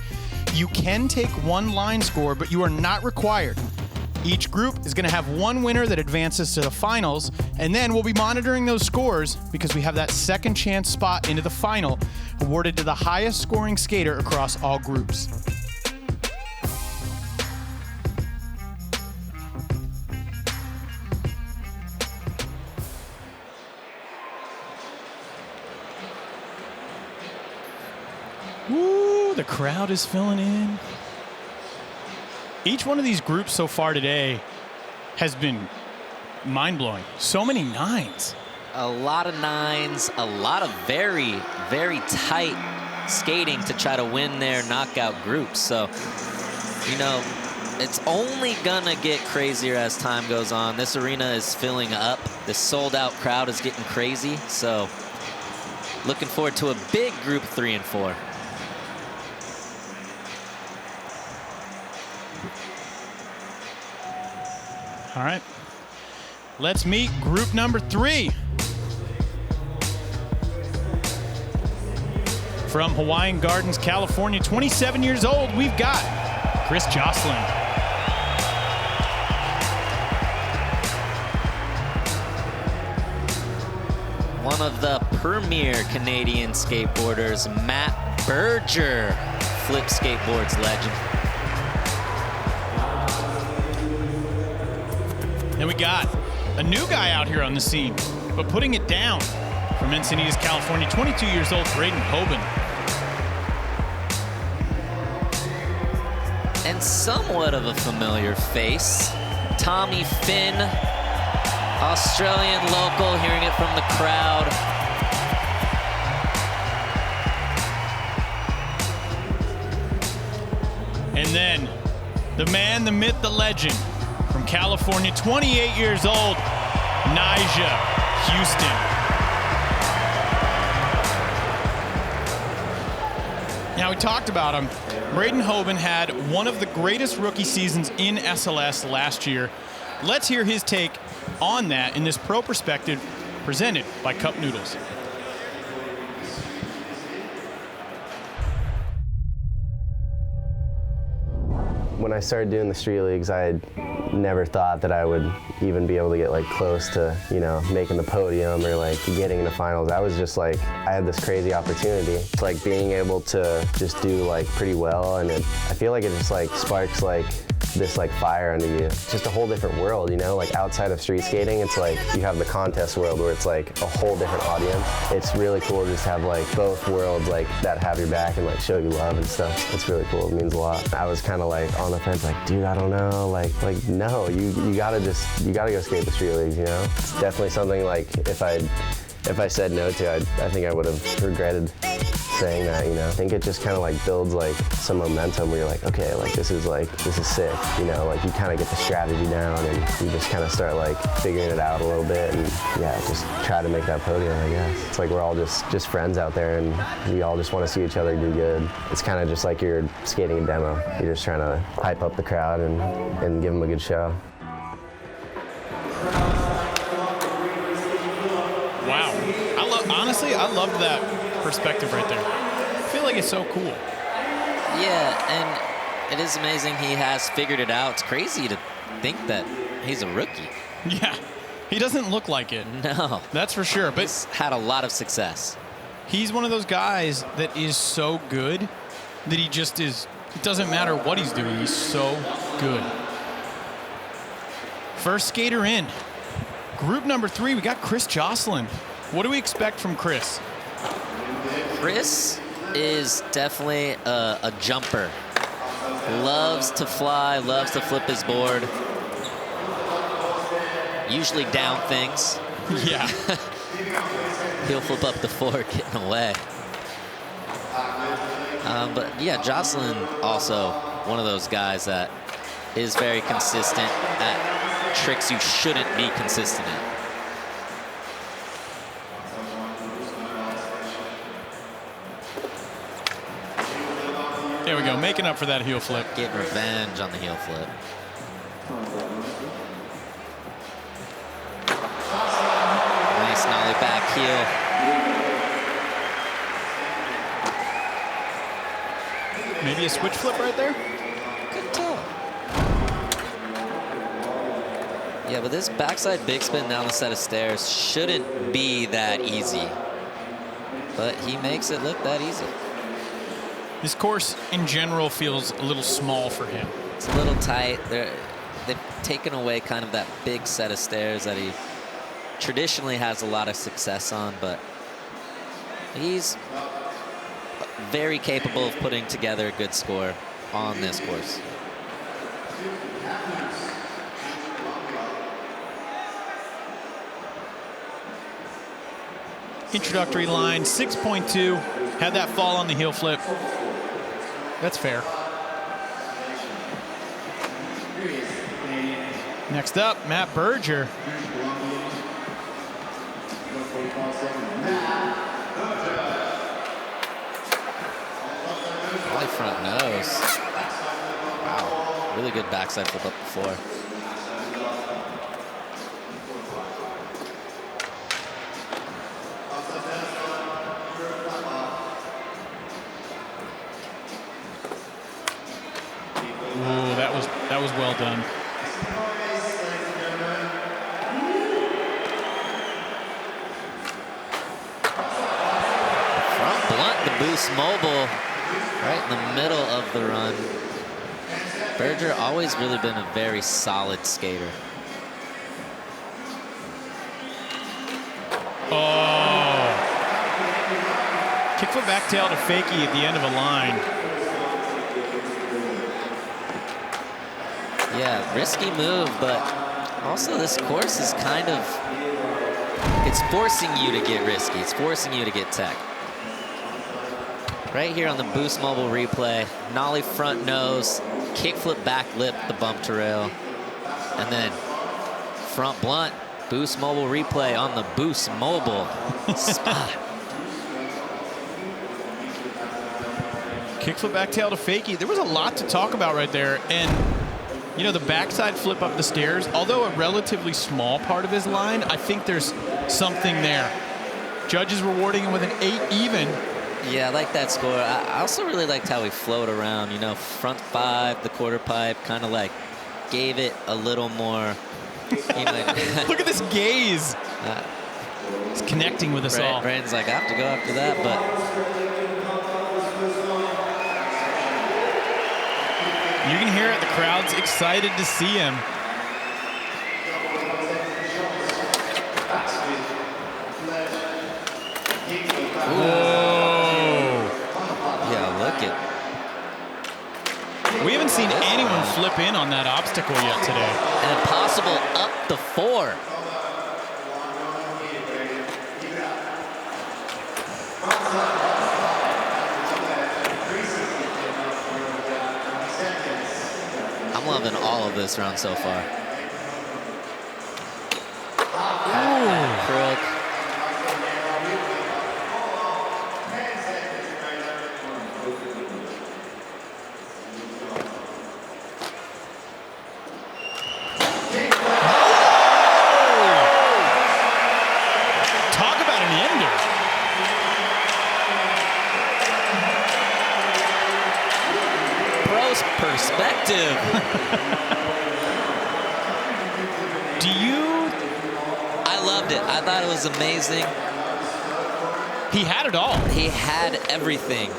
You can take 1 line score, but you are not required. Each group is going to have 1 winner that advances to the finals, and then we'll be monitoring those scores because we have that second chance spot into the final awarded to the highest scoring skater across all groups. Woo, the crowd is filling in. Each one of these groups so far today has been mind-blowing. So many 9s. A lot of 9s, a lot of very, very tight skating to try to win their knockout groups. So, you know, it's only gonna get crazier as time goes on. This arena is filling up. This sold-out crowd is getting crazy. So, looking forward to a big group 3 and 4. All right, let's meet group number 3. From Hawaiian Gardens, California, 27 years old, we've got Chris Jocelyn. One of the premier Canadian skateboarders, Matt Berger, Flip Skateboards legend. Then we got a new guy out here on the scene, but putting it down from Encinitas, California, 22 years old, Braden Hoban. And somewhat of a familiar face, Tommy Finn, Australian local, hearing it from the crowd. And then the man, the myth, the legend, from California, 28 years old, Nyjah Houston. Now, we talked about him. Braden Hoban had one of the greatest rookie seasons in SLS last year. Let's hear his take on that in this Pro Perspective presented by Cup Noodles. When I started doing the street leagues, I had never thought that I would even be able to get like close to, you know, making the podium or like getting in the finals. I was just like, I had this crazy opportunity. It's like being able to just do like pretty well, and I feel like it just like sparks like this like fire under you. It's just a whole different world, you know, like outside of street skating, it's like you have the contest world where it's like a whole different audience. It's really cool to just have like both worlds like that have your back and like show you love and stuff. It's really cool, it means a lot. I was kind of like on the fence, like, dude, I don't know, like no, you gotta go skate the street leagues, you know? It's definitely something like if I said no to, I think I would have regretted saying that, you know. I think it just kind of like builds like some momentum where you're like, okay, like this is sick, you know, like you kind of get the strategy down and you just kind of start like figuring it out a little bit and yeah, just try to make that podium, I guess. It's like we're all just friends out there and we all just want to see each other do good. It's kind of just like you're skating a demo. You're just trying to hype up the crowd and give them a good show. Wow. Honestly, I love that perspective right there. I feel like it's so cool. Yeah, and it is amazing he has figured it out. It's crazy to think that he's a rookie. Yeah, he doesn't look like it. No. That's for sure. But he's had a lot of success. He's one of those guys that is so good that he just is, it doesn't matter what he's doing, he's so good. First skater in. Group number 3, we got Chris Jocelyn. What do we expect from Chris? Chris is definitely a jumper. Loves to fly, loves to flip his board. Usually down things. Yeah. He'll flip up the 4, getting away. But yeah, Jocelyn also one of those guys that is very consistent at tricks you shouldn't be consistent at. There we go, making up for that heel flip. Getting revenge on the heel flip. Nice nollie back heel. Maybe a switch flip right there? Good tell. Yeah, but this backside big spin down the set of stairs shouldn't be that easy. But he makes it look that easy. This course in general feels a little small for him. It's a little tight. They've taken away kind of that big set of stairs that he traditionally has a lot of success on, but he's very capable of putting together a good score on this course. Introductory line, 6.2. Had that fall on the heel flip. That's fair. Next up, Matt Berger. Ollie front nose. Wow, really good backside flip up before. Ooh, that was well done. Front blunt, the boost mobile, right in the middle of the run. Berger always really been a very solid skater. Oh. Kickflip back tail to fakie at the end of a line. Yeah, risky move, but also this course is kind of, it's forcing you to get risky. It's forcing you to get tech. Right here on the boost mobile replay, nollie front nose, kickflip back lip, the bump to rail, and then front blunt, boost mobile replay on the boost mobile spot. Kickflip back tail to fakie. There was a lot to talk about right there, and you know, the backside flip up the stairs, although a relatively small part of his line, I think there's something there. Judges rewarding him with an 8 even. Yeah, I like that score. I also really liked how he flowed around, you know, front 5, the quarter pipe, kind of like gave it a little more, you know. Look at this gaze. He's connecting with us all. Brandon's like, I have to go after that, but you can hear it. The crowd's excited to see him. Whoa. Yeah, look it. We haven't seen anyone flip in on that obstacle yet today. And impossible up the 4. I'm loving all of this round so far. Crook. Talk about an ender. perspective. I loved it. I thought it was amazing. He had it all. He had everything.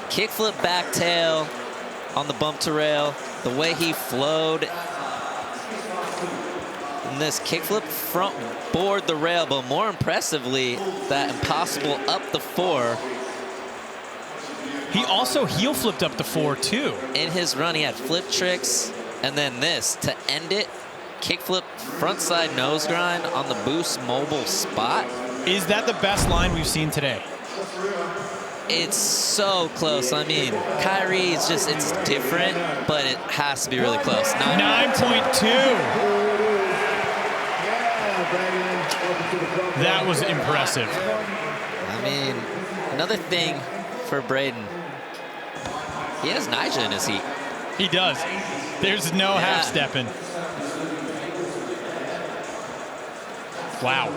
Kickflip back tail on the bump to rail. The way he flowed. And this kickflip front board the rail, but more impressively, that impossible up the 4. He also heel flipped up the 4 too. In his run, he had flip tricks, and then this to end it. Kickflip frontside nose grind on the Boost Mobile spot. Is that the best line we've seen today? It's so close. I mean, Kyrie is just, it's different, but it has to be really close. 9.2. That was impressive. I mean, another thing for Braden, he has Nyjah in his heat. He does. There's no half-stepping. Wow.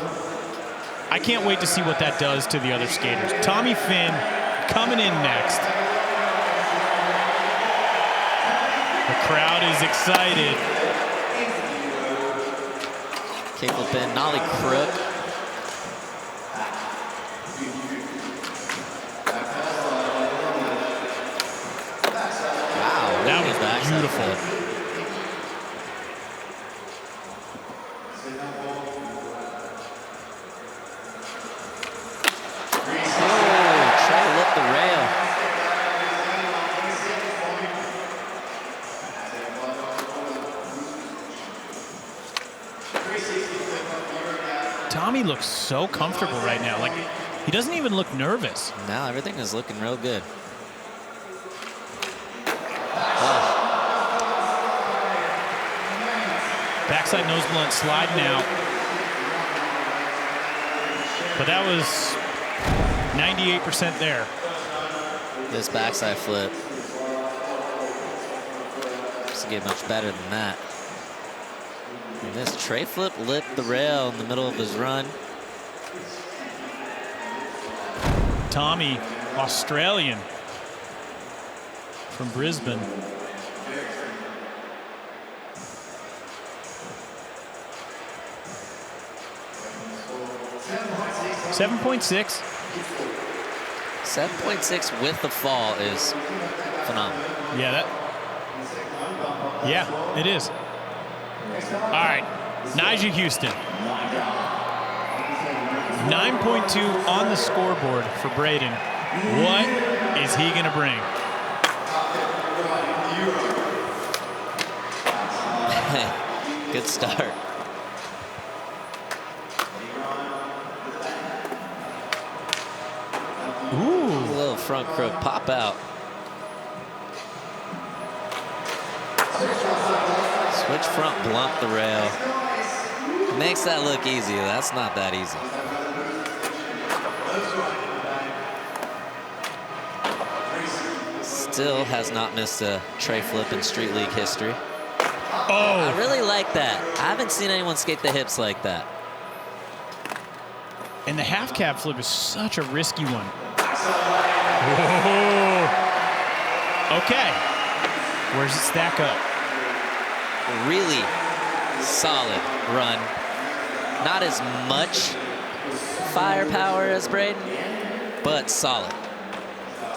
I can't wait to see what that does to the other skaters. Tommy Finn coming in next. The crowd is excited. Kickflip in, nollie crook. Wow, that was beautiful. Tommy looks so comfortable right now. Like, he doesn't even look nervous. No, everything is looking real good. Backside nose blunt sliding out. But that was 98% there. This backside flip doesn't get much better than that. And this tray flip lit the rail in the middle of his run. Tommy, Australian from Brisbane. $7.6. 7.6 with the fall is phenomenal. Yeah, yeah, it is. All right, Nyjah Houston. 9.2 on the scoreboard for Braden. What is he going to bring? Good start. Ooh. A little front crook pop out. Switch front blunt the rail. Makes that look easy. That's not that easy. Still has not missed a tray flip in Street League history. Oh. I really like that. I haven't seen anyone skate the hips like that. And the half cab flip is such a risky one. Whoa. Okay. Where's it stack up? Really solid run. Not as much firepower as Braden, but solid.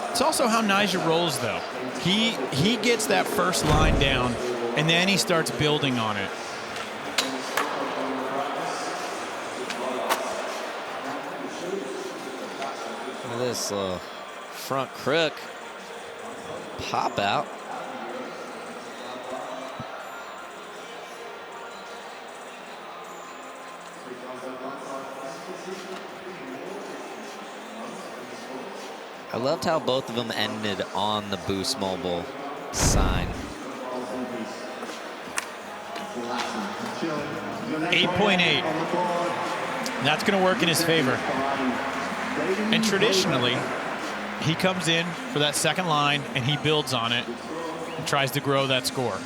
It's also how Nyjah rolls, though. He gets that first line down, and then he starts building on it. Look at this front crook pop out. I loved how both of them ended on the Boost Mobile sign. 8.8. That's going to work in his favor. And traditionally, he comes in for that second line and he builds on it and tries to grow that score.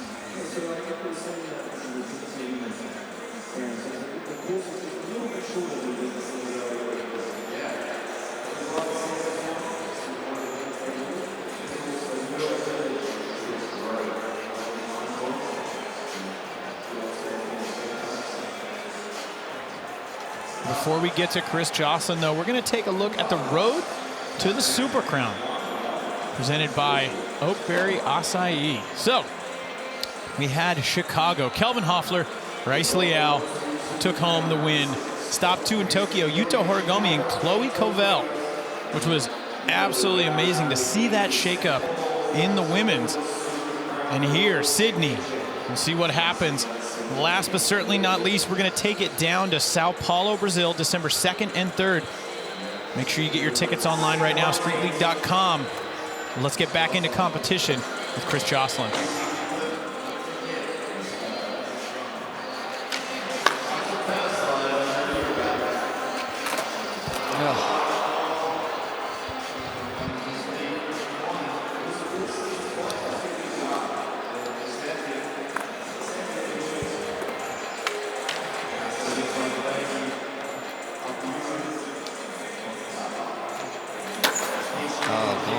Before we get to Chris Joslin, though, we're going to take a look at the road to the Super Crown, presented by Oakberry Acai. So, we had Chicago. Kelvin Hoffler, Rice Leal took home the win. Stop 2 in Tokyo, Yuto Horigome and Chloe Covell, which was absolutely amazing to see that shakeup in the women's. And here, Sydney, we'll see what happens. Last but certainly not least, we're going to take it down to Sao Paulo, Brazil, December 2nd and 3rd. Make sure you get your tickets online right now, streetleague.com. Let's get back into competition with Chris Joslin.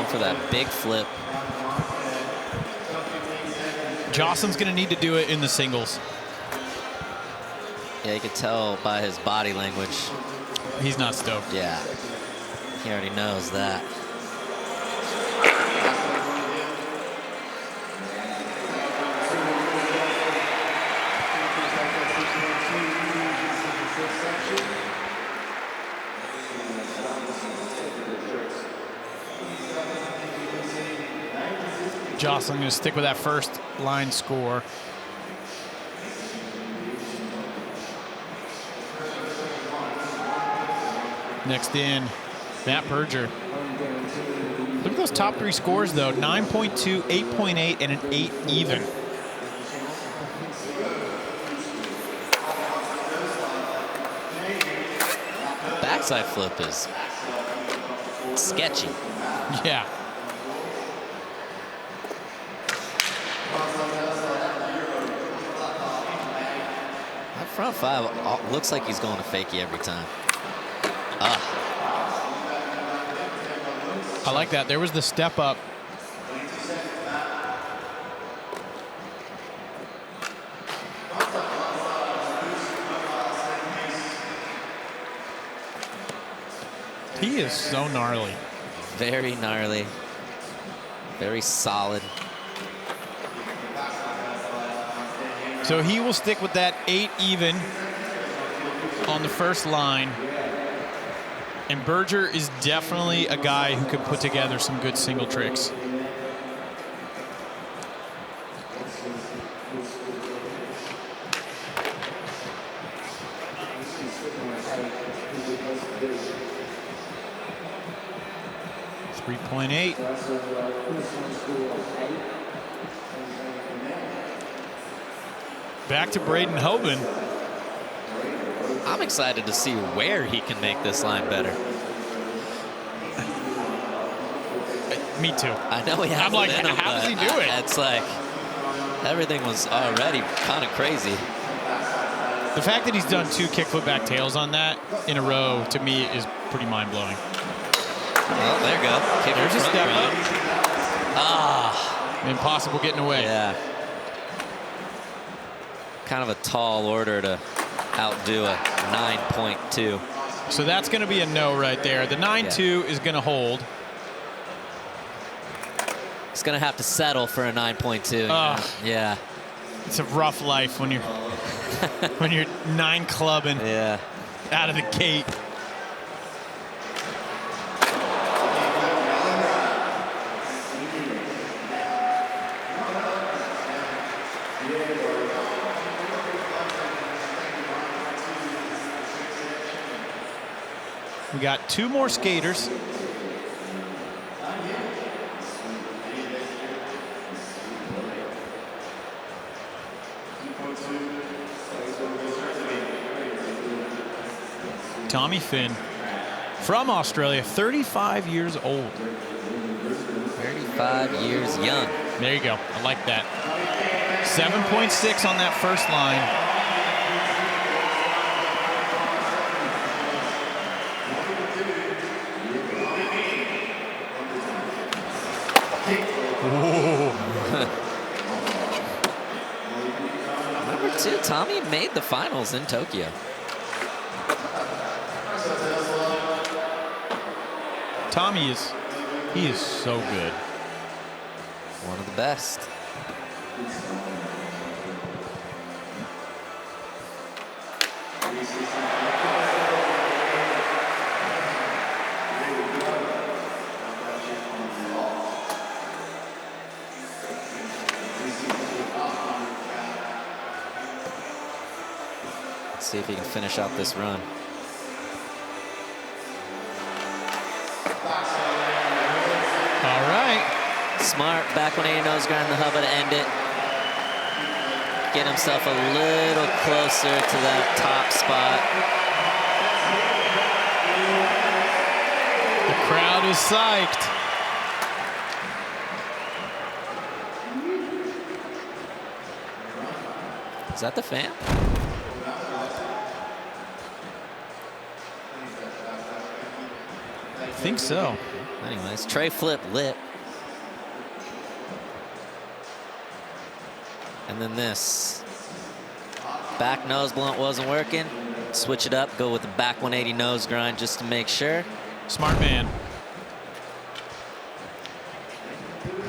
For that big flip. Joslin's going to need to do it in the singles. Yeah, you could tell by his body language. He's not stoked. Yeah, he already knows that. Joslin going to stick with that first line score. Next in, Matt Berger. Look at those top 3 scores, though. 9.2, 8.8, and an 8 even. Backside flip is sketchy. Yeah. That front 5 looks like he's going to fakie every time. I like that. There was the step up. He is so gnarly. Very gnarly. Very solid. So he will stick with that 8 even on the first line. And Berger is definitely a guy who could put together some good single tricks. .8. Back to Braden Hoban. I'm excited to see where he can make this line better. Me too. I know he has. I'm like, how does he do it? It's like everything was already kind of crazy. The fact that he's done 2 kickflip back tails on that in a row, to me, is pretty mind-blowing. Well, there you go. There's a step up. Ah, impossible getting away. Yeah. Kind of a tall order to outdo a 9.2. So that's going to be a no right there. The 9.2 is going to hold. He's going to have to settle for a 9.2. Yeah. It's a rough life when you're when you're 9 clubbing out of the gate. We got 2 more skaters. Tommy Finn from Australia, 35 years old. 35 years young. There you go. I like that. 7.6 on that first line. Number 2, Tommy made the finals in Tokyo. Tommy he is so good. One of the best. Let's see if he can finish out this run. All right. Smart back 180 nose grind the hubba to end it. Get himself a little closer to that top spot. The crowd is psyched. Is that the fan? I think so. Anyways, tray flip lit. And then this. Back nose blunt wasn't working. Switch it up, go with the back 180 nose grind just to make sure. Smart man.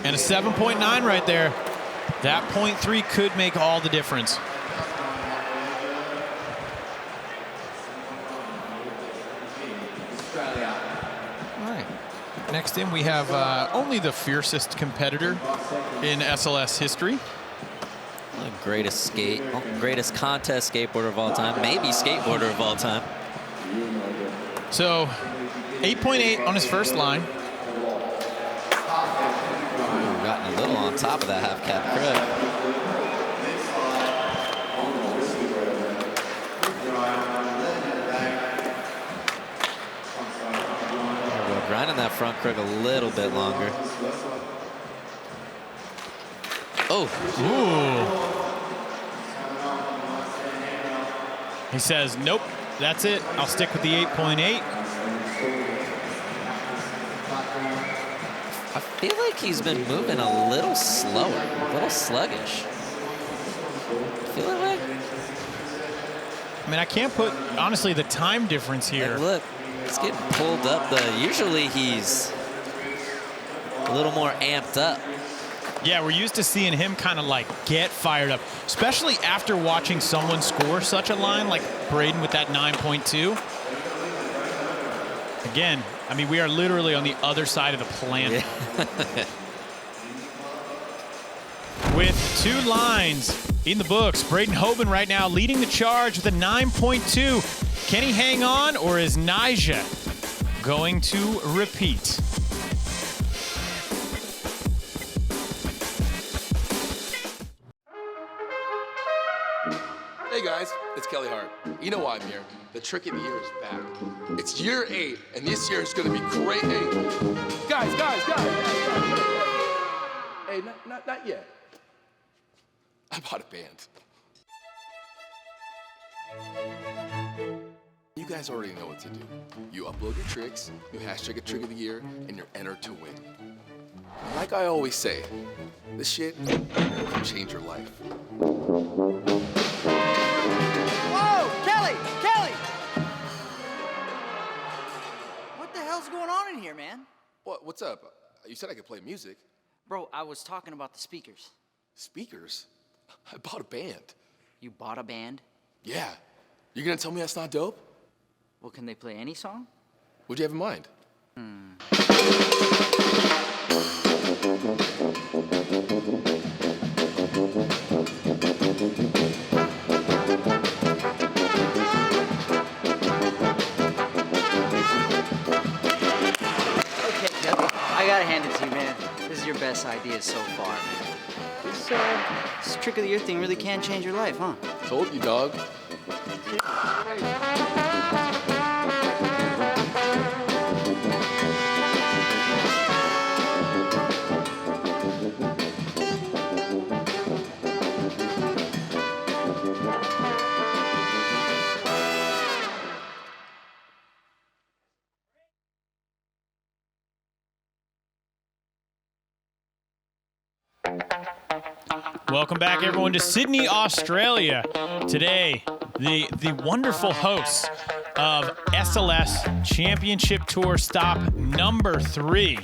And a 7.9 right there. That 0.3 could make all the difference. All right. Next in, we have only the fiercest competitor in SLS history. The greatest contest skateboarder of all time, maybe skateboarder of all time. So 8.8 on his first line. Ooh, gotten a little on top of that half cap crib. Grinding that front crook a little bit longer. Oh. Ooh. He says, nope, that's it. I'll stick with the 8.8. I feel like he's been moving a little slower, a little sluggish. Feel that way? I mean, I can't put, honestly, the time difference here. Like, look, he's getting pulled up. Usually he's a little more amped up. Yeah, we're used to seeing him kind of like get fired up, especially after watching someone score such a line like Braden with that 9.2. Again, I mean, we are literally on the other side of the planet. Yeah. With 2 lines in the books, Braden Hoban right now leading the charge with a 9.2. Can he hang on, or is Nyjah going to repeat? Hey guys, it's Kelly Hart. You know why I'm here. The trick of the year is back. It's year 8, and this year is going to be great. Hey, guys. Hey, not yet. I bought a band. You guys already know what to do. You upload your tricks, you hashtag a trick of the year, and you're entered to win. And like I always say, this shit can change your life. Whoa, Kelly! What the hell's going on in here, man? What's up? You said I could play music. Bro, I was talking about the speakers. Speakers? I bought a band. You bought a band? Yeah. You're gonna tell me that's not dope? Well, can they play any song? What'd you have in mind? Okay, Kelly, I gotta hand it to you, man. This is your best idea so far, man. This trick of the year thing really can change your life, huh? Told you, dog. Welcome back, everyone, to Sydney, Australia. Today, the wonderful hosts of SLS Championship Tour stop number 3.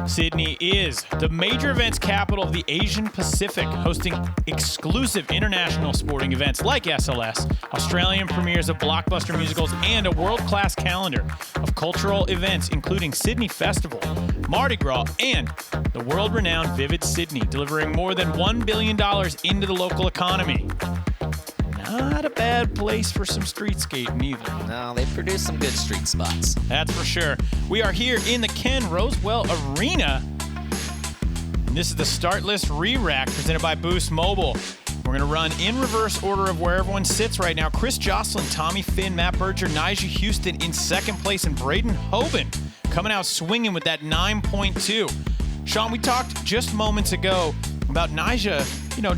Sydney is the major events capital of the Asian Pacific, hosting exclusive international sporting events like SLS, Australian premieres of blockbuster musicals, and a world-class calendar of cultural events, including Sydney Festival, Mardi Gras, and the world-renowned Vivid Sydney, delivering more than $1 billion into the local economy. Not a bad place for some street skating either. No, they produce some good street spots. That's for sure. We are here in the Ken Rosewell Arena. And this is the start list re-rack presented by Boost Mobile. We're going to run in reverse order of where everyone sits right now. Chris Joslin, Tommy Finn, Matt Berger, Nyjah Houston in second place, and Braden Hoban coming out swinging with that 9.2. Sean, we talked just moments ago about Nyjah,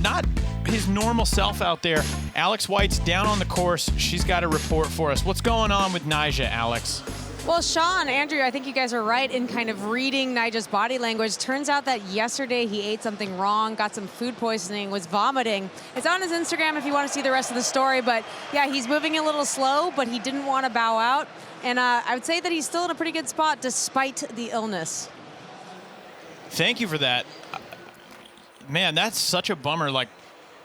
not his normal self out there. Alex White's down on the course. She's got a report for us. What's going on with Nyjah, Alex? Well, Sean, Andrew, I think you guys are right in kind of reading Nyjah's body language. Turns out that yesterday he ate something wrong, got some food poisoning, was vomiting. It's on his Instagram if you want to see the rest of the story. But yeah, he's moving a little slow, but he didn't want to bow out. And I would say that he's still in a pretty good spot despite the illness. Thank you for that. Man, that's such a bummer. Like,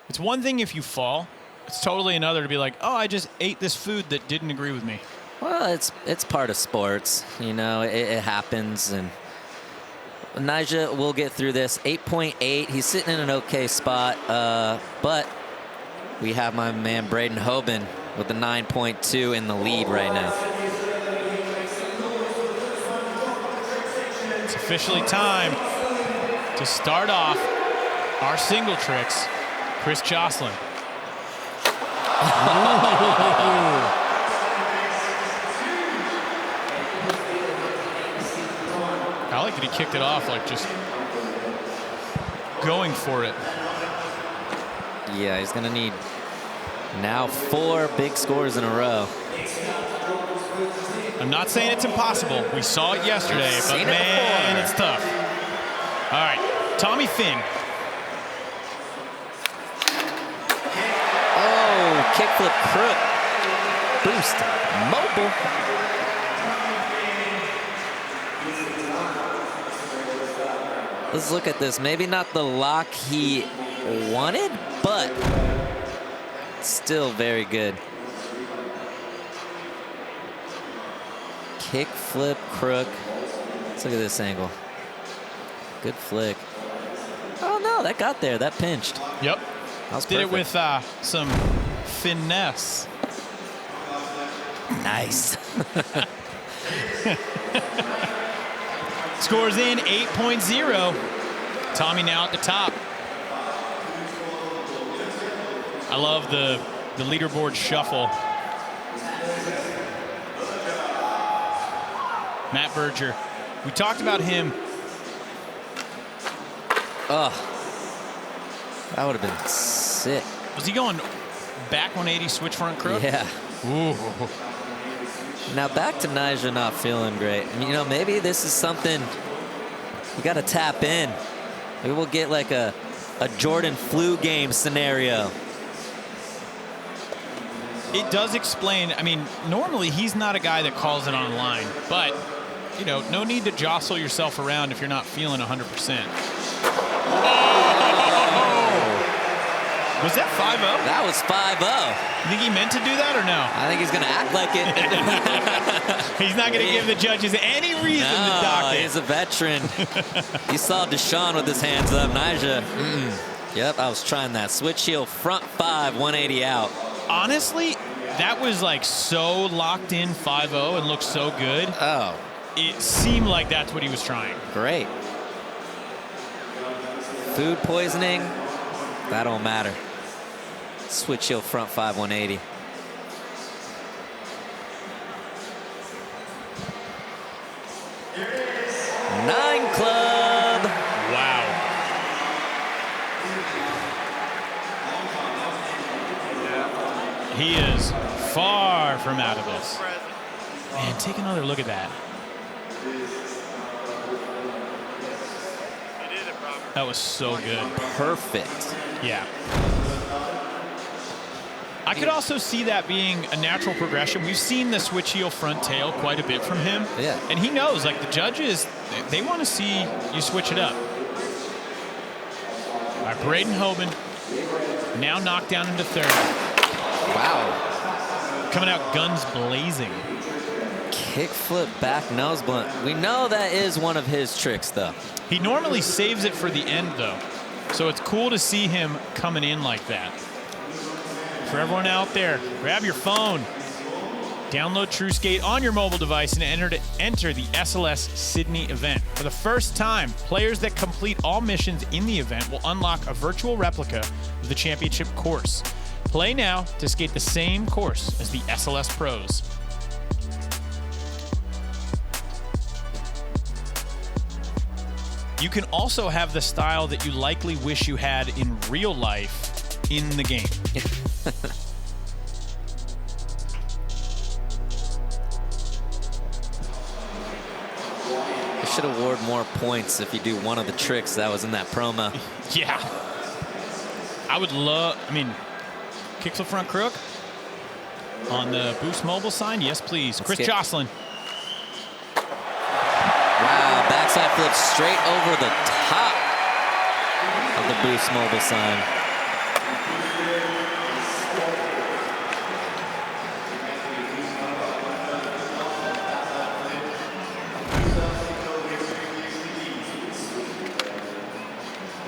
it's one thing if you fall. It's totally another to be like, oh, I just ate this food that didn't agree with me. Well, it's part of sports. It happens. And Nyjah will get through this. 8.8. He's sitting in an okay spot. But we have my man Braden Hoban with the 9.2 in the lead right now. It's officially time to start off our single tricks. Chris Joslin. I like that he kicked it off, like just going for it. Yeah, he's going to need now 4 big scores in a row. I'm not saying it's impossible. We saw it yesterday, but man, it's tough. All right, Tommy Finn. Oh, kickflip crook. Boost Mobile. Let's look at this. Maybe not the lock he wanted, but still very good. Kick, flip, crook. Let's look at this angle. Good flick. Oh, no, that got there. That pinched. Yep. That was Did perfect. it with some finesse. Nice. Scores in 8.0. Tommy now at the top. I love the leaderboard shuffle. Matt Berger. We talked about him. Oh, that would have been sick. Was he going back 180 switch front crook? Yeah. Ooh. Now back to Nyjah not feeling great. Maybe this is something you got to tap in. Maybe we'll get like a Jordan flu game scenario. It does explain. I mean, normally he's not a guy that calls it online, but no need to jostle yourself around if you're not feeling 100%. Was that 5-0? That was 5-0. You think he meant to do that or no? I think he's going to act like it. He's not going to give the judges any reason to dock it. He's a veteran. You saw Deshaun with his hands up. Nyjah. Yep, I was trying that. Switch heel, front 5, 180 out. Honestly, that was like so locked in 5-0 and looked so good. Oh. It seemed like that's what he was trying. Great. Food poisoning, that don't matter. Switch heel, front 5, 180. Nine club. Wow. He is far from out of this. Man, take another look at that. That was so good. Perfect. Yeah. I could also see that being a natural progression. We've seen the switch heel front tail quite a bit from him. Yeah. And he knows, like the judges, they want to see you switch it up. All right, Braden Hoban now knocked down into third. Wow. Coming out guns blazing. Kickflip back nose blunt. We know that is one of his tricks, though. He normally saves it for the end, though. So it's cool to see him coming in like that. For everyone out there, grab your phone, download TrueSkate on your mobile device, and enter the SLS Sydney event. For the first time, players that complete all missions in the event will unlock a virtual replica of the championship course. Play now to skate the same course as the SLS pros. You can also have the style that you likely wish you had in real life in the game. I should award more points if you do one of the tricks that was in that promo. Yeah. I would love, I mean, kickflip front crook on the Boost Mobile sign. Yes, please. Chris Jocelyn. Wow, backside flip straight over the top of the Boost Mobile sign.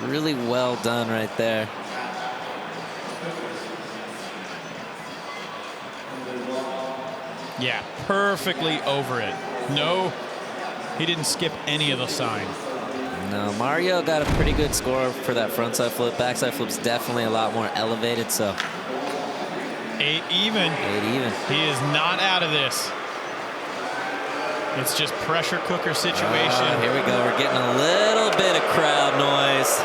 Really well done right there. Yeah, perfectly over it. No, he didn't skip any of the sign. No, Mario got a pretty good score for that frontside flip. Backside flip's definitely a lot more elevated, so. 8 even. 8 even. He is not out of this. It's just pressure cooker situation. Here we go. We're getting a little bit of crowd noise.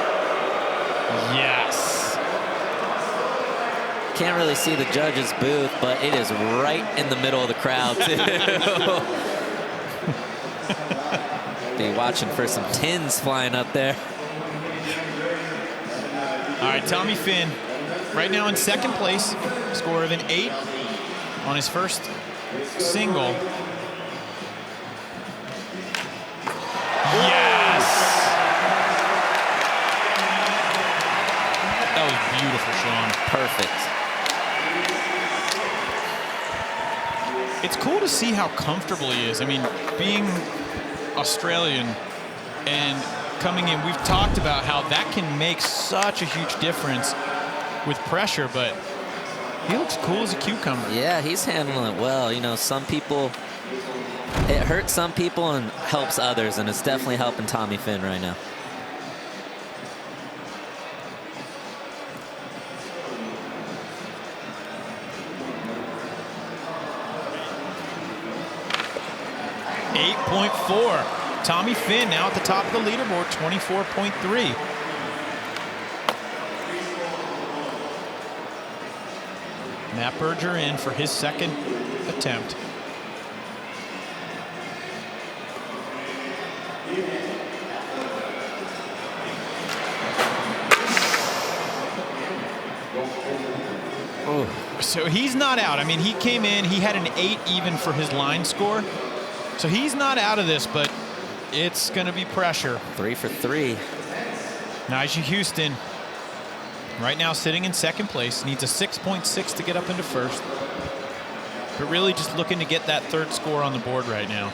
Yes. Can't really see the judges' booth, but it is right in the middle of the crowd, too. Be watching for some tins flying up there. All right, Tommy Finn, right now in second place, score of an 8 on his first single. Yes! That was beautiful, Sean. Perfect. It's cool to see how comfortable he is. I mean, being Australian and coming in, we've talked about how that can make such a huge difference with pressure, but he looks cool as a cucumber. Yeah, he's handling it well. You know, some people, it hurts some people and helps others, and it's definitely helping Tommy Finn right now. .4. Tommy Finn now at the top of the leaderboard, 24.3. Matt Berger in for his second attempt. So he's not out. I mean, he came in, he had an 8 even for his line score. So he's not out of this, but it's going to be pressure. 3 for 3. Nyjah Houston, right now sitting in second place, needs a 6.6 to get up into first. But really just looking to get that third score on the board right now.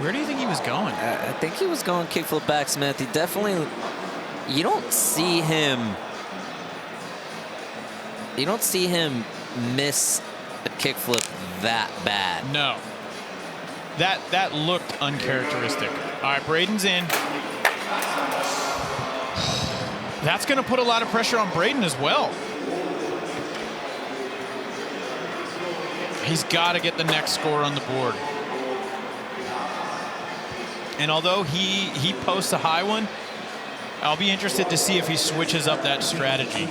Where do you think he was going? I think he was going kickflip backsmith. He definitely, you don't see him miss a kickflip that bad. No. That looked uncharacteristic. All right, Braden's in. That's going to put a lot of pressure on Braden as well. He's got to get the next score on the board. And although he posts a high one, I'll be interested to see if he switches up that strategy.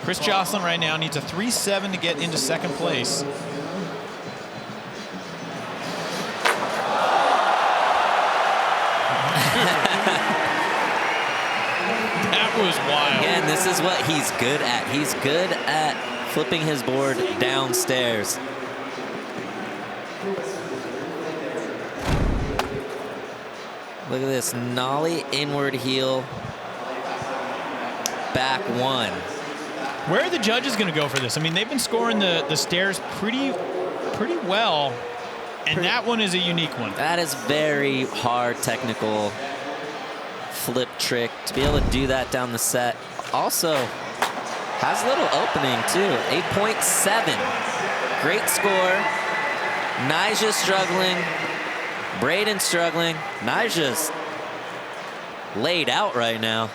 Chris Jocelyn right now needs a 3.7 to get into second place. That was wild. Again, this is what he's good at. He's good at flipping his board downstairs. Look at this, nollie inward heel, back one. Where are the judges going to go for this? I mean, they've been scoring the stairs pretty well, and that one is a unique one. That is very hard technical flip trick to be able to do that down the set. Also has a little opening too. 8.7. Great score. Nyjah struggling. Braden struggling. Nyjah's laid out right now.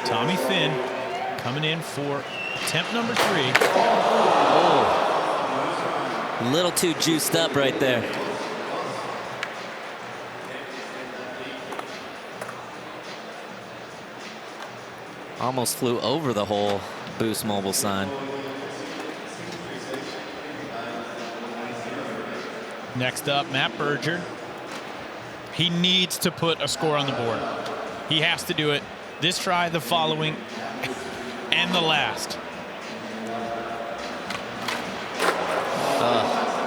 Tommy Finn coming in for attempt number 3. Oh. A little too juiced up right there. Almost flew over the whole Boost Mobile sign. Next up, Matt Berger. He needs to put a score on the board. He has to do it this try, the following, and the last.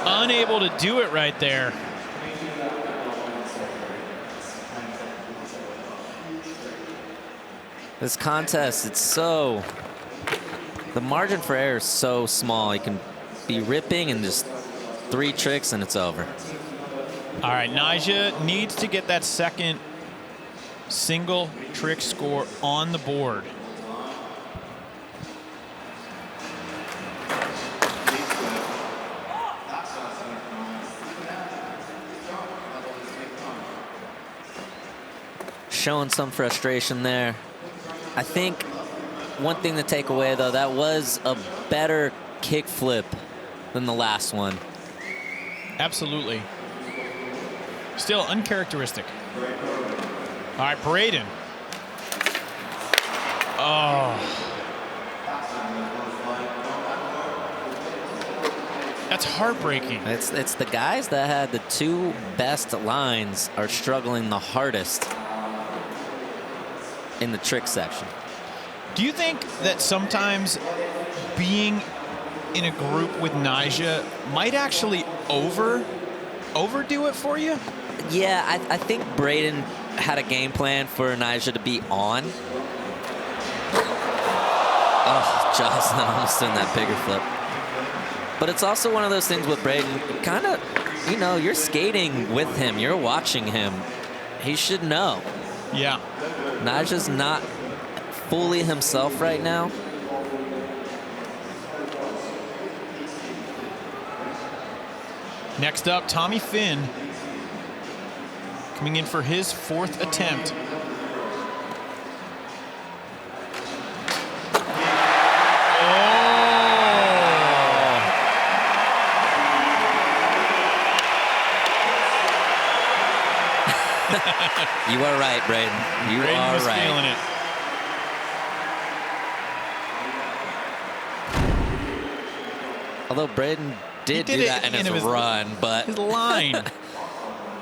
Unable to do it right there. This contest, it's so, the margin for error is so small. You can be ripping and just 3 tricks and it's over. All right, Nyjah needs to get that second single trick score on the board. Showing some frustration there. I think one thing to take away, though, that was a better kick flip than the last one. Absolutely. Still uncharacteristic. All right, Braden. Oh. That's heartbreaking. It's the guys that had the 2 best lines are struggling the hardest in the trick section. Do you think that sometimes being in a group with Nyjah might actually overdo it for you? Yeah, I think Braden had a game plan for Nyjah to be on. Oh, Jocelyn almost doing that bigger flip. But it's also one of those things with Braden, kind of, you know, you're skating with him, you're watching him. He should know. Yeah. Nyjah's not fully himself right now. Next up, Tommy Finn coming in for his 4th attempt. You are right, Braden. You Braden are was right. feeling it. Although Braden did do that in his run, but his line.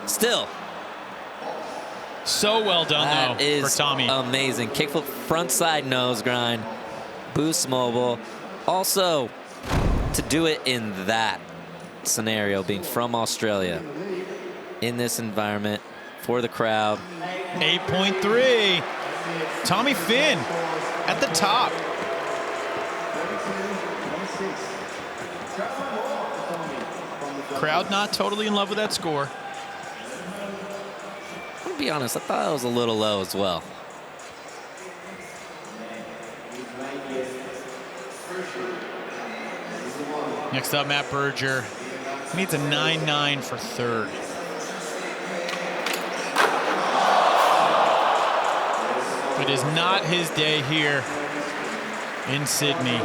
Still. So well done, though, for Tommy. Amazing. Kickflip front side nose grind. Boost mobile. Also, to do it in that scenario, being from Australia, in this environment, for the crowd. 8.3. Tommy Finn at the top. Crowd not totally in love with that score. To be honest, I thought it was a little low as well. Next up, Matt Berger. He needs a 9.9 for 3rd. It is not his day here in Sydney.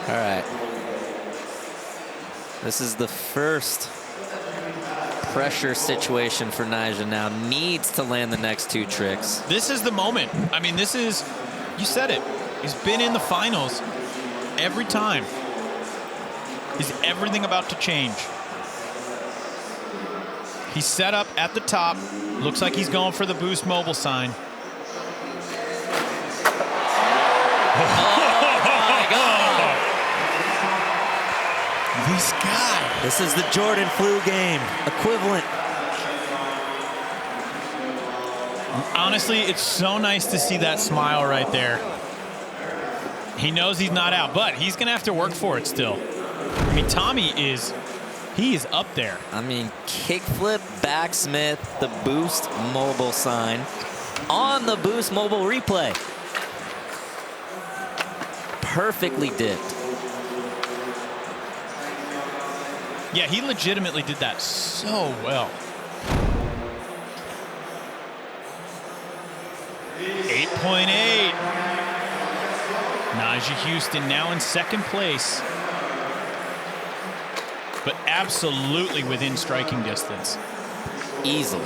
All right. This is the first pressure situation for Nyjah now. Needs to land the next 2 tricks. This is the moment. I mean, this is, you said it. He's been in the finals every time. Is everything about to change? He's set up at the top. Looks like he's going for the boost mobile sign. This guy. This is the Jordan flu game equivalent. Honestly, it's so nice to see that smile right there. He knows he's not out, but he's going to have to work for it still. I mean, Tommy is, he is up there. I mean, kickflip, backsmith, the boost mobile sign on the boost mobile replay. Perfectly dipped. Yeah, he legitimately did that so well. 8.8. Nyjah Houston now in second place, but absolutely within striking distance. Easily.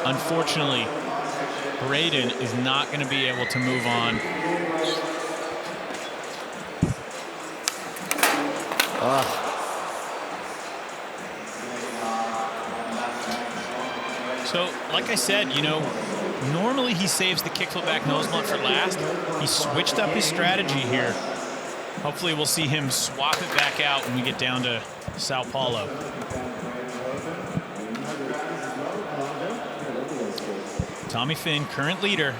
Unfortunately, Braden is not going to be able to move on. So, like I said, you know, normally he saves the kickflip back nose blunt for last. He switched up his strategy here. Hopefully we'll see him swap it back out when we get down to Sao Paulo. Tommy Finn, current leader.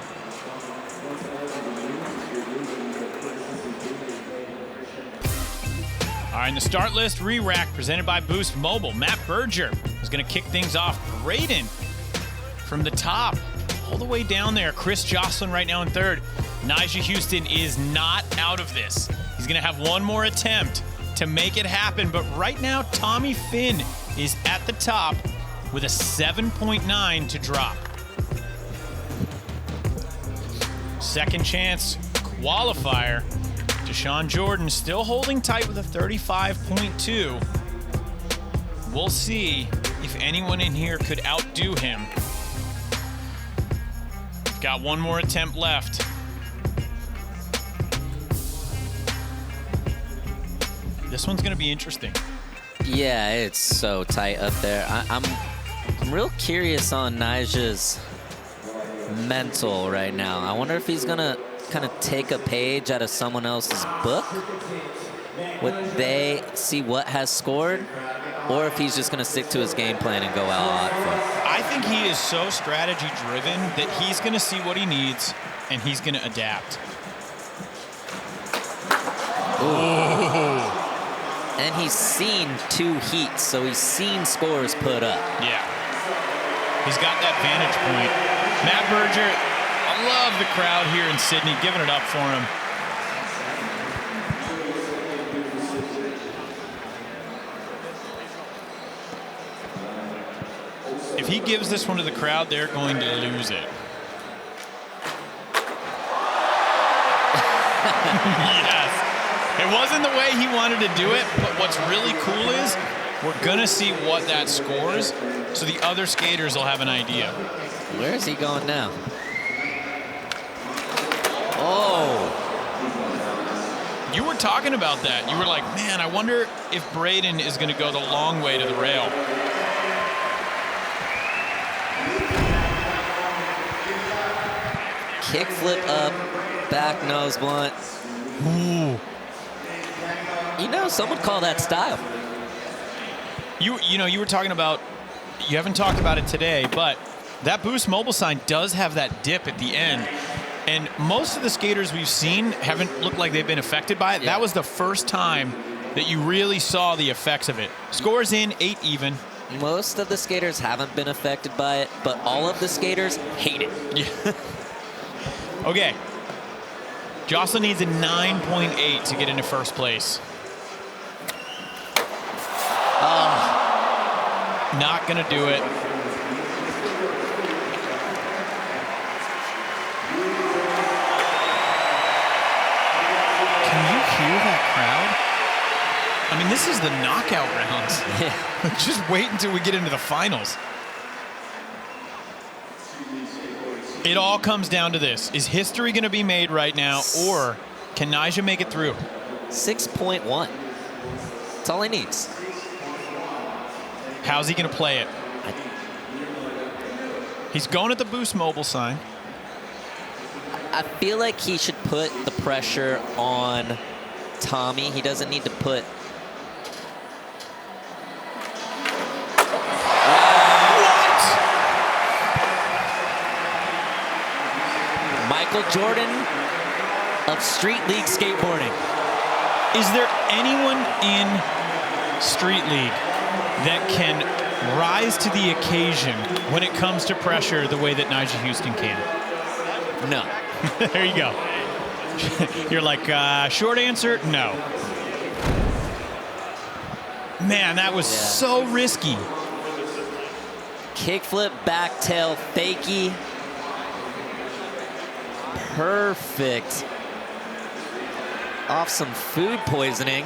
All right, in the start list, re-rack presented by Boost Mobile. Matt Berger is going to kick things off. Braden from the top, all the way down there. Chris Jocelyn right now in third. Nyjah Houston is not out of this. He's going to have one more attempt to make it happen, but right now, Tommy Finn is at the top with a 7.9 to drop. Second chance qualifier. Deshaun Jordan still holding tight with a 35.2. We'll see if anyone in here could outdo him. Got one more attempt left. This one's going to be interesting. Yeah, it's so tight up there. I'm real curious on Nyjah's mental right now. I wonder if he's going to kind of take a page out of someone else's book. Would they see what has scored? Or if he's just going to stick to his game plan and go out for it. I think he is so strategy driven that he's going to see what he needs and he's going to adapt. Ooh. And he's seen 2 heats, so he's seen scores put up. Yeah. He's got that vantage point. Matt Berger, I love the crowd here in Sydney giving it up for him. If he gives this one to the crowd, they're going to lose it. Yes. It wasn't the way he wanted to do it, but what's really cool is we're going to see what that scores, so the other skaters will have an idea. Where is he going now? Oh. You were talking about that. You were like, man, I wonder if Braden is going to go the long way to the rail. Kickflip up, back nose blunt. Ooh. You know, some would call that style. You know, you were talking about, you haven't talked about it today, but that boost mobile sign does have that dip at the end. And most of the skaters we've seen haven't looked like they've been affected by it. Yeah. That was the first time that you really saw the effects of it. Scores in, 8 even. Most of the skaters haven't been affected by it, but all of the skaters hate it. Yeah. Okay. Jocelyn needs a 9.8 to get into first place. Not gonna do it. Can you hear that crowd? mean, this is the knockout rounds. Yeah. Just wait until we get into the finals. It all comes down to this. Is history going to be made right now, or can Nyjah make it through? 6.1. That's all he needs. How's he going to play it? He's going at the Boost Mobile sign. I feel like he should put the pressure on Tommy. He doesn't need to put... Michael Jordan of Street League skateboarding. Is there anyone in Street League that can rise to the occasion when it comes to pressure the way that Nyjah Houston can? No. There you go. You're like, short answer, no. Man, that was so risky. Kickflip, back tail, fakie. Perfect. Off some food poisoning.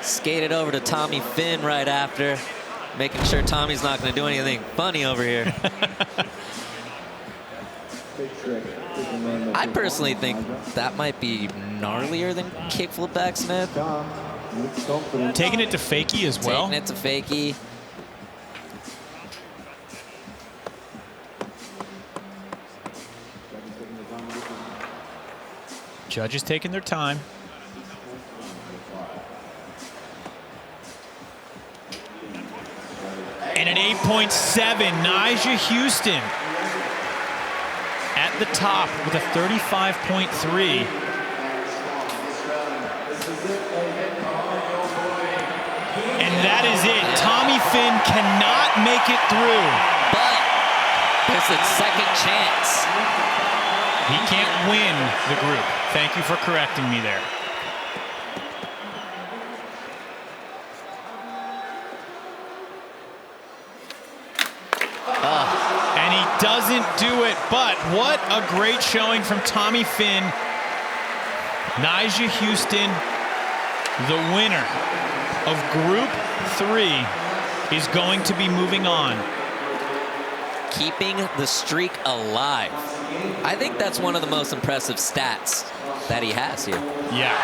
Skated over to Tommy Finn right after, making sure Tommy's not going to do anything funny over here. I personally think that might be gnarlier than kickflip back Smith. Taking it to fakie as well. Taking it to fakie. Judges taking their time. And an 8.7, Nyjah Houston at the top with a 35.3. And that is it. Tommy Finn cannot make it through. But there's a second chance. He can't win the group. Thank you for correcting me there. And he doesn't do it, but what a great showing from Tommy Finn. Nyjah Houston, the winner of Group 3, is going to be moving on. Keeping the streak alive. I think that's one of the most impressive stats that he has here. Yeah.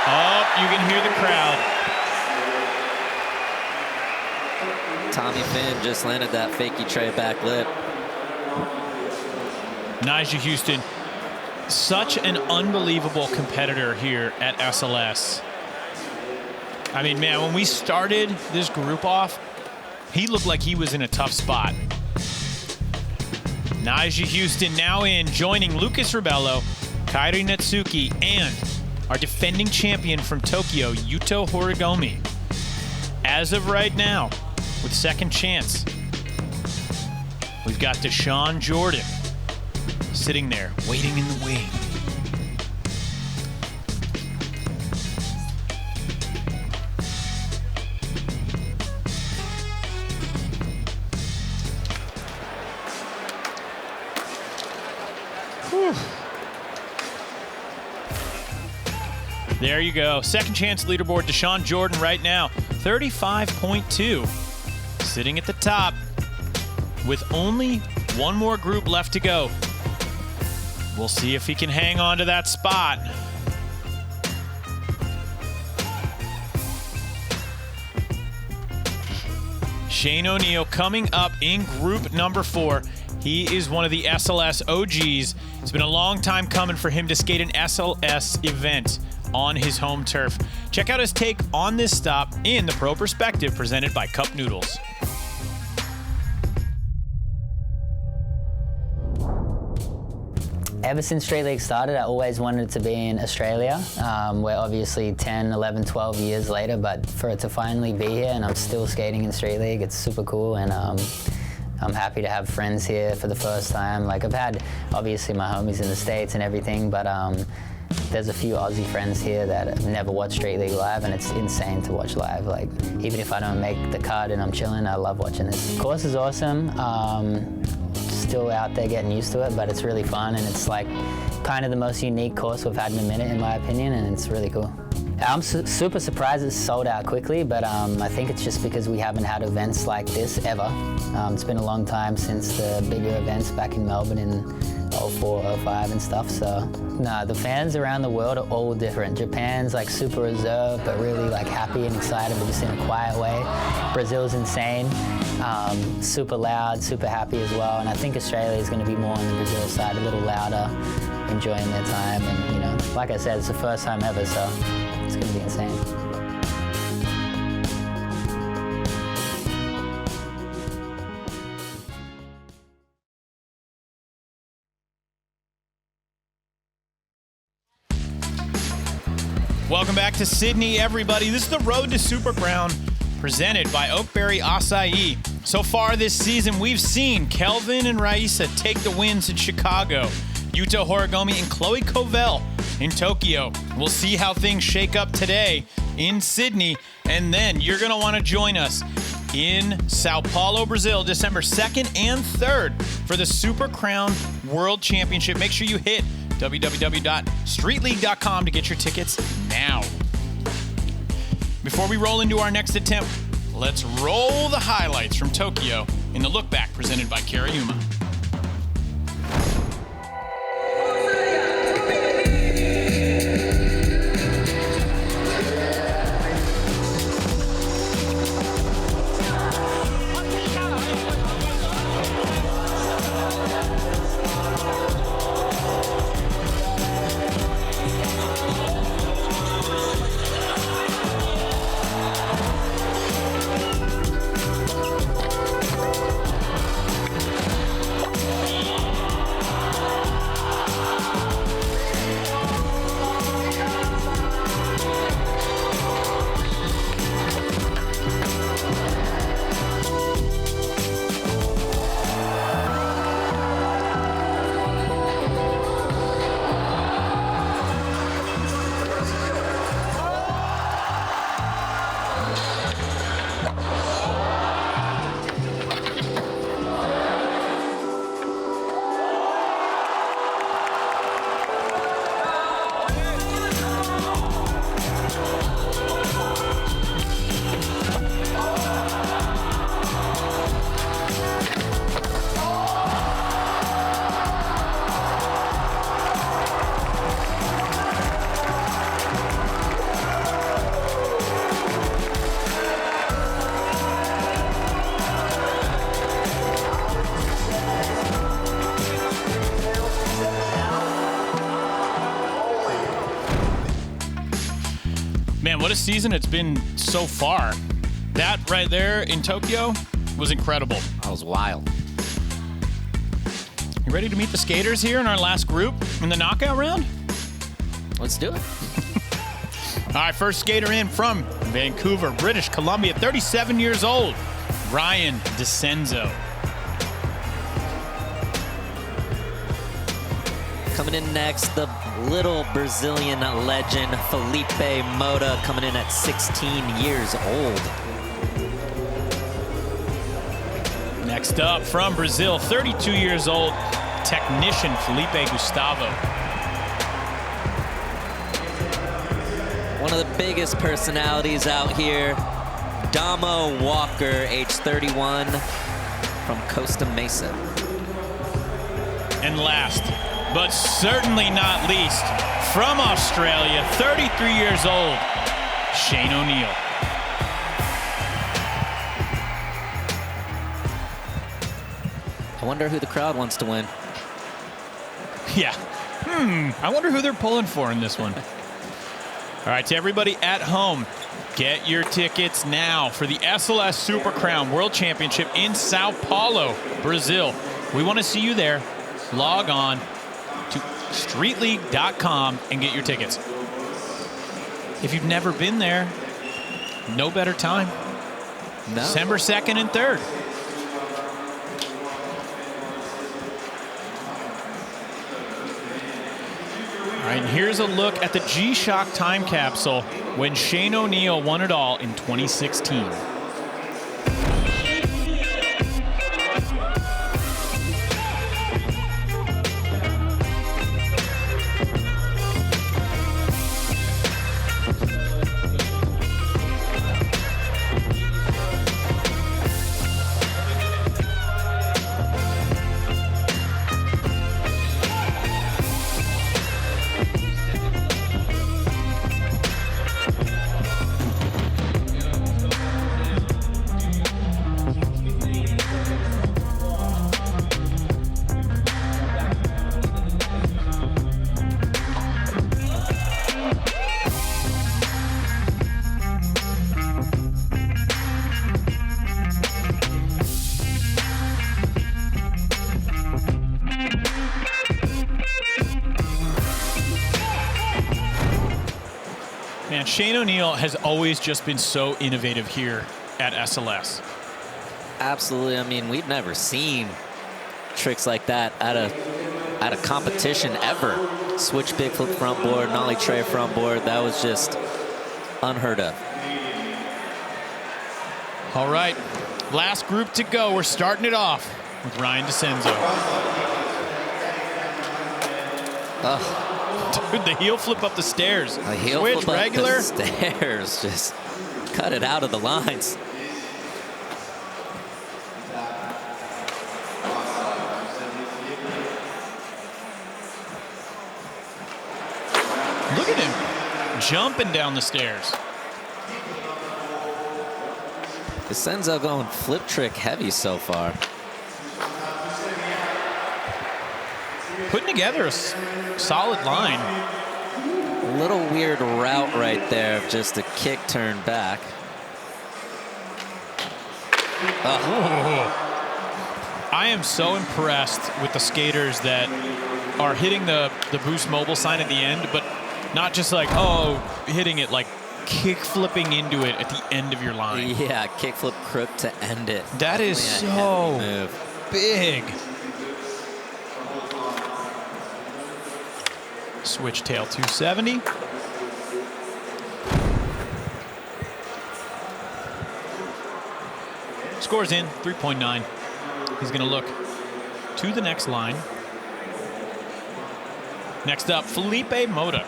Oh, you can hear the crowd. Tommy Finn just landed that fakie tray back lip. Nyjah Houston, such an unbelievable competitor here at SLS. I mean, man, when we started this group off, he looked like he was in a tough spot. Nyjah Houston now in, joining Lucas Ribello, Kairi Natsuki, and our defending champion from Tokyo, Yuto Horigome. As of right now, with second chance, we've got Deshaun Jordan sitting there, waiting in the wing. Whew. There you go. Second chance leaderboard, Deshaun Jordan right now, 35.2. Sitting at the top with only one more group left to go. We'll see if he can hang on to that spot. Shane O'Neill coming up in group number 4. He is one of the SLS OGs. It's been a long time coming for him to skate an SLS event on his home turf. Check out his take on this stop in the Pro Perspective presented by Cup Noodles. Ever since Street League started, I always wanted to be in Australia. We're obviously 10, 11, 12 years later, but for it to finally be here and I'm still skating in Street League, it's super cool, and I'm happy to have friends here for the first time. Like, I've had, obviously, my homies in the States and everything, but there's a few Aussie friends here that have never watched Street League live, and it's insane to watch live. Like, even if I don't make the cut and I'm chilling, I love watching this. The course is awesome. still out there getting used to it, but it's really fun, and it's like kind of the most unique course we've had in a minute, in my opinion, and it's really cool. I'm super surprised it's sold out quickly, but I think it's just because we haven't had events like this ever. It's been a long time since the bigger events back in Melbourne in 04, 05 and stuff, so. No, the fans around the world are all different. Japan's like super reserved, but really like happy and excited, but just in a quiet way. Brazil's insane, super loud, super happy as well, and I think Australia is going to be more on the Brazil side, a little louder, enjoying their time, and you know, like I said, it's the first time ever, so it's going to be insane. Welcome back to Sydney, everybody. This is the Road to Super Crown presented by Oakberry Acai. So far this season, we've seen Kelvin and Raisa take the wins in Chicago, Yuto Horigome and Chloe Covell in Tokyo. We'll see how things shake up today in Sydney, and then you're going to want to join us in Sao Paulo, Brazil, December 2nd and 3rd for the Super Crown World Championship. Make sure you hit www.streetleague.com to get your tickets now. Before we roll into our next attempt, let's roll the highlights from Tokyo in the Look Back presented by Karayuma. Man, what a season it's been so far. That right there in Tokyo was incredible. That was wild. You ready to meet the skaters here in our last group in the knockout round? Let's do it. All right, first skater in from Vancouver, British Columbia, 37 years old, Ryan DeCenzo. Coming in next, the little Brazilian legend, Felipe Moda, coming in at 16 years old. Next up from Brazil, 32 years old, technician Felipe Gustavo. One of the biggest personalities out here, Damo Walker, age 31, from Costa Mesa. And last, but certainly not least, from Australia, 33 years old, Shane O'Neill. I wonder who the crowd wants to win. Yeah. I wonder who they're pulling for in this one. All right, to everybody at home, get your tickets now for the SLS Super Crown World Championship in Sao Paulo, Brazil. We want to see you there. Log on to streetleague.com and get your tickets. If you've never been there, no better time. No. December 2nd and 3rd. All right, and here's a look at the G-Shock time capsule when Shane O'Neill won it all in 2016. Shane O'Neill has always just been so innovative here at SLS. Absolutely. I mean, we've never seen tricks like that at a competition ever. Switch big flip front board, nollie tray front board. That was just unheard of. All right, last group to go. We're starting it off with Ryan DeCenzo. Dude, the heel flip up the stairs. A heel Switch flip regular. up the stairs. Just cut it out of the lines. Look at him jumping down the stairs. DeCenzo going flip trick heavy so far. Putting together a solid line. A little weird route right there of just a kick turn back. I am so impressed with the skaters that are hitting the boost mobile sign at the end, but not just like, oh, hitting it, like kick flipping into it at the end of your line. Yeah, kick flip crook to end it. That is so big. Switch tail 270. Scores in 3.9. He's going to look to the next line. Next up, Felipe Mota.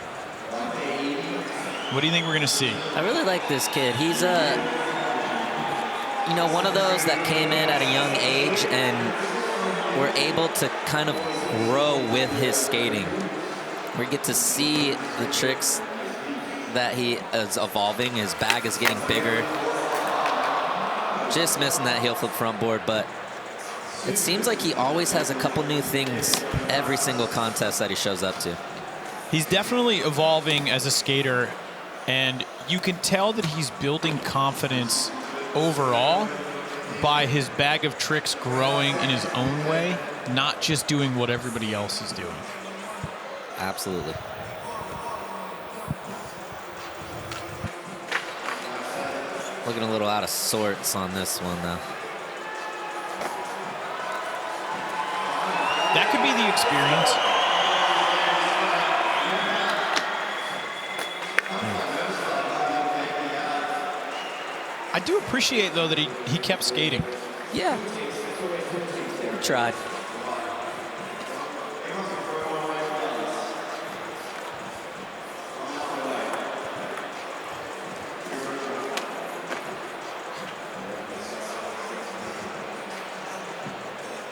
What do you think we're going to see? I really like this kid. He's you know, one of those that came in at a young age and were able to kind of grow with his skating. We get to see the tricks that he is evolving. His bag is getting bigger. Just missing that heel flip front board, but it seems like he always has a couple new things every single contest that he shows up to. He's definitely evolving as a skater, and you can tell that he's building confidence overall by his bag of tricks growing in his own way, not just doing what everybody else is doing. Absolutely. Looking a little out of sorts on this one, though. That could be the experience. I do appreciate, though, that he kept skating. Yeah. He tried.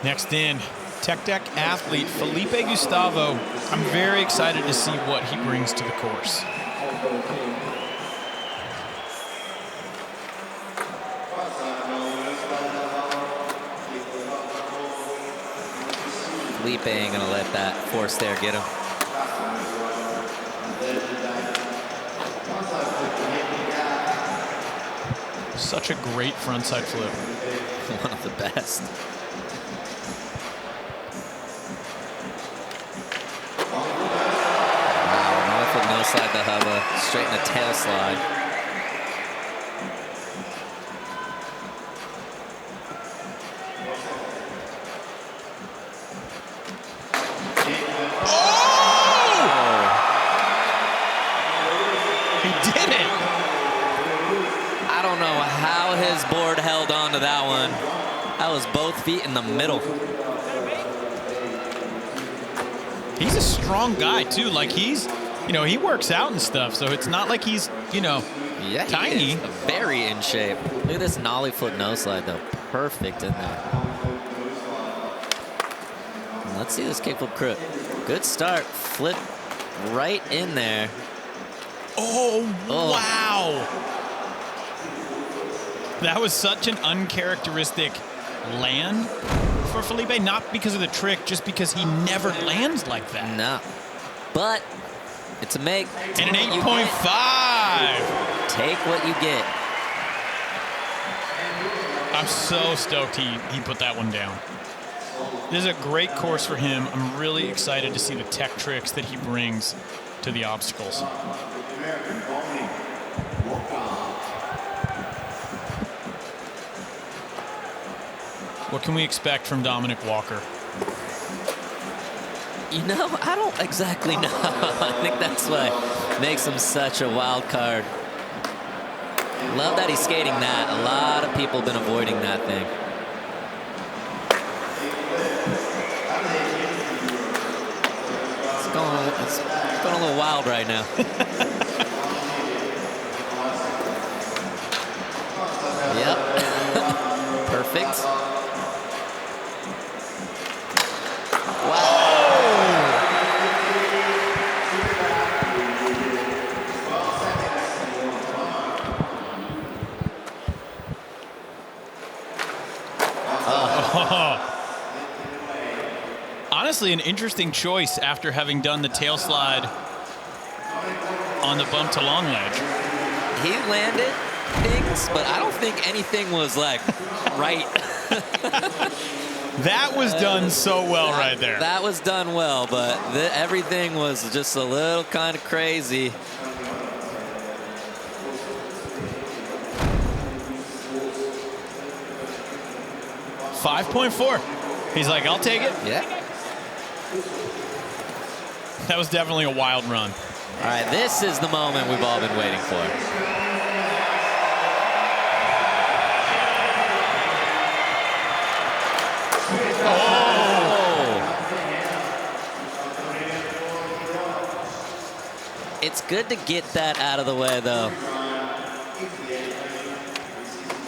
Next in, Tech Deck athlete Felipe Gustavo. I'm very excited to see what he brings to the course. Felipe ain't gonna let that force there get him. Such a great frontside flip. One of the best. No slide the hubba, straight in the tail slide. Oh! He did it! I don't know how his board held on to that one. That was both feet in the middle. He's a strong guy, too. Like, he's... You know, he works out and stuff, so it's not like he's, you know, yeah, tiny. He is very in shape. Look at this nollie flip no slide, though. Perfect in there. Let's see this kickflip crook. Good start. Flip right in there. Oh, wow. That was such an uncharacteristic land for Felipe. Not because of the trick, just because he never lands like that. No. But... it's a make. And an 8.5. Take what you get. I'm so stoked he put that one down. This is a great course for him. I'm really excited to see the tech tricks that he brings to the obstacles. What can we expect from Dominic Walker? You know, I don't exactly know. I think that's what makes him such a wild card. Love that he's skating that. A lot of people have been avoiding that thing. It's going a little wild right now. Yep. Perfect. Wow. Honestly, an interesting choice after having done the tail slide on the bump to long ledge. He landed things, but I don't think anything was like right. That was done so well right there. That was done well, but everything was just a little kind of crazy. $5.4. He's like, I'll take it. Yeah. That was definitely a wild run. All right, this is the moment we've all been waiting for. Oh! It's good to get that out of the way, though.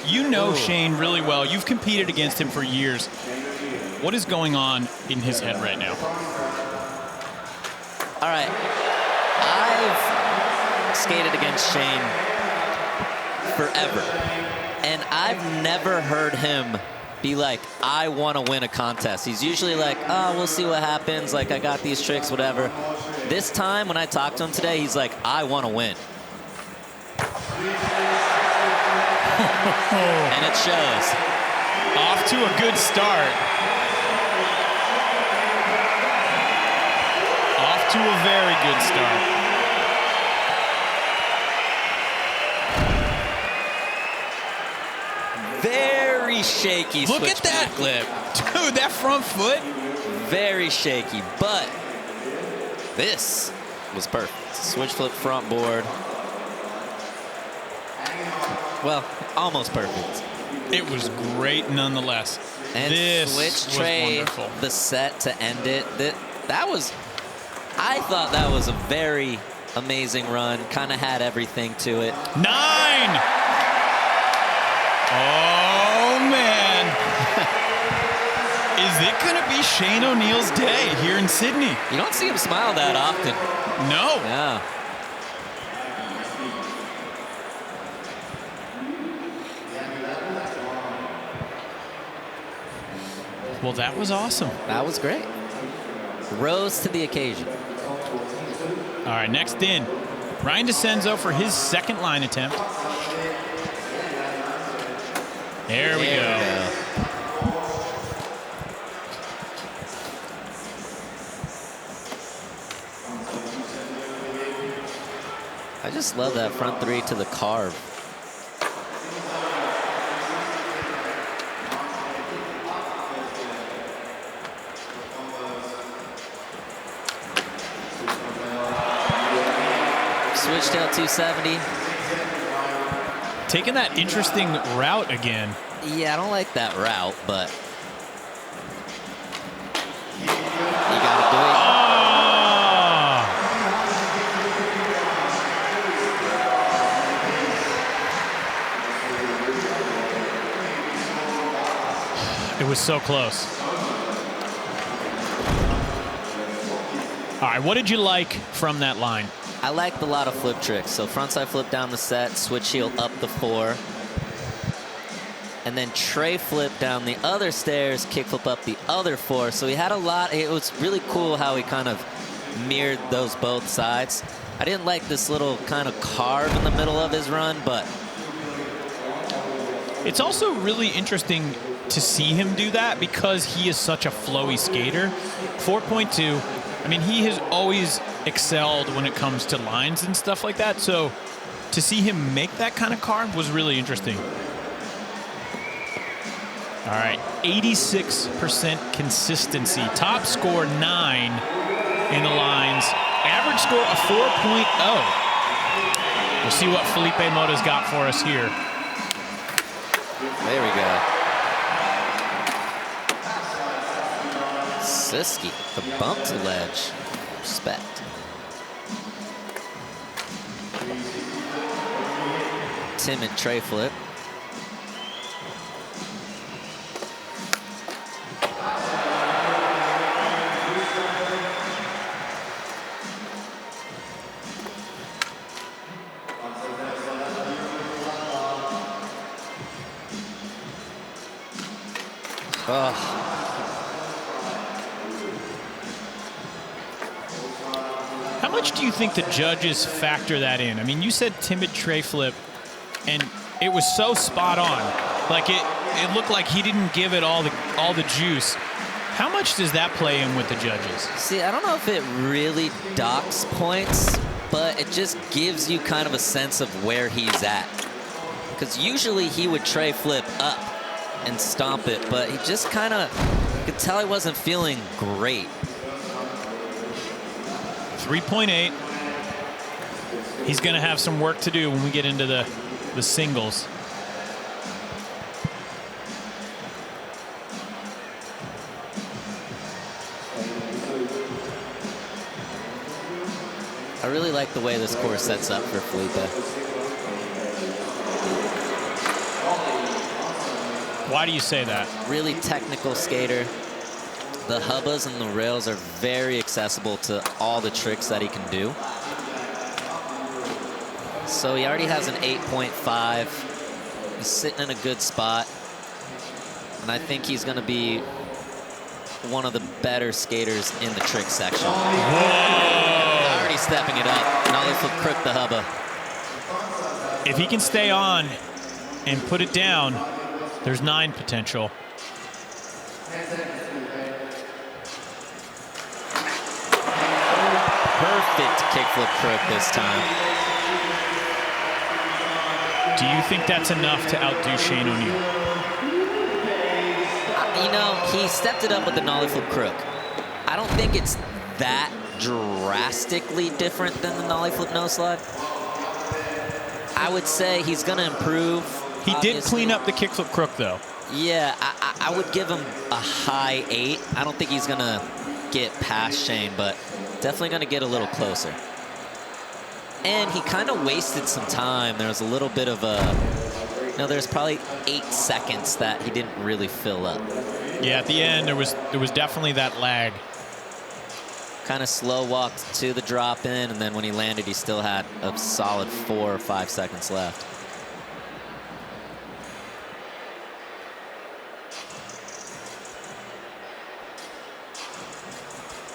You know Shane really well. You've competed against him for years. What is going on in his head right now? All right. I've skated against Shane forever. And I've never heard him be like, I want to win a contest. He's usually like, oh, we'll see what happens. Like, I got these tricks, whatever. This time, when I talked to him today, he's like, I want to win. And it shows. Off to a good start. Off to a very good start. Very shaky. Look at that flip. Dude, that front foot. Very shaky, but this was perfect. Switch flip front board. Well, almost perfect. It was great nonetheless. And this switch was tray, wonderful. the set to end it. That was, I thought that was a very amazing run. Kind of had everything to it. 9! Oh, man. Is it going to be Shane O'Neill's day here in Sydney? You don't see him smile that often. No. Yeah. Well, that was awesome. That was great. Rose to the occasion. All right, next in, Ryan DeCenzo for his second line attempt. There we go. I just love that front three to the carve. Switchtail 270. Taking that interesting route again. Yeah, I don't like that route, but you gotta do it. It was so close. All right, what did you like from that line? I liked a lot of flip tricks. So frontside flip down the set, switch heel up the 4. And then tray flip down the other stairs, kick flip up the other 4. So he had a lot. It was really cool how he kind of mirrored those both sides. I didn't like this little kind of carve in the middle of his run, but it's also really interesting to see him do that because he is such a flowy skater. 4.2. I mean, he has always excelled when it comes to lines and stuff like that. So to see him make that kind of carve was really interesting. All right, 86% consistency. Top score 9 in the lines. Average score a 4.0. We'll see what Felipe Mota's got for us here. There we go. Siski, the bump to ledge. Respect. Timid tray flip. Oh. How much do you think the judges factor that in? I mean, you said timid tray flip, and it was so spot on. Like it looked like he didn't give it all the juice. How much does that play in with the judges? See, I don't know if it really docks points, but it just gives you kind of a sense of where he's at. Because usually he would tray flip up and stomp it, but he just kind of, you could tell he wasn't feeling great. 3.8. He's going to have some work to do when we get into the singles. I really like the way this course sets up for Felipe. Why do you say that? Really technical skater. The hubbas and the rails are very accessible to all the tricks that he can do. So he already has an 8.5. He's sitting in a good spot. And I think he's going to be one of the better skaters in the trick section. Whoa. Already stepping it up. Nollie flip crook the hubba. If he can stay on and put it down, there's 9 potential. Perfect kickflip crook this time. Do you think that's enough to outdo Shane O'Neill? You know, he stepped it up with the nollie flip crook. I don't think it's that drastically different than the nollie flip no slide. I would say he's going to improve. He did clean up the kickflip crook, though. Yeah, I would give him a high 8. I don't think he's going to get past Shane, but definitely going to get a little closer. And he kind of wasted some time. There was a little bit of a, there's probably 8 seconds that he didn't really fill up. Yeah, at the end, there was definitely that lag. Kind of slow walked to the drop in, and then when he landed, he still had a solid 4 or 5 seconds left.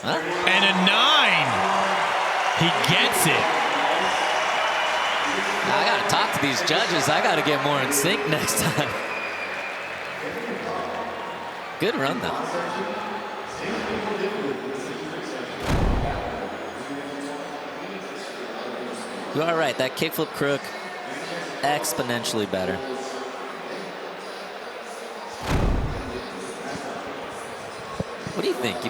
Huh? And a 9. He gets it. I got to talk to these judges. I got to get more in sync next time. Good run, though. You are right. That kickflip crook, exponentially better. What do you think?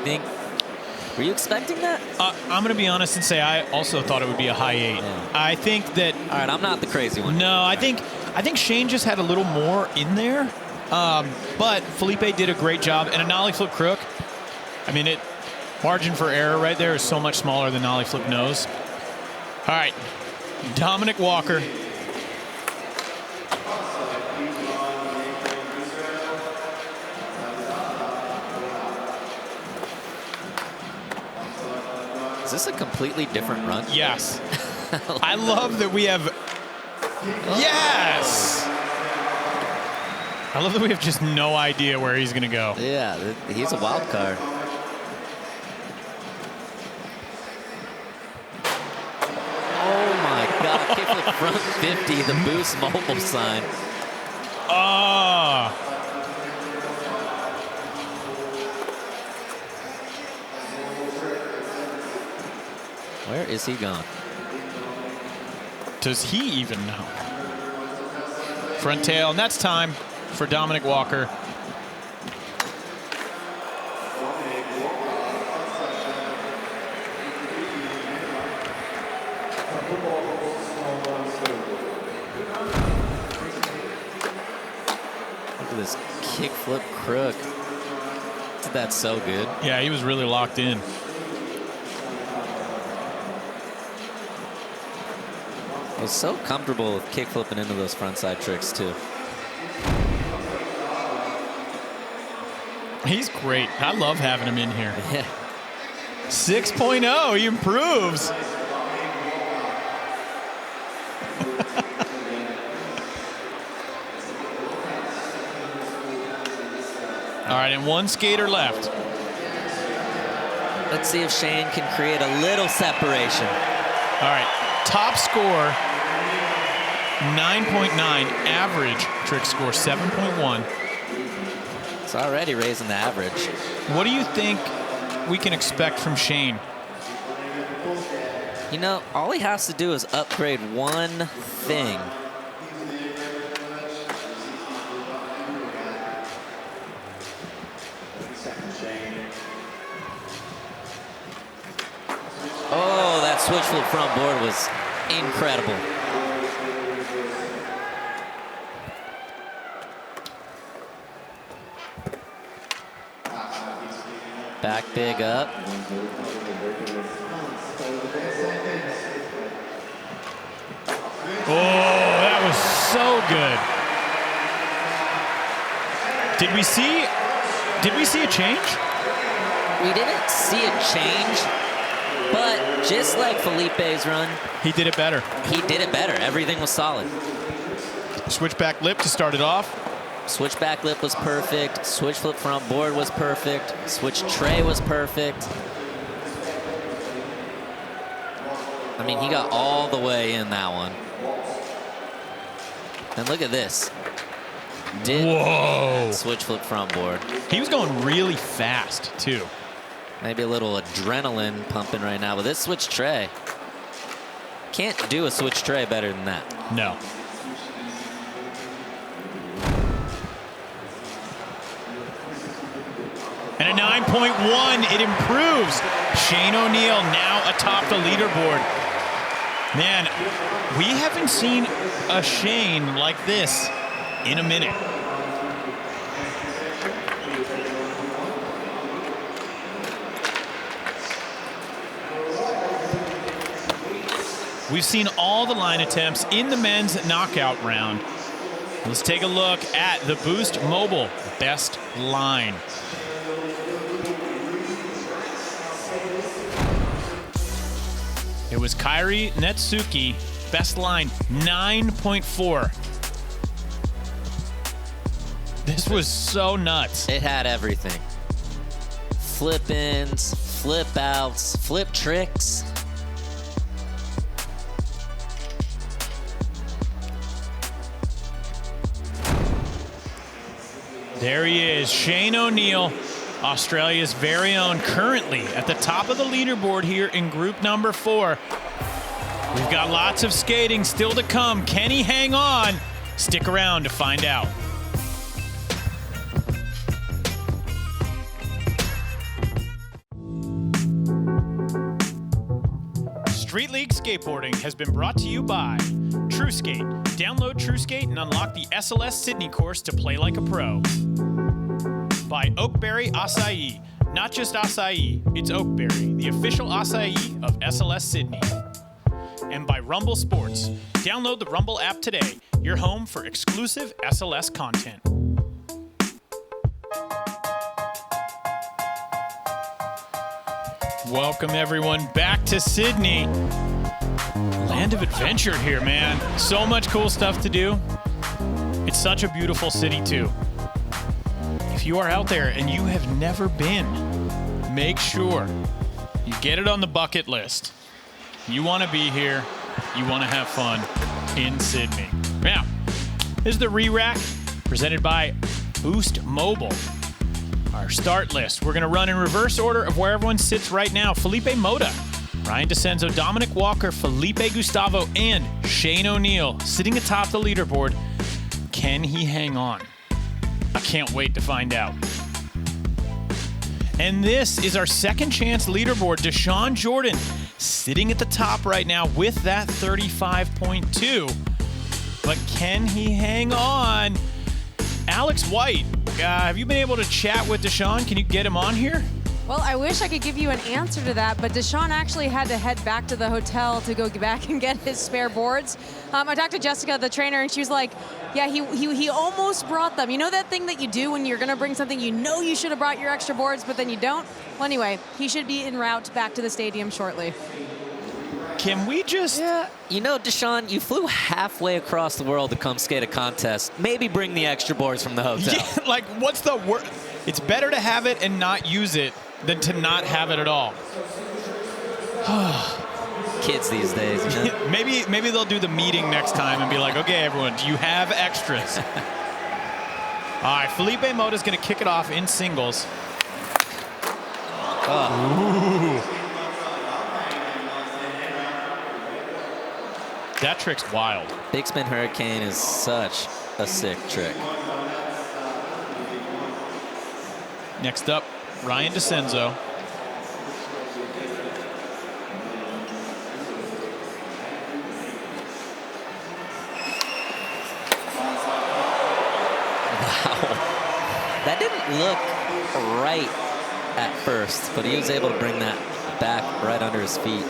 Were you expecting that? I'm going to be honest and say I also thought it would be a high 8. Yeah. I think that. All right, I'm not the crazy one. No, I think Shane just had a little more in there, but Felipe did a great job. And a nollie flip crook, I mean, margin for error right there is so much smaller than nollie flip nose. All right, Dominic Walker. Is this a completely different run? Yes. I love that we have. Yes. I love that we have just no idea where he's going to go. Yeah, he's a wild card. Oh my God! Kickflip front 50, the boost mobile sign. Oh. Where is he gone? Does he even know? Front tail, and that's time for Dominic Walker. this kickflip crook. That's so good. Yeah, he was really locked in. I was so comfortable with kickflipping into those frontside tricks too. He's great. I love having him in here. Yeah. 6.0, he improves. All right, and one skater left. Let's see if Shane can create a little separation. All right, top score 9.9, average trick score 7.1. It's already raising the average. What do you think we can expect from Shane? You know, all he has to do is upgrade one thing. Oh, that switch flip front board was incredible. Back big up. Oh, that was so good. Did we see a change? We didn't see a change, but just like Felipe's run, he did it better. He did it better. Everything was solid. Switchback lip to start it off. Switchback lip was perfect. Switch flip front board was perfect. Switch tray was perfect. I mean, he got all the way in that one. And look at this. Whoa. Switch flip front board. He was going really fast, too. Maybe a little adrenaline pumping right now, but this switch tray. Can't do a switch tray better than that. No. And a 9.1, it improves. Shane O'Neill now atop the leaderboard. Man, we haven't seen a Shane like this in a minute. We've seen all the line attempts in the men's knockout round. Let's take a look at the Boost Mobile best line. It was Kairi Netsuki, best line 9.4. This was so nuts. It had everything. Flip ins, flip outs, flip tricks. There he is, Shane O'Neill, Australia's very own, currently at the top of the leaderboard here in group number 4. We've got lots of skating still to come. Can he hang on? Stick around to find out. Street League Skateboarding has been brought to you by TrueSkate. Download TrueSkate and unlock the SLS Sydney course to play like a pro. By Oakberry Acai. Not just acai, it's Oakberry, the official acai of SLS Sydney. And by Rumble Sports. Download the Rumble app today, your home for exclusive SLS content. Welcome everyone back to Sydney. Land of adventure here, man. So much cool stuff to do. It's such a beautiful city too. If you are out there and you have never been, make sure you get it on the bucket list. You want to be here. You want to have fun in Sydney. Now, this is the re-rack presented by Boost Mobile. Our start list. We're going to run in reverse order of where everyone sits right now. Felipe Mota, Ryan DeCenzo, Dominic Walker, Felipe Gustavo, and Shane O'Neill sitting atop the leaderboard. Can he hang on? I can't wait to find out. And this is our second chance leaderboard. Deshaun Jordan sitting at the top right now with that 35.2. But can he hang on? Alex White, have you been able to chat with Deshaun? Can you get him on here? Well, I wish I could give you an answer to that, but Deshaun actually had to head back to the hotel to go back and get his spare boards. I talked to Jessica, the trainer, and she was like, yeah, he almost brought them. You know that thing that you do when you're going to bring something, you know you should have brought your extra boards, but then you don't? Well, anyway, he should be en route back to the stadium shortly. Can we just... Yeah. You know, Deshaun, you flew halfway across the world to come skate a contest. Maybe bring the extra boards from the hotel. Yeah, like, what's the word? It's better to have it and not use it than to not have it at all. Kids these days, you know? maybe they'll do the meeting next time and be like, okay, everyone, do you have extras? All right, Felipe Mota's going to kick it off in singles. That trick's wild. Big spin hurricane is such a sick trick. Next up, Ryan DeCenzo. That didn't look right at first, but he was able to bring that back right under his feet.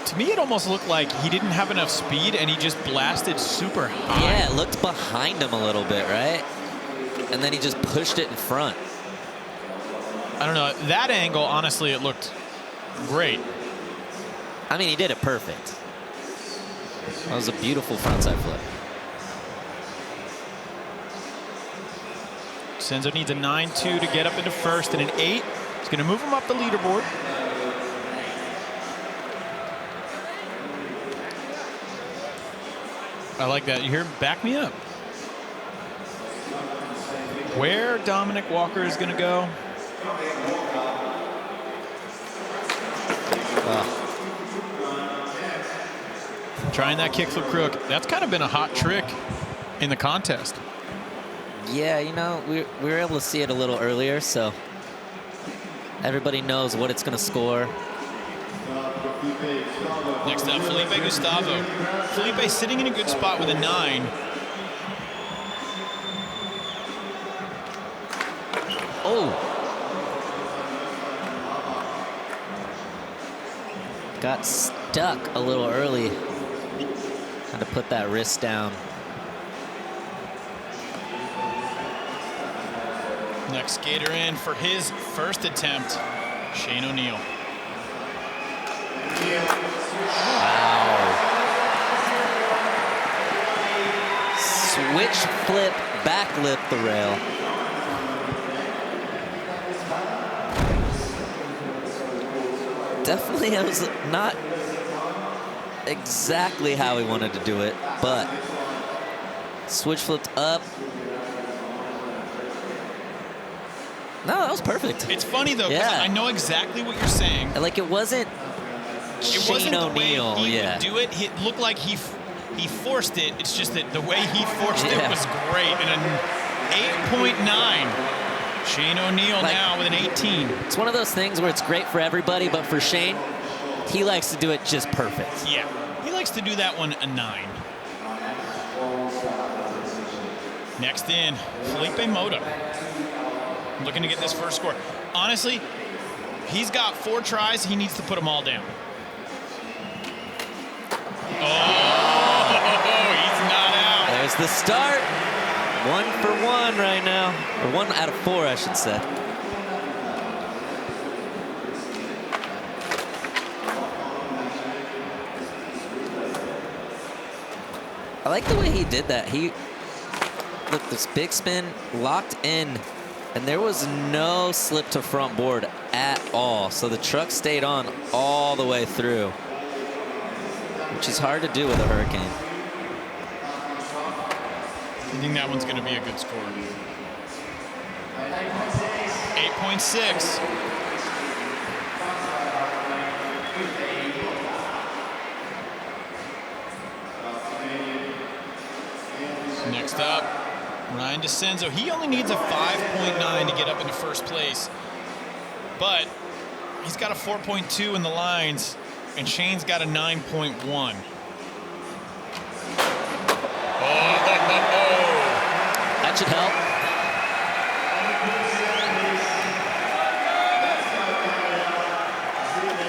To me, it almost looked like he didn't have enough speed and he just blasted super high. Yeah, it looked behind him a little bit, right? And then he just pushed it in front. I don't know. That angle, honestly, it looked great. I mean, he did it perfect. That was a beautiful frontside flip. Senzo needs a 9-2 to get up into first and an 8. He's going to move him up the leaderboard. I like that. You hear him? Back me up. Where Dominic Walker is going to go? Trying that kickflip crook. That's kind of been a hot trick in the contest. Yeah, you know, we were able to see it a little earlier, so everybody knows what it's going to score. Next up, Felipe Gustavo. Felipe sitting in a good spot with a 9. Oh. Got stuck a little early. Had to put that wrist down. Next skater in for his first attempt, Shane O'Neill. Wow. Switch flip, backlip the rail. Definitely, it was not exactly how he wanted to do it, but switch flipped up. No, that was perfect. It's funny though, because I know exactly what you're saying. Like it wasn't Shane O'Neill. He would do it. It looked like he forced it. It's just that the way he forced it was great. And an 8.9. Shane O'Neill now with an 18. It's one of those things where it's great for everybody, but for Shane, he likes to do it just perfect. Yeah, he likes to do that one a 9. Next in, Felipe Mota. Looking to get this first score. Honestly, he's got 4 tries. He needs to put them all down. Oh, he's not out. There's the start. 1 for 1 right now. Or 1 out of 4, I should say. I like the way he did that. Look, this big spin locked in, and there was no slip to front board at all. So the truck stayed on all the way through, which is hard to do with a hurricane. I think that one's going to be a good score. 8.6. Next up, Ryan DeCenzo. He only needs a 5.9 to get up into first place, but he's got a 4.2 in the lines, and Shane's got a 9.1. That should help.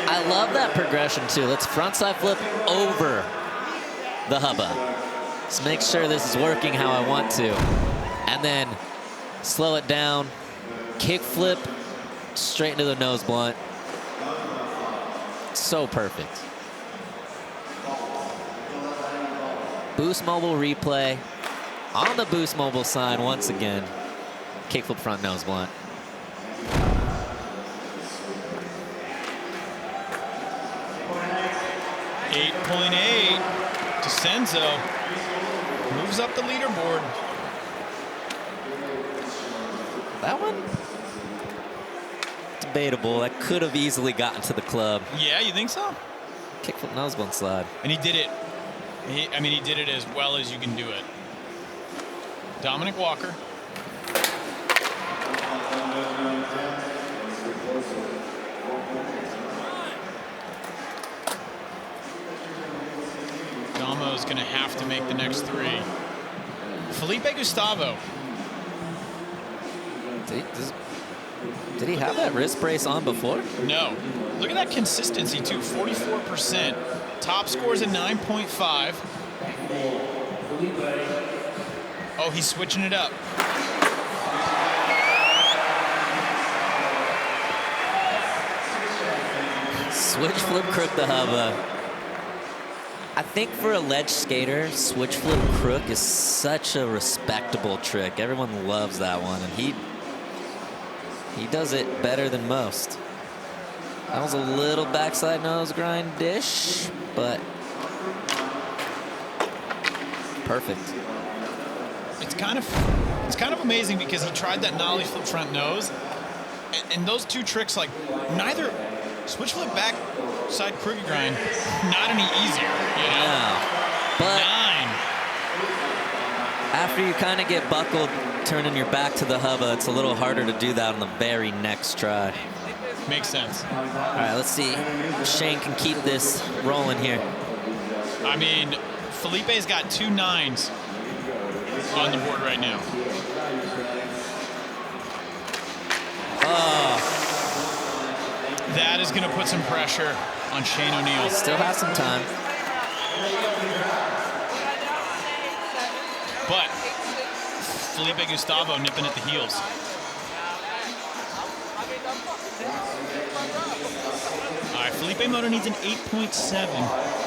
I love that progression too. Let's frontside flip over the hubba. Let's make sure this is working how I want to. And then slow it down, kick flip, straight into the nose blunt. So perfect. Boost Mobile replay. On the Boost Mobile side, once again, kickflip front nose blunt. .8. DeCenzo moves up the leaderboard. That one? Debatable. That could have easily gotten to the club. Yeah, you think so? Kickflip nose blunt slide. And he did it. I mean, he did it as well as you can do it. Dominic Walker. Damo's going to have to make the next 3. Felipe Gustavo. Did he have that wrist brace on before? No. Look at that consistency, too. 44%. Top scores a 9.5. Oh, he's switching it up. Switch flip crook the hubba. I think for a ledge skater, switch flip crook is such a respectable trick. Everyone loves that one, and he does it better than most. That was a little backside nose grind dish, but perfect. It's kind of amazing because he tried that nollie flip front nose, and those two tricks, like, neither switch flip back side crooked grind, not any easier, you know? No, but 9. after you kind of get buckled, turning your back to the hubba, it's a little harder to do that on the very next try. Makes sense. All right, let's see. Shane can keep this rolling here. I mean, Felipe's got 2 9s on the board right now. Oh. That is going to put some pressure on Shane O'Neill. Still has some time. But Felipe Gustavo nipping at the heels. All right, Felipe Moto needs an 8.7.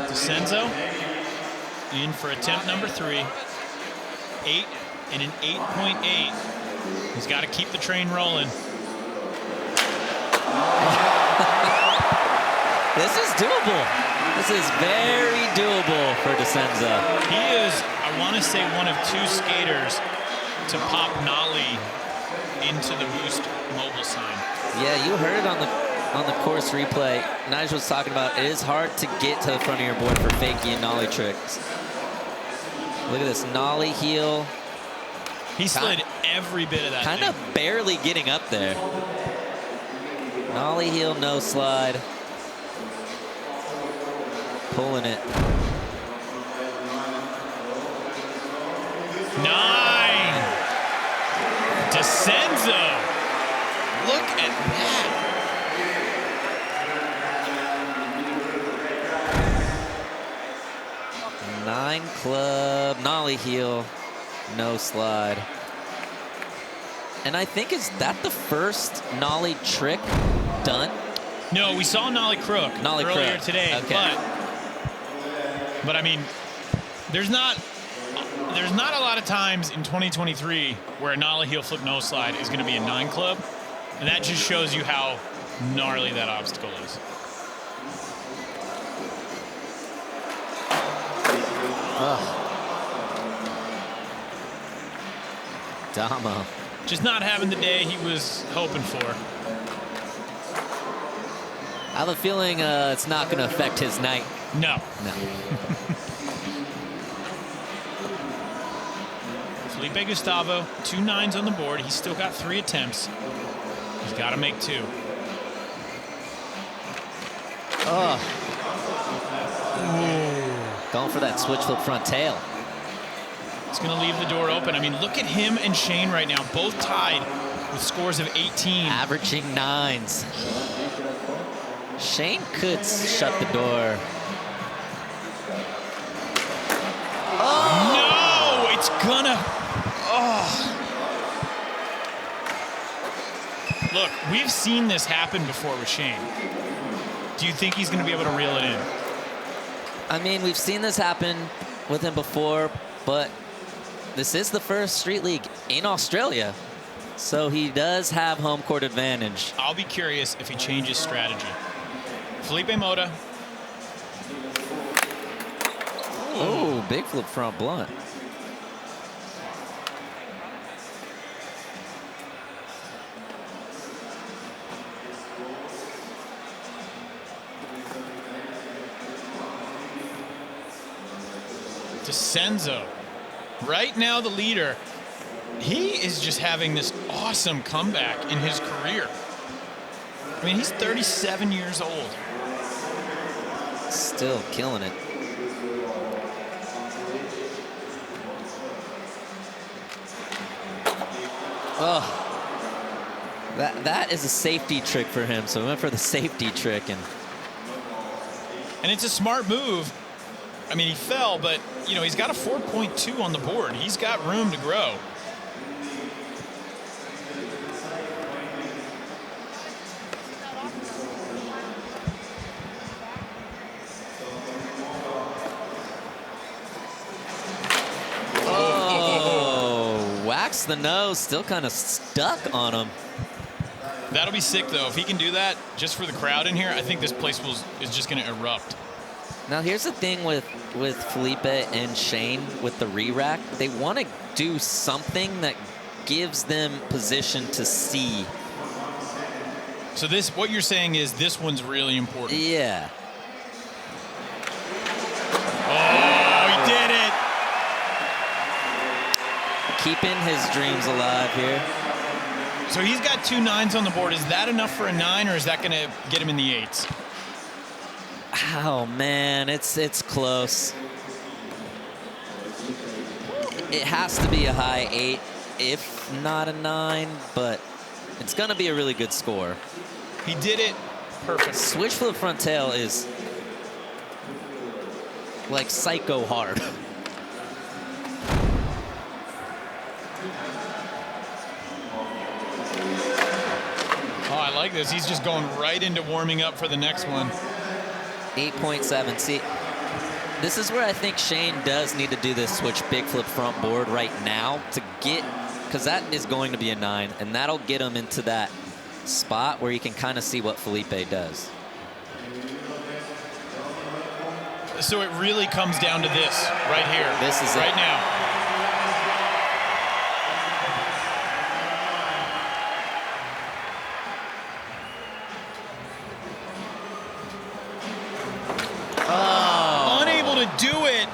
DeCenzo in for attempt number 3. 8 and an 8.8. He's got to keep the train rolling. This is doable. This is very doable for DeCenzo. He is, I want to say, one of 2 skaters to pop nollie into the Boost Mobile sign. Yeah, you heard it on the course replay. Nigel was talking about it is hard to get to the front of your board for fakey and nollie tricks. Look at this nollie heel. He slid every bit of that Kind of barely getting up there. Nollie heel, no slide. Pulling it. 9. DeCenzo. Look at that. Nine club, nollie heel, no slide. And I think, is that the first nollie trick done? No, we saw nollie crook earlier today, okay. but I mean, there's not a lot of times in 2023 where a nollie heel flip no slide is going to be a 9 club, and that just shows you how gnarly that obstacle is. Damo. Just not having the day he was hoping for. I have a feeling it's not going to affect his night. No. No. Felipe Gustavo, 2 9s on the board. He's still got 3 attempts. He's got to make 2. Oh. Going for that switch flip front tail. It's going to leave the door open. I mean, look at him and Shane right now, both tied with scores of 18. Averaging 9s. Shane could shut the door. Oh! No! It's gonna... Oh! Look, we've seen this happen before with Shane. Do you think he's going to be able to reel it in? I mean, we've seen this happen with him before, but this is the first Street League in Australia, so he does have home court advantage. I'll be curious if he changes strategy. Felipe Mota. Oh, big flip front blunt. DeCenzo, right now the leader. He is just having this awesome comeback in his career. I mean, he's 37 years old. Still killing it. Oh, that is a safety trick for him. So he went for the safety trick, and it's a smart move. I mean, he fell, but you know, he's got a 4.2 on the board. He's got room to grow. The nose still kind of stuck on him. That'll be sick, though. If he can do that just for the crowd in here, I think this place is just going to erupt. Now, here's the thing with Felipe and Shane with the re-rack. They want to do something that gives them position to see. So what you're saying is this one's really important. Yeah. Oh, he did it. Keeping his dreams alive here. So he's got 2 9s on the board. Is that enough for a 9, or is that going to get him in the 8s? Oh man, it's close. It has to be a high 8, if not a 9, but it's going to be a really good score. He did it perfect. Switch flip front tail is like psycho hard. I like this. He's just going right into warming up for the next one. 8.7. See, this is where I think Shane does need to do this switch big flip front board right now to get, because that is going to be a 9, and that'll get him into that spot where you can kind of see what Felipe does. So it really comes down to this right here. This is right now. Do it.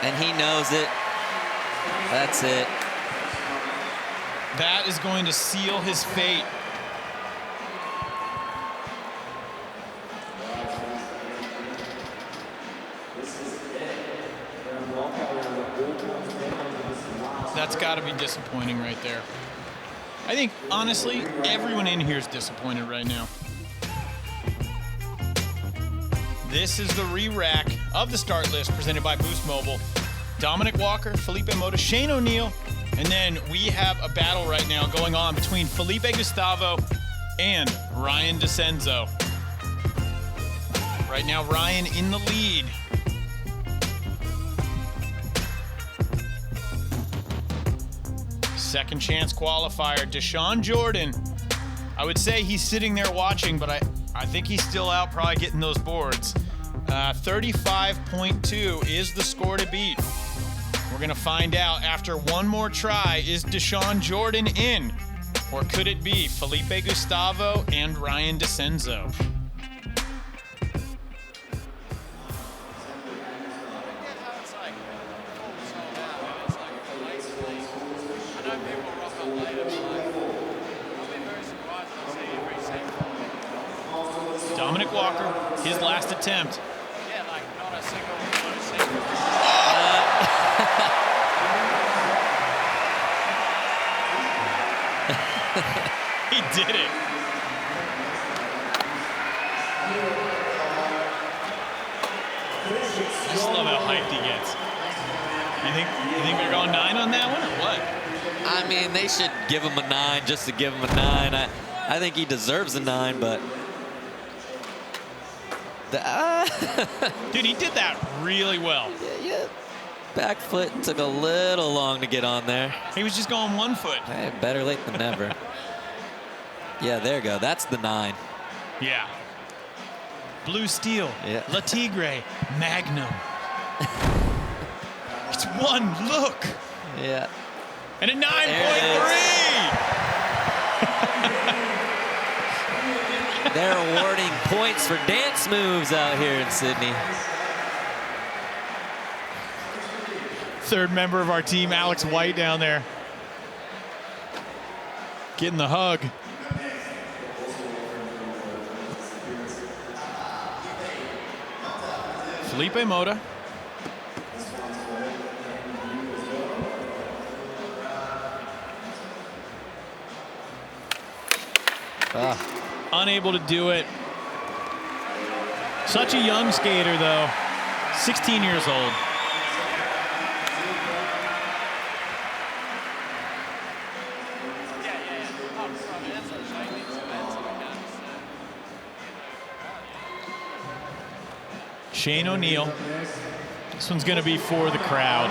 And he knows it. That's it. That is going to seal his fate. That's got to be disappointing right there. I think, honestly, everyone in here is disappointed right now. This is the re-rack of the start list presented by Boost Mobile. Dominic Walker, Felipe Mota, Shane O'Neill, and then we have a battle right now going on between Felipe Gustavo and Ryan DeCenzo. Right now, Ryan in the lead. Second chance qualifier, Deshaun Jordan. I would say he's sitting there watching, but I think he's still out probably getting those boards. 35.2 is the score to beat. We're going to find out after one more try. Is Deshaun Jordan in? Or could it be Felipe Gustavo and Ryan DeCenzo? Dominic Walker, his last attempt. Yeah, like not a single. He did it. I just love how hyped he gets. You think we're going 9 on that one or what? I mean, they should give him a 9 just to give him a 9. I think he deserves a 9, but dude, he did that really well. Yeah. Back foot took a little long to get on there. He was just going 1 foot. Hey, better late than never. Yeah, there you go. That's the 9. Yeah. Blue Steel. Yeah. La Tigre. Magnum. It's 1 look. Yeah. And a 9.3. They're awarding points for dance moves out here in Sydney. Third member of our team, Alex White, down there. Getting the hug. Felipe Mota. Unable to do it. Such a young skater, though. 16 years old. Shane O'Neill. This one's going to be for the crowd.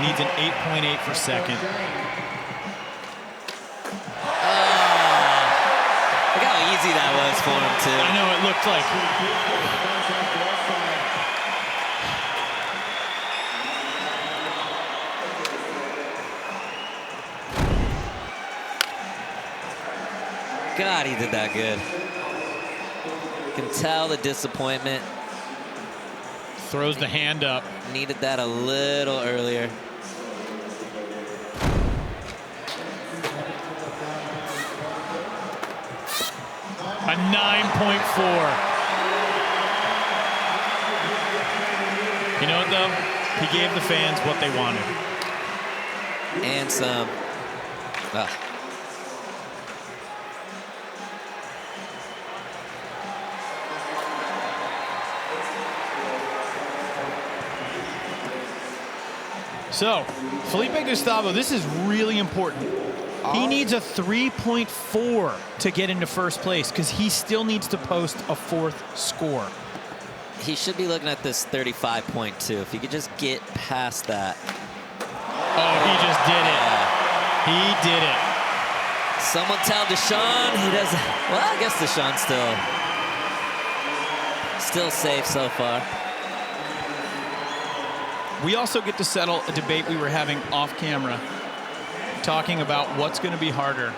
Needs an 8.8 for second. Look how easy that was for him, too. I know, it looked like. God, he did that good. You can tell the disappointment. Throws the hand up. Needed that a little earlier. A 9.4. You know what, though? He gave the fans what they wanted. And some. So, Felipe Gustavo, this is really important. He needs a 3.4 to get into first place because he still needs to post a 4th score. He should be looking at this 35.2. If he could just get past that. Oh, he just did it. He did it. Someone tell Deshaun he doesn't. Well, I guess Deshaun's still safe so far. We also get to settle a debate we were having off camera, talking about what's going to be harder,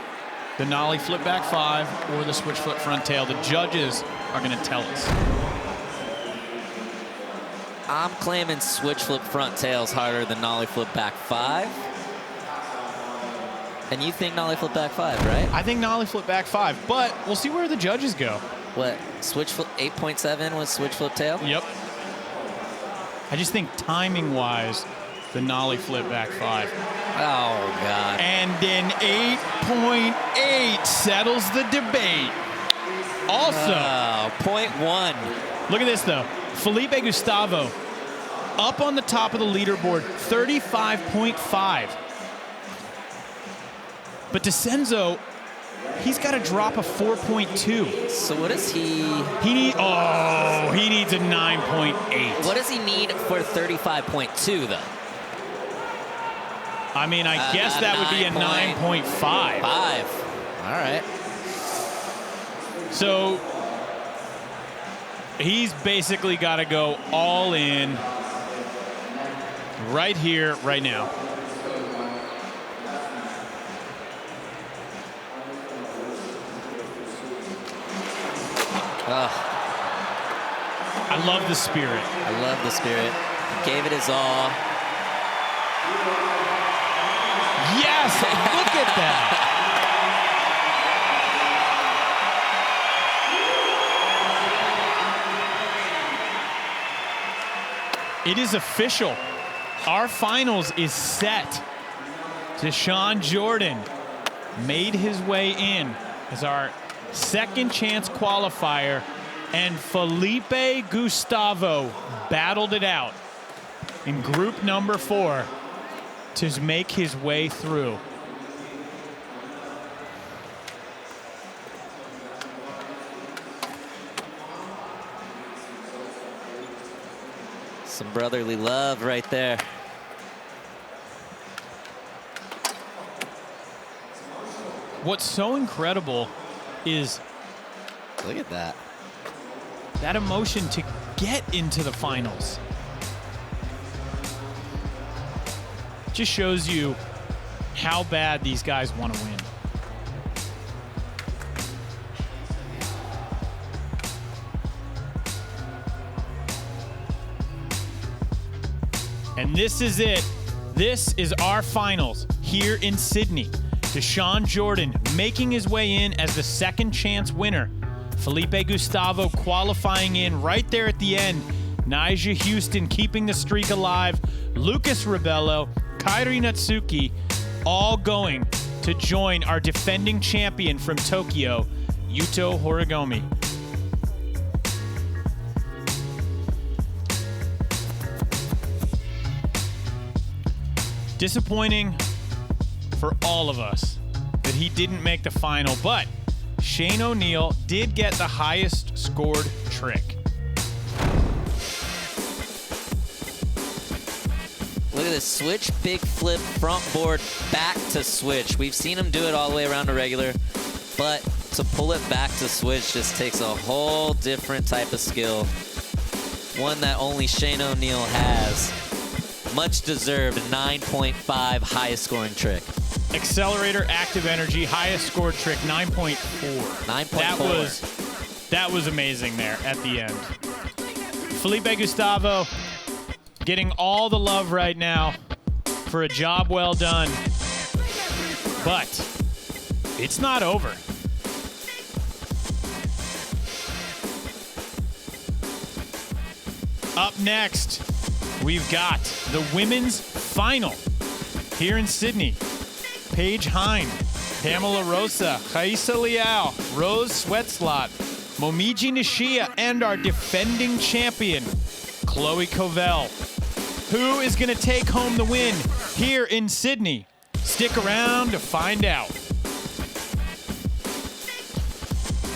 the nollie flip back 5 or the switch flip front tail. The judges are going to tell us. I'm claiming switch flip front tail's harder than nollie flip back 5. And you think nollie flip back 5, right? I think nollie flip back 5, but we'll see where the judges go. What, switch flip 8.7 was switch flip tail? Yep. I just think timing-wise, the nollie flip back 5. Oh, God. And an 8.8 settles the debate. Also, 0.1. Look at this, though. Felipe Gustavo up on the top of the leaderboard, 35.5. But DeCenzo, he's got to drop a 4.2. So what does he... He needs a 9.8. What does he need for 35.2, though? I mean, I guess that would be a 9.5. 5. All right. So he's basically got to go all in right here, right now. I love the spirit. I love the spirit. Gave it his all. Yes, look at that. It is official. Our finals is set. Deshaun Jordan made his way in as our second chance qualifier, and Felipe Gustavo battled it out in group number 4 to make his way through. Some brotherly love right there. What's so incredible is, look at that. That emotion to get into the finals. Just shows you how bad these guys want to win. And this is it. This is our finals here in Sydney. Deshaun Jordan making his way in as the second chance winner. Felipe Gustavo qualifying in right there at the end. Nyjah Houston keeping the streak alive. Lucas Rebello, Kairi Natsuki, all going to join our defending champion from Tokyo, Yuto Horigome. Disappointing for all of us that he didn't make the final, but Shane O'Neill did get the highest scored trick. Look at this switch, big flip, front board, back to switch. We've seen him do it all the way around to regular, but to pull it back to switch just takes a whole different type of skill. One that only Shane O'Neill has. Much deserved 9.5 highest scoring trick. Accelerator, active energy, highest scored trick, 9.4. 9.4. That was amazing there at the end. Felipe Gustavo getting all the love right now for a job well done. But it's not over. Up next, we've got the women's final here in Sydney. Paige Hine, Pamela Rosa, Raisa Leal, Rose Sweatslot, Momiji Nishia, and our defending champion, Chloe Covell. Who is going to take home the win here in Sydney? Stick around to find out.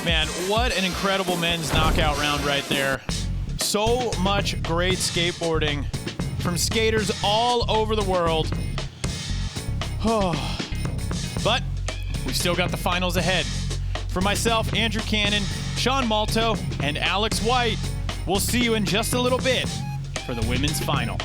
Man, what an incredible men's knockout round right there. So much great skateboarding from skaters all over the world. But we've still got the finals ahead. For myself, Andrew Cannon, Sean Malto, and Alex White, we'll see you in just a little bit for the women's final.